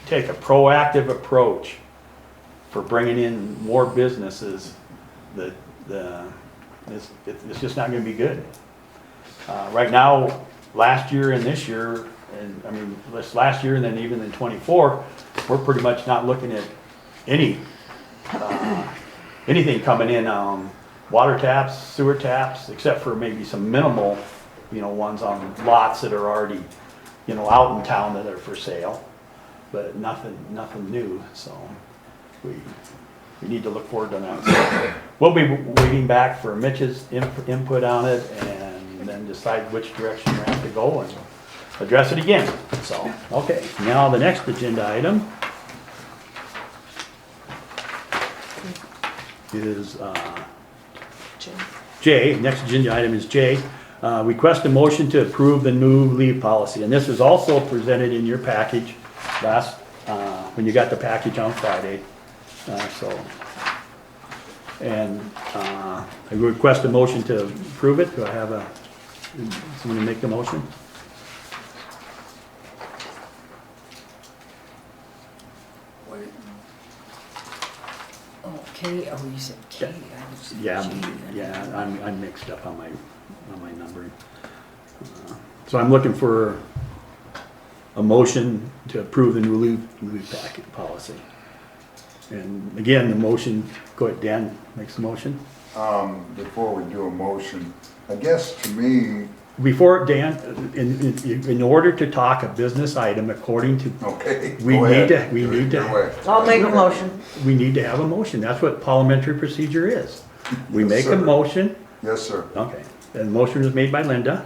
take a proactive approach for bringing in more businesses, it's just not gonna be good. Right now, last year and this year, and I mean, last year and then even in '24, we're pretty much not looking at anything coming in, water taps, sewer taps, except for maybe some minimal, ones on lots that are already, out in town that are for sale, but nothing new, so we need to look forward to that. So we'll be waiting back for Mitch's input on it and then decide which direction we have to go and address it again. So, okay, now the next agenda item is J. Next agenda item is J. Request a motion to approve the new leave policy. And this is also presented in your package when you got the package on Friday. I request a motion to approve it. Do I have someone to make the motion? K, oh, you said K. I was G. I'm mixed up on my numbering. So I'm looking for a motion to approve the new leave packet policy. And again, the motion, go ahead, Dan makes the motion. Before we do a motion, I guess to me, Before, Dan, in order to talk a business item according to, okay, we go need ahead. to, we need Your to, way. I'll make a motion. we need to have a motion. That's what parliamentary procedure is. We Yes, make a sir. motion, Yes, sir. okay. And the motion is made by Linda,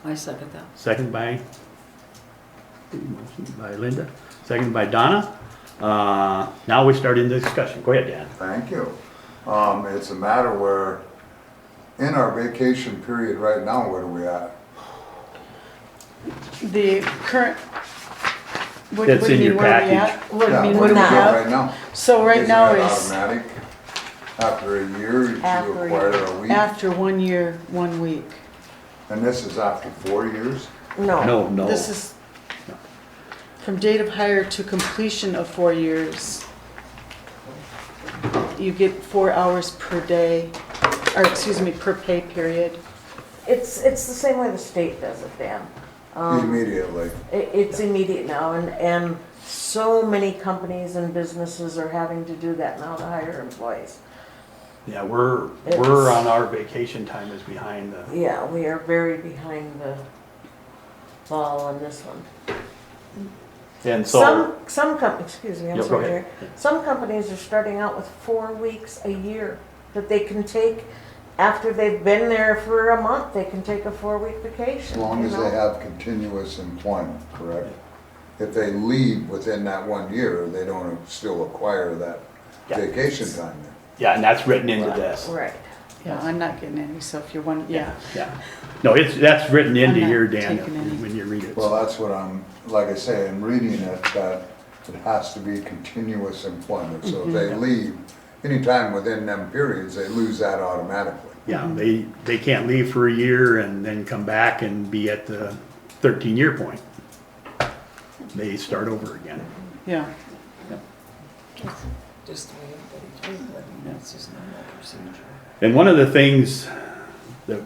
I second that. second by Linda, second by Donna. Now we start in the discussion. Go ahead, Dan. Thank you. It's a matter where, in our vacation period right now, what are we at? The current, what That's do you in your mean, where are we package. at? What do Yeah, you mean, what what do we do we got have? right now? So right Isn't now that is automatic? After a year, you After a acquire year. a week? after 1 year, 1 week. And this is after 4 years? No. No. This is from date of hire to completion of 4 years. You get 4 hours per day, or excuse me, per pay period. It's the same way the state does it, Dan. Immediately. It's immediate now, and so many companies and businesses are having to do that now to hire employees. Yeah, we're on our vacation time is behind the, Yeah, we are very behind the ball on this one. and so, Excuse me, I'm Yeah, go sorry, ahead. Jerry. Some companies are starting out with 4 weeks a year that they can take after they've been there for a month. They can take a 4-week vacation. As long you as know? they have continuous employment, correct? If they leave within that 1 year, they don't still acquire that Yeah. vacation time then. yeah, and that's written into this. Right. Yeah, I'm not getting any, so if you want, yeah. Yeah. No, that's written into I'm not here, Dan, taking any. when you read it. Well, that's what I'm, like I say, in reading it, that it has to be continuous employment. So if they leave anytime within them periods, they lose that automatically. Yeah, they can't leave for a year and then come back and be at the 13-year point. They start over again. Yeah, Just the way everybody's doing it, I mean, it's just normal procedure. And one of the things that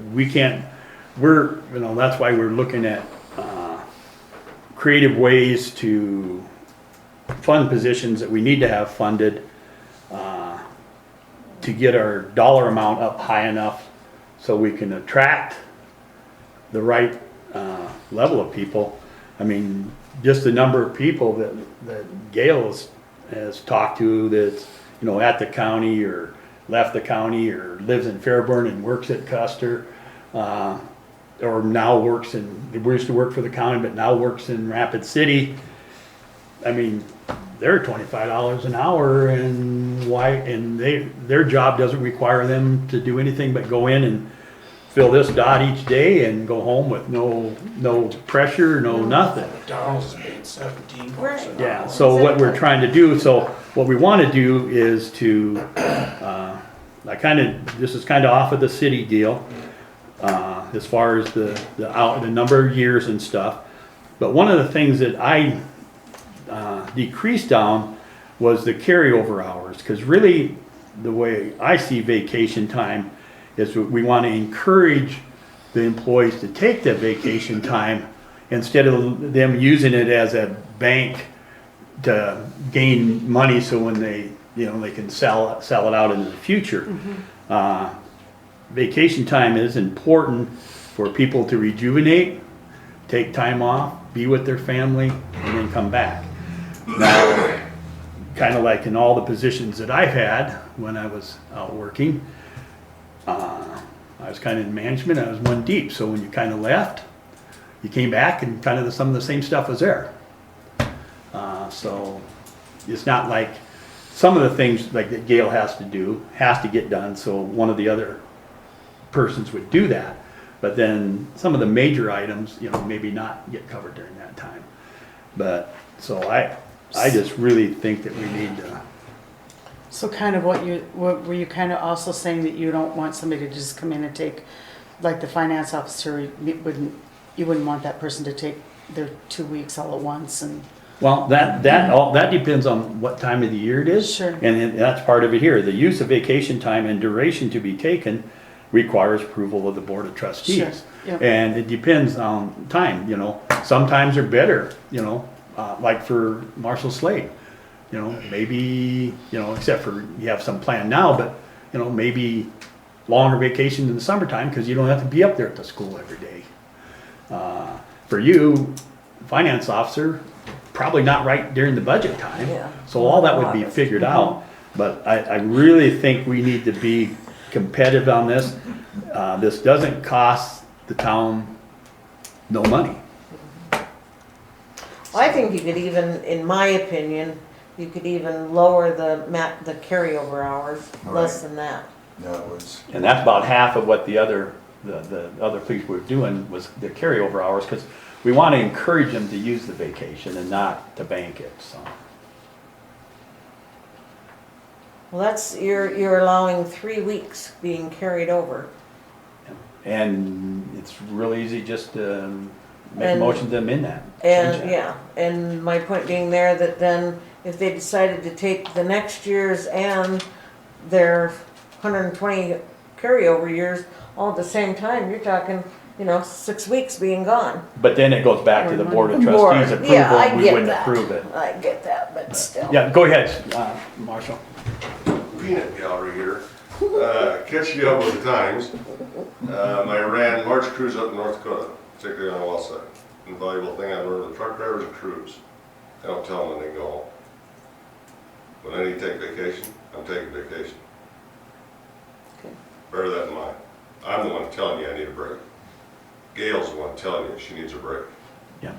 that's why we're looking at creative ways to fund positions that we need to have funded to get our dollar amount up high enough so we can attract the right level of people. I mean, just the number of people that Gail has talked to that's, at the county or left the county or lives in Fairburn and works at Custer, or now we used to work for the county, but now works in Rapid City. I mean, they're $25 an hour, and their job doesn't require them to do anything but go in and fill this dot each day and go home with no pressure, no nothing. McDonald's is paying 17 bucks Right. an Yeah, hour. so what we're trying to do, so what we want to do is to, this is kind of off of the city deal, as far as the number of years and stuff. But one of the things that I decreased down was the carryover hours, because really the way I see vacation time is we want to encourage the employees to take that vacation time instead of them using it as a bank to gain money so when they can sell it out in the future. Vacation time is important for people to rejuvenate, take time off, be with their family, and then come back. Now, kind of like in all the positions that I've had when I was out working, I was kind of in management, I was one deep, so when you kind of left, you came back and kind of some of the same stuff was there. So it's not like some of the things like that Gail has to get done, so one of the other persons would do that. But then some of the major items, maybe not get covered during that time. But, so I just really think that we need to. so kind of what were you kind of also saying that you don't want somebody to just come in and take, like the finance officer, you wouldn't want that person to take their 2 weeks all at once and. Well, that depends on what time of the year it is. Sure. And that's part of it here. The use of vacation time and duration to be taken requires approval of the Board of Trustees. Sure. Yep. And it depends on time, Sometimes they're better, like for Marshall Slade. Maybe, except for you have some plan now, but, maybe longer vacation in the summertime because you don't have to be up there at the school every day. For you, finance officer, probably not right during the budget time. Yeah. So all that would be figured out. But I really think we need to be competitive on this. This doesn't cost the town no money. I think you could even, in my opinion, you could even lower the carryover hours, less than that. That was, And that's about half of what the other things we're doing was the carryover hours, because we want to encourage them to use the vacation and not to bank it, so. Well, you're allowing 3 weeks being carried over. And it's real easy just to make a And- motion to amend that. change And, that. yeah, and my point being there that then if they decided to take the next year's and their 120 carryover years all at the same time, you're talking, 6 weeks being gone. But then it goes back to the Board of Board, Trustees approval, yeah, I and we get wouldn't that. approve it. I get that, but still. Yeah, go ahead, Marshall. Peanut gallery here. catch you up with the times. I ran March crews up in North Dakota, particularly on the west side. And the valuable thing I learned with truck drivers and crews, I don't tell them when they go home. When I need to take vacation, I'm taking vacation. Okay. Bear that in mind. I'm the one telling you I need a break. Gail's the one telling you she needs a break. Yeah.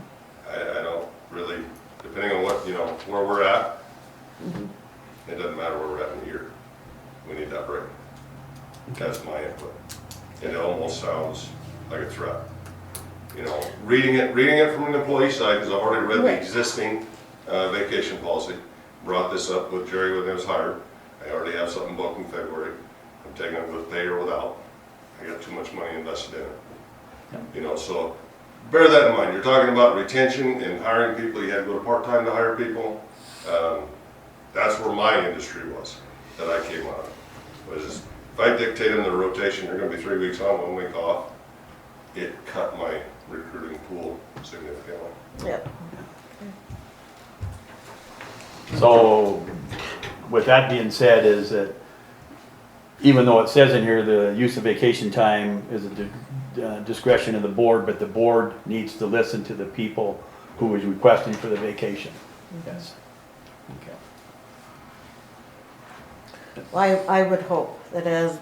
I don't really, depending on what, where we're at, it doesn't matter where we're at in the year. We need that break. That's my input. And it almost sounds like a threat. Reading it from an employee side, because I've already read the Right. existing vacation policy. Brought this up with Jerry when he was hired. I already have something booked in February. I'm taking it with pay or without. I got too much money invested in it. So bear that in mind. You're talking about retention and hiring people. You had to go to part-time to hire people. That's where my industry was, that I came out of. Was if I dictate them the rotation, you're gonna be 3 weeks on, 1 week off, it cut my recruiting pool significantly. Yep. So, with that being said, is that even though it says in here the use of vacation time is at the discretion of the board, but the board needs to listen to the people who is requesting for the vacation. Yes. Okay. Well, I would hope that as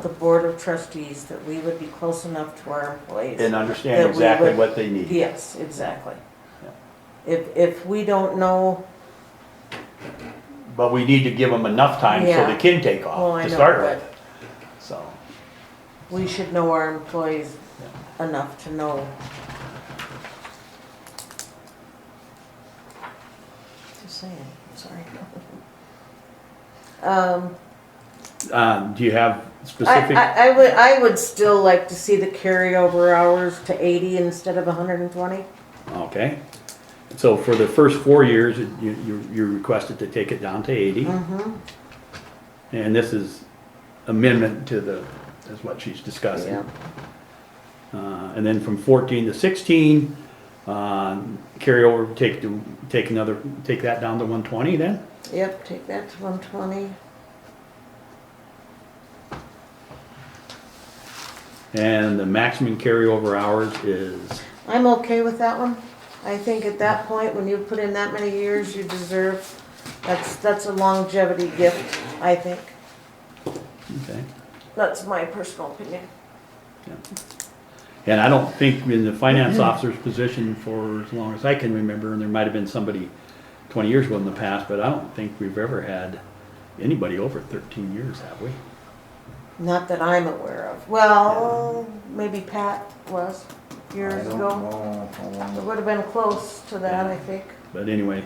the Board of Trustees, that we would be close enough to our employees. And understand That we exactly would- what they need. Yes, exactly. Yeah. If we don't know, But we need to give them enough time so Yeah. they can take Well, off I to know, start but- with. So, we should know our employees enough to know. Just saying, sorry. do you have specific? I would still like to see the carryover hours to 80 instead of 120. Okay. So for the first 4 years, you requested to take it down to 80. Mm-hmm. And this is amendment to is what she's discussing. Yeah. And then from 14 to 16, carry over, take that down to 120 then? Yep, take that to 120. And the maximum carryover hours is, I'm okay with that one. I think at that point, when you put in that many years, you deserve, that's a longevity gift, I think. okay. That's my personal opinion. And I don't think in the finance officer's position for as long as I can remember, and there might have been somebody 20 years ago in the past, but I don't think we've ever had anybody over 13 years, have we? Not that I'm aware of. Well, maybe Pat was years I don't ago. know. It would have been close to that, I think. But anyway,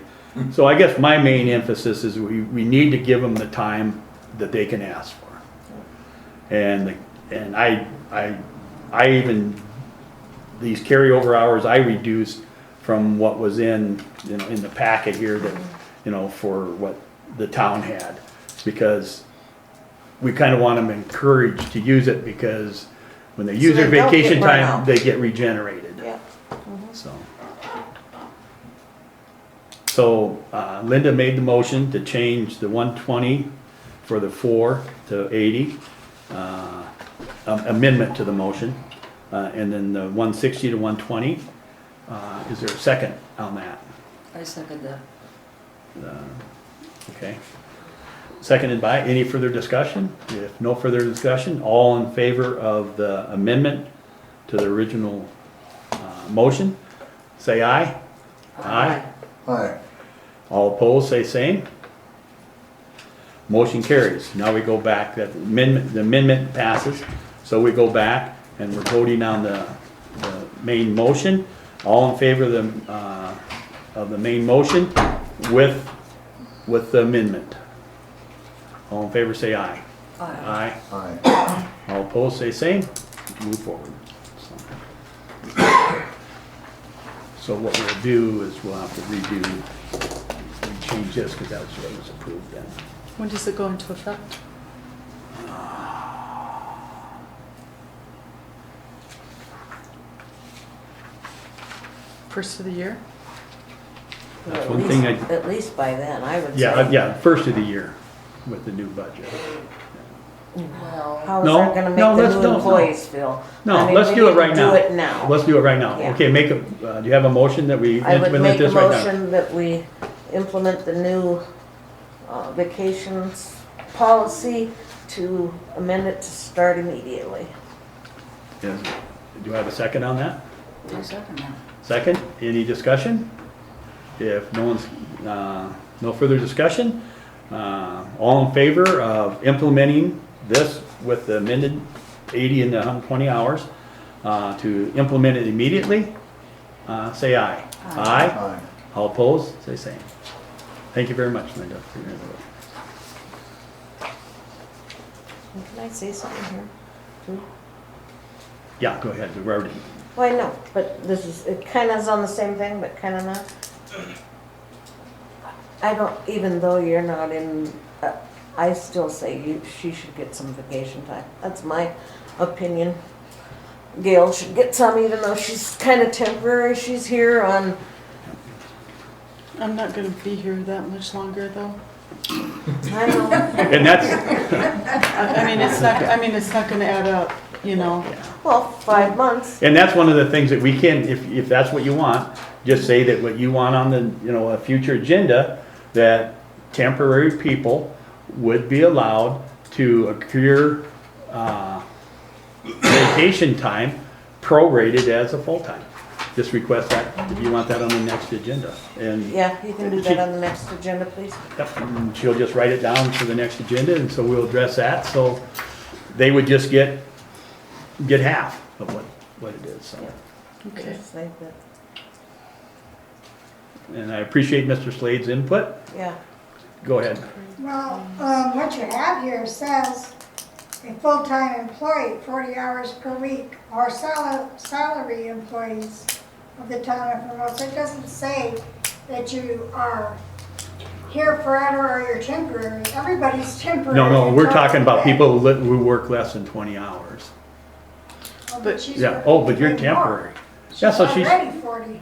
so I guess my main emphasis is we need to give them the time that they can ask for. And I even, these carryover hours I reduced from what was in the packet here that, for what the town had. Because we kind of want them encouraged to use it, because when they use their they don't get vacation burnt time, out. they get regenerated. Yeah. So Linda made the motion to change the 120 for the 4 to 80, amendment to the motion, and then the 160 to 120. Is there a second on that? I second that. Okay. Seconded by, any further discussion? If no further discussion, all in favor of the amendment to the original motion, say aye. Aye. Hi. All opposed, say same. Motion carries. Now we go back, the amendment passes, so we go back and we're voting on the main motion. All in favor of the main motion with the amendment. All in favor, say aye. Aye. Aye. Hi. All opposed, say same. Move forward. So what we'll do is we'll have to change this, because that was what was approved then. When does it go into effect? First of the year? That's At one least- thing At least by then, I would say. Yeah, first of the year with the new budget. Well, How is No, that gonna make no, the let's new don't, no. employees feel? No, I mean, let's we do it need to right now. Do it now. Let's do it right now. Yeah. Okay, do you have a motion that we I would implement make a this right now? motion that we implement the new vacations policy to amend it to start immediately. Yes. Do I have a second on that? I second that. Second, any discussion? If no one's, no further discussion, all in favor of implementing this with the amended 80 and the 120 hours, to implement it immediately, say aye. Aye. Aye. All opposed, say same. Thank you very much, Linda, for your input. Can I say something here too? Yeah, go ahead, we're already, Well, I know, but this is, it kind of is on the same thing, but kind of not. I don't, even though you're not in, I still say she should get some vacation time. That's my opinion. Gail should get some, even though she's kind of temporary. She's here on, I'm not gonna be here that much longer though. I know, and that's, I mean, it's not gonna add up, you know? well, 5 months. and that's one of the things that we can, if that's what you want, just say that what you want on the, a future agenda, that temporary people would be allowed to accrue vacation time prorated as a full-time. Just request that, if you want that on the next agenda. And Yeah, you can do that on the next agenda, please. yep, and she'll just write it down for the next agenda, and so we'll address that. So they would just get half of what it is, so. Okay. Just like that. And I appreciate Mr. Slade's input. Yeah, Go ahead. Well, what you have here says a full-time employee, 40 hours per week, or salary employees of the town of Hermosa. It doesn't say that you are here forever or you're temporary. Everybody's temporary. No, we're until talking about they- people who work less than 20 hours. Oh, But- she's Yeah, working oh, but you're way more. temporary. Yeah, so she's, already 40.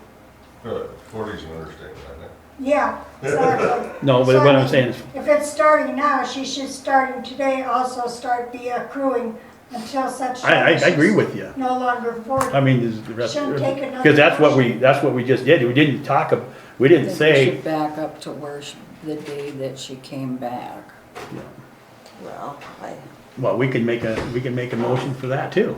40's an understatement, I think. Yeah, exactly. no, but So, what I I'm mean, saying is, if it's starting now, she should starting today also start be accruing until such time. I as agree she's with you. No longer 40. I mean, is the rest, Shouldn't take another because that's what we just did. We didn't talk, we I didn't think we say, should back up to where the day that she came back. well, well, we can make a motion for that too.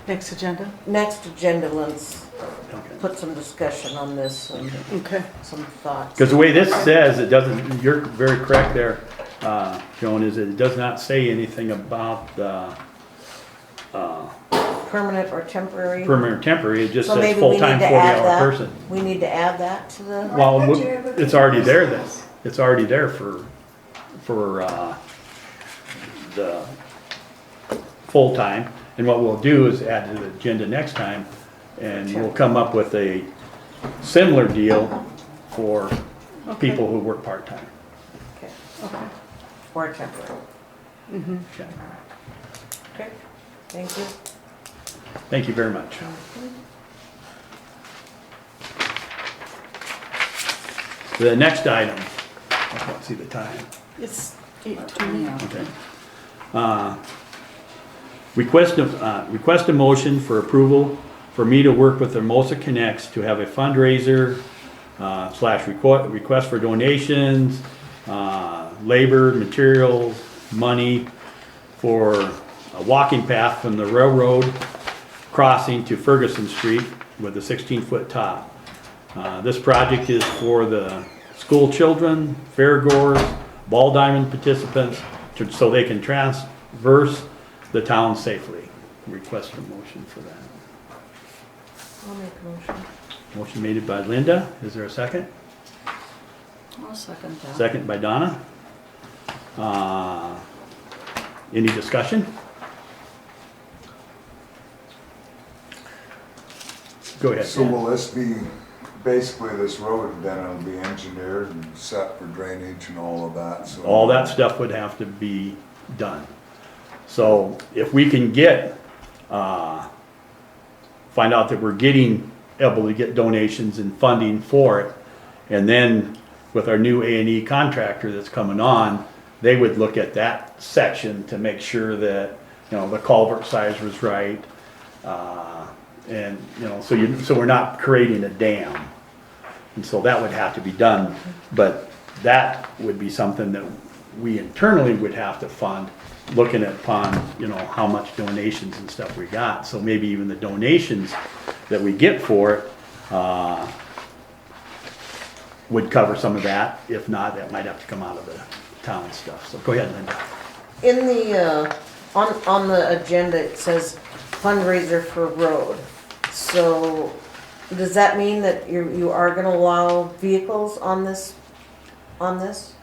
Next agenda? next agenda, let's Okay. put some discussion on this and Okay. some thoughts. Because the way this says, it doesn't, you're very correct there, Joan, is it does not say anything about Permanent or temporary. permanent or temporary, it just So says maybe we need full-time to add 40-hour that. person. We need to add that to the, Well, I bet you it would it's be already there then. business. It's already there for the full-time. And what we'll do is add to the agenda next time, and we'll come up with a similar deal for people who work part-time. okay, Okay. or temporary. Okay. Okay, thank you. Thank you very much. The next item, I can't see the time. It's 8:20. Yeah. Okay. Request a motion for approval for me to work with Hermosa Connects to have a fundraiser slash request for donations, labor, materials, money for a walking path from the railroad crossing to Ferguson Street with a 16-foot top. This project is for the school children, fairgoers, ball diamond participants, so they can traverse the town safely. Request a motion for that. I'll make a motion. Motion made by Linda. Is there a second? I'll second that. Second by Donna. Any discussion? Go ahead. So will this be, basically this road then will be engineered and set for drainage and all of that, so. All that stuff would have to be done. So if we can get, find out that we're able to get donations and funding for it, and then with our new A&E contractor that's coming on, they would look at that section to make sure that, you know, the culvert size was right. And, you know, so we're not creating a dam. And so that would have to be done, but that would be something that we internally would have to fund, looking upon, you know, how much donations and stuff we got. So maybe even the donations that we get for it, would cover some of that. If not, that might have to come out of the town stuff. So go ahead, Linda. In the, on the agenda, it says fundraiser for road. So does that mean that you are gonna allow vehicles on this?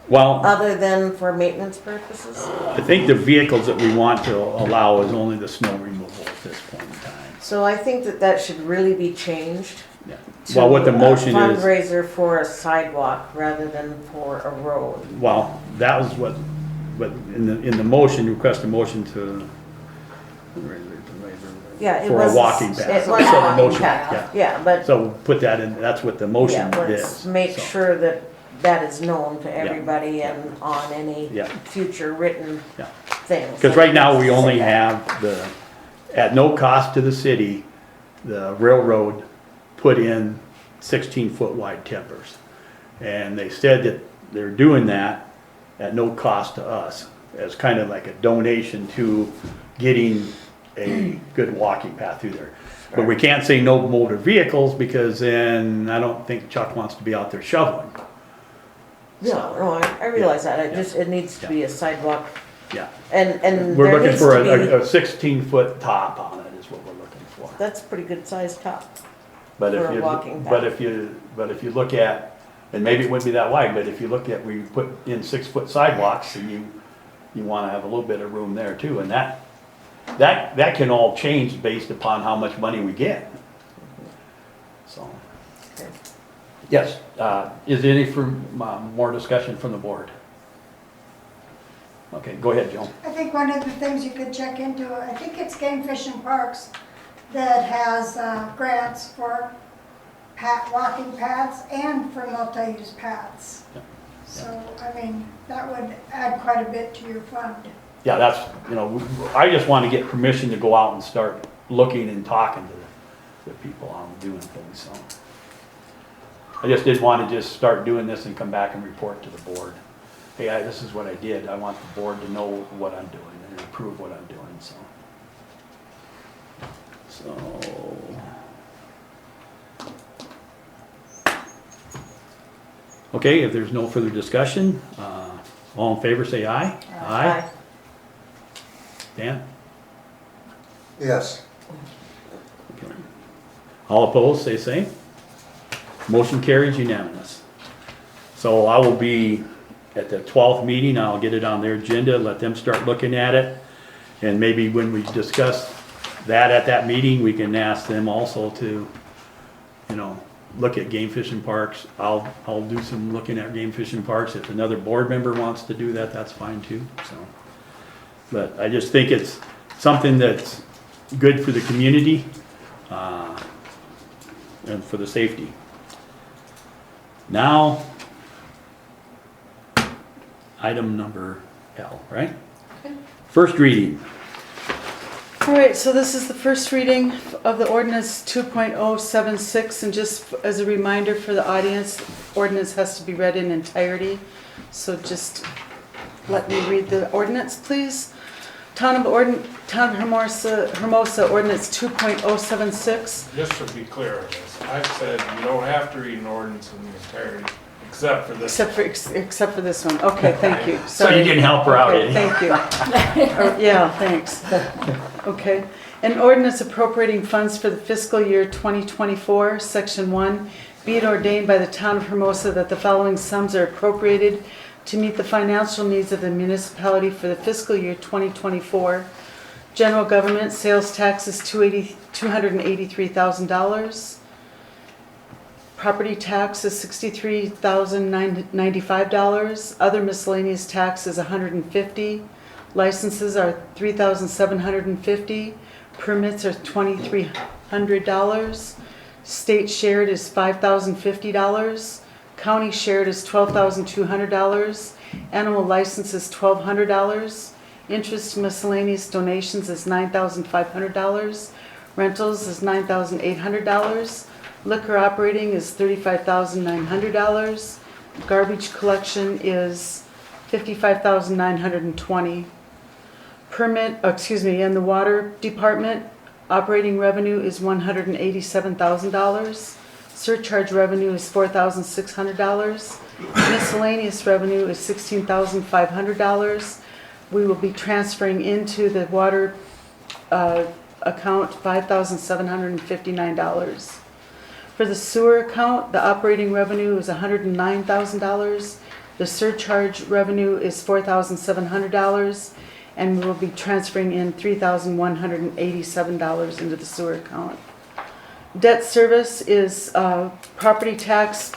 Well, Other than for maintenance purposes? I think the vehicles that we want to allow is only the snow removal at this point in time. So I think that should really be changed. Yeah. Well, what the motion a is, fundraiser for a sidewalk rather than for a road. well, that was what in the motion, request a motion to, Yeah, it for was. a walking path. It So was the a walking motion, path, yeah. yeah, but, So put that in, that's what the motion yeah, is. let's make So, sure that that is known to everybody and on any Yeah. future written Yeah. things. Because right now, we only have at no cost to the city, the railroad put in 16-foot wide tippers. And they said that they're doing that at no cost to us, as kind of like a donation to getting a good walking path through there. But we can't say no motor vehicles, because then I don't think Chuck wants to be out there shoveling. No, I realize that, it needs to be a sidewalk, Yeah. and We're there looking needs for to be, a 16-foot top on it is what we're looking for. that's a pretty good sized top. But if for a you, walking path. but if you look at, and maybe it wouldn't be that wide, but if you look at, we put in 6-foot sidewalks, and you wanna have a little bit of room there too, and that can all change based upon how much money we get. So, Okay. yes, is there any more discussion from the board? Okay, go ahead, Joan. I think one of the things you could check into, I think it's Game Fish and Parks that has grants for walking paths and for multi-use paths. Yeah. So, I mean, that would add quite a bit to your fund. Yeah, that's, you know, I just want to get permission to go out and start looking and talking to the people on doing things, so. I just didn't want to just start doing this and come back and report to the board. Hey, this is what I did. I want the board to know what I'm doing and approve what I'm doing, so. Okay, if there's no further discussion, all in favor say aye. Aye. Dan? Yes. Okay. All opposed, say same. Motion carries unanimous. So I will be at the 12th meeting, I'll get it on their agenda, let them start looking at it. And maybe when we discuss that at that meeting, we can ask them also to, you know, look at game fishing parks. I'll do some looking at game fishing parks. If another board member wants to do that, that's fine too, so. But I just think it's something that's good for the community, and for the safety. Now, item number L, right? First reading. All right, so this is the first reading of the ordinance 2.076, and just as a reminder for the audience, ordinance has to be read in entirety. So just let me read the ordinance, please. Town of Hermosa Ordinance 2.076. Just to be clear on this, I've said you don't have to read an ordinance in the entirety, except for this. Except for this one. Okay, thank you. So you didn't help her out, Okay, did you? thank you. Yeah, thanks. Okay. An ordinance appropriating funds for the fiscal year 2024, Section 1, be it ordained by the Town of Hermosa that the following sums are appropriated to meet the financial needs of the municipality for the fiscal year 2024. General government sales tax is $283,000. Property tax is $63,095. Other miscellaneous tax is $150. Licenses are $3,750. Permits are $2,300. State shared is $5,050. County shared is $12,200. Animal license is $1,200. Interest miscellaneous donations is $9,500. Rentals is $9,800. Liquor operating is $35,900. Garbage collection is $55,920. In the water department, operating revenue is $187,000. Surcharge revenue is $4,600. Miscellaneous revenue is $16,500. We will be transferring into the water account $5,759. For the sewer account, the operating revenue is $109,000. The surcharge revenue is $4,700. And we will be transferring in $3,187 into the sewer account. Debt service is property tax.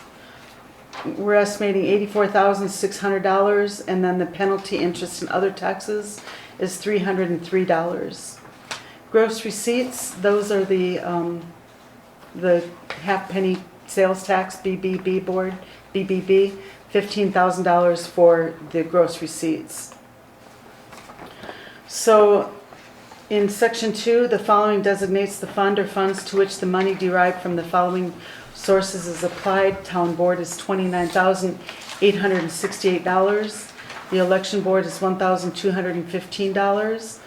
We're estimating $84,600, and then the penalty, interest, and other taxes is $303. Gross receipts, those are the half penny sales tax, BBB board, BBB, $15,000 for the gross receipts. So in section 2, the following designates the fund or funds to which the money derived from the following sources is applied. Town board is $29,868. The election board is $1,215.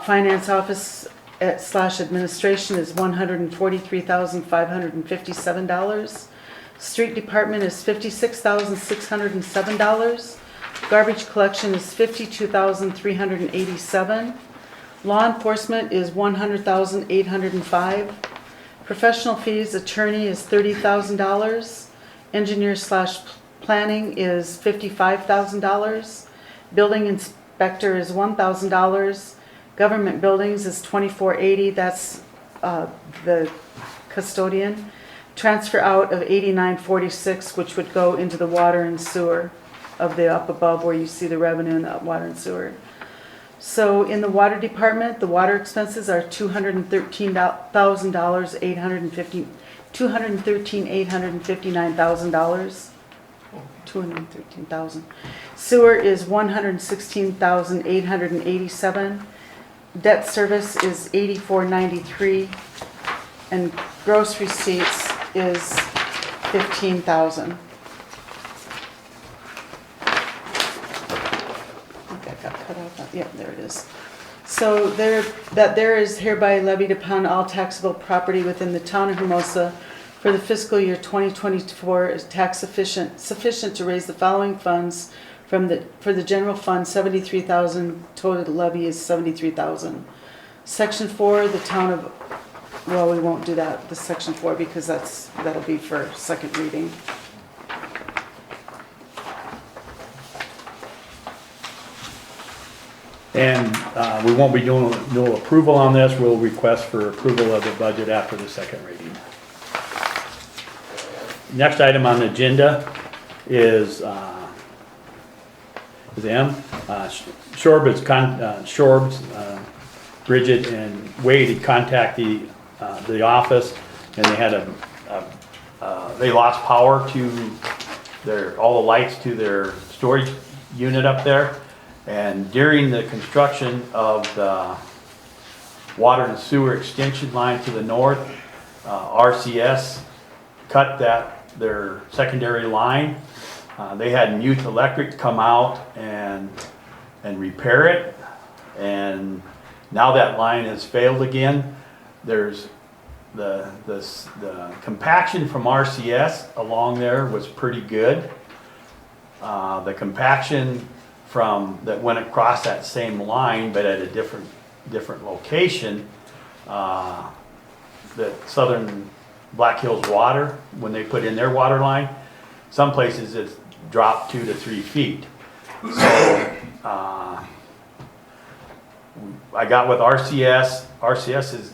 Finance office / administration is $143,557. Street department is $56,607. Garbage collection is $52,387. Law enforcement is $100,805. Professional fees, attorney is $30,000. Engineer / planning is $55,000. Building inspector is $1,000. Government buildings is $2480. That's the custodian. Transfer out of $8946, which would go into the water and sewer of the up above where you see the revenue in the water and sewer. So in the water department, the water expenses are $213,859. $213,000. Sewer is $116,887. Debt service is $84.93, and gross receipts is $15,000. Yep, there it is. So there is hereby levied upon all taxable property within the town of Hermosa for the fiscal year 2024 is tax sufficient to raise the following funds for the general fund, $73,000. Total levy is $73,000. Section 4, the town of, well, we won't do that, the section 4, because that'll be for second reading. And we won't be doing no approval on this. We'll request for approval of the budget after the second reading. Next item on the agenda is Shorbs, Bridget and Wade had contacted the office, and they had they lost power to all the lights to their storage unit up there. And during the construction of the water and sewer extension line to the north, RCS cut their secondary line. They had Youth Electric come out and repair it, and now that line has failed again. There's the compaction from RCS along there was pretty good. The compaction that went across that same line, but at a different location, that Southern Black Hills Water, when they put in their water line, some places it's dropped 2 to 3 feet. So I got with RCS. RCS has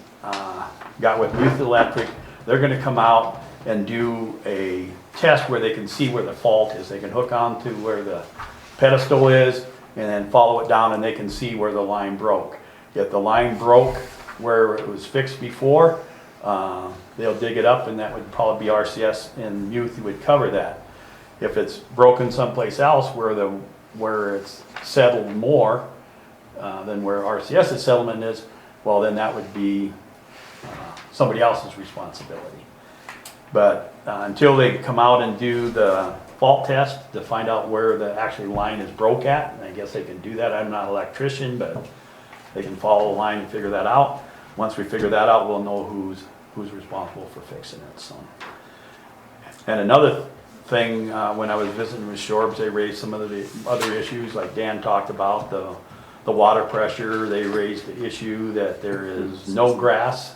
got with Youth Electric. They're going to come out and do a test where they can see where the fault is. They can hook on to where the pedestal is and then follow it down, and they can see where the line broke. If the line broke where it was fixed before, they'll dig it up, and that would probably be RCS, and youth would cover that. If it's broken someplace else where it's settled more than where RCS's settlement is, well, then that would be somebody else's responsibility. But until they come out and do the fault test to find out where the actual line is broke at, and I guess they can do that. I'm not an electrician, but they can follow the line and figure that out. Once we figure that out, we'll know who's responsible for fixing it, so. And another thing, when I was visiting with Shorbs, they raised some of the other issues, like Dan talked about, the water pressure. They raised the issue that there is no grass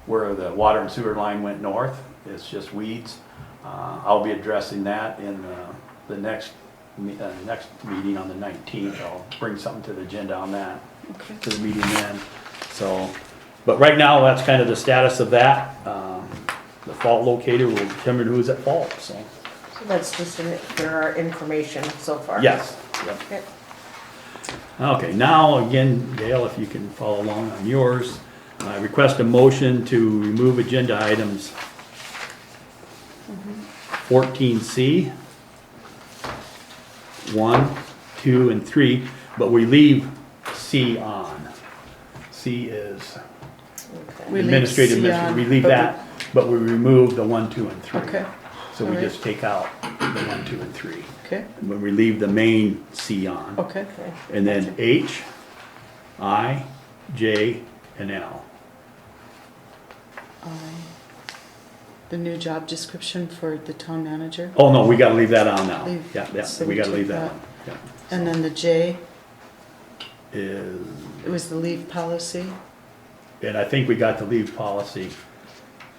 where the water and sewer line went north. It's just weeds. I'll be addressing that in the next meeting on the 19th. I'll bring something to the agenda on that, Okay. to the meeting then. So, but right now, that's kind of the status of that. The fault locator will determine who's at fault, so. So that's just for our information so far. Yes. Yep. Okay. Okay, now again, Gail, if you can follow along on yours. I request a motion to remove agenda items 14C, 1, 2, and 3, but we leave C on. C is Okay. We leave administrative, C on, we leave but that, but we remove the 1, 2, and 3. Okay, So we alright. just take out the 1, 2, and 3. okay, When we leave the main C on. okay. Okay. And then H, I, J, and L. The new job description for the town manager, Oh, no, we gotta leave that on now. Leave- Yeah, so we we gotta took leave that that. on. Yeah. and then the J, Is, it was the leave policy. and I think we got the leave policy.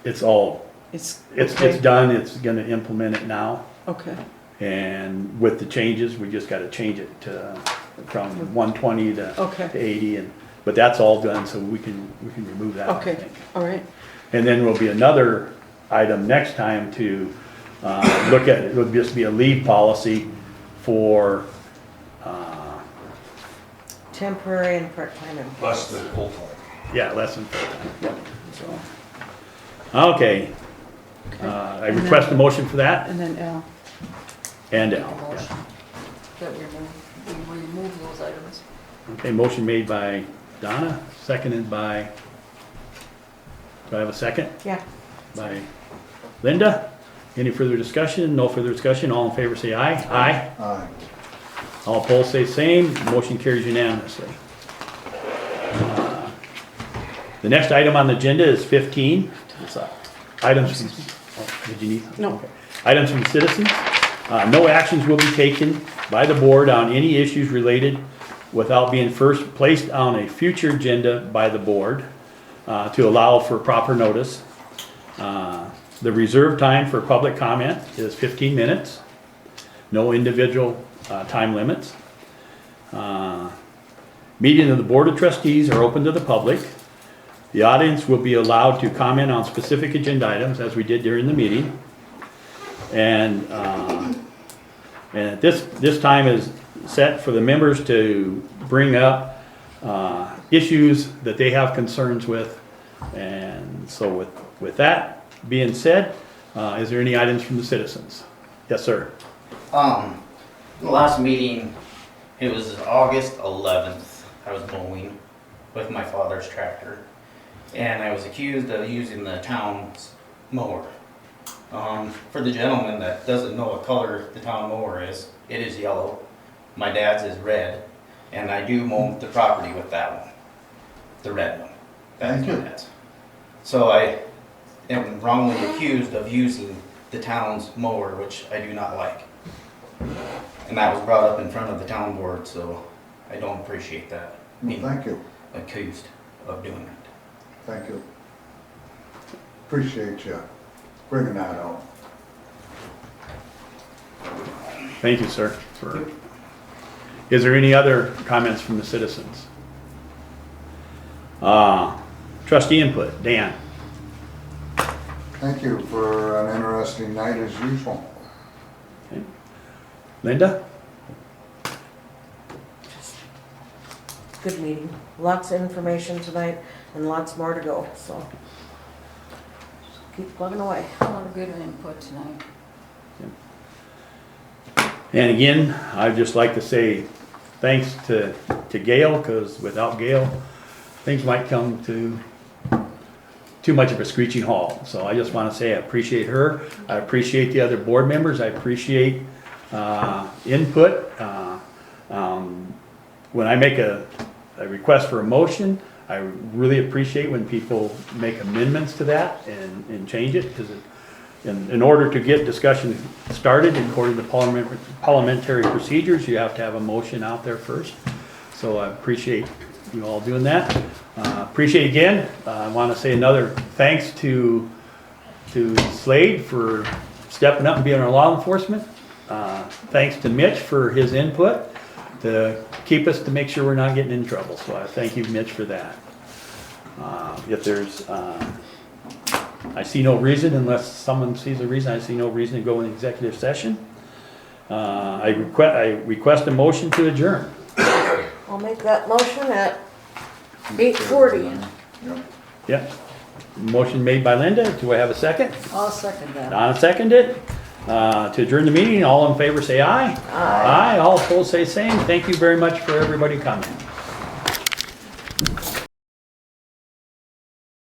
It's all, It's it's okay. done, it's gonna implement it now. Okay, And with the changes, we just gotta change it to, from 120 to Okay. 80, and, but that's all done, so we can remove that, I okay, think. all right, And then will be another item next time to look at, it would just be a leave policy for, Temporary and part-time employees. Less than full-time. yeah, less than full-time, yep, so. Okay, okay. I request a motion for that, And then L, and Make a L. motion that we remove those items. Okay, motion made by Donna, seconded by, do I have a second? Yeah. By Linda. Any further discussion? No further discussion, all in favor say aye. Aye. Aye. All opposed say same, motion carries unanimously. The next item on the agenda is 15. It's, items from, oh, did you need? No. Okay. Items from citizens. No actions will be taken by the board on any issues related without being first placed on a future agenda by the board to allow for proper notice. The reserved time for public comment is 15 minutes. No individual time limits. Meeting of the Board of Trustees are open to the public. The audience will be allowed to comment on specific agenda items, as we did during the meeting. And this time is set for the members to bring up issues that they have concerns with. And so with that being said, is there any items from the citizens? Yes, sir. The last meeting, it was August 11th, I was mowing with my father's tractor. And I was accused of using the town's mower. For the gentleman that doesn't know what color the town mower is, it is yellow. My dad's is red, and I do mow the property with that one, the red one. That's Thank you. my dad's. So I am wrongly accused of using the town's mower, which I do not like. And that was brought up in front of the town board, so I don't appreciate that, Well, being thank you, accused of doing that. thank you. Appreciate you bringing that out. Thank you, sir. Is there any other comments from the citizens? Trustee input, Dan. Thank you for an interesting night as usual. Linda? good meeting. Lots of information tonight and lots more to go, so. Just keep plugging away. A lot of good input tonight. And again, I'd just like to say thanks to Gail, because without Gail, things might come to too much of a screeching halt. So I just want to say I appreciate her. I appreciate the other board members. I appreciate input. When I make a request for a motion, I really appreciate when people make amendments to that and change it, because in order to get discussion started, according to parliamentary procedures, you have to have a motion out there first. So I appreciate you all doing that. Appreciate again, I want to say another thanks to Slade for stepping up and being our law enforcement. Thanks to Mitch for his input to keep us, to make sure we're not getting in trouble. So I thank you, Mitch, for that. If there's, I see no reason, unless someone sees a reason, I see no reason to go in executive session. I request a motion to adjourn. I'll make that motion at 8:40. Yep. Motion made by Linda. Do I have a second? I'll second that. Donna seconded. To adjourn the meeting, all in favor say aye. Aye. All opposed say same. Thank you very much for everybody coming.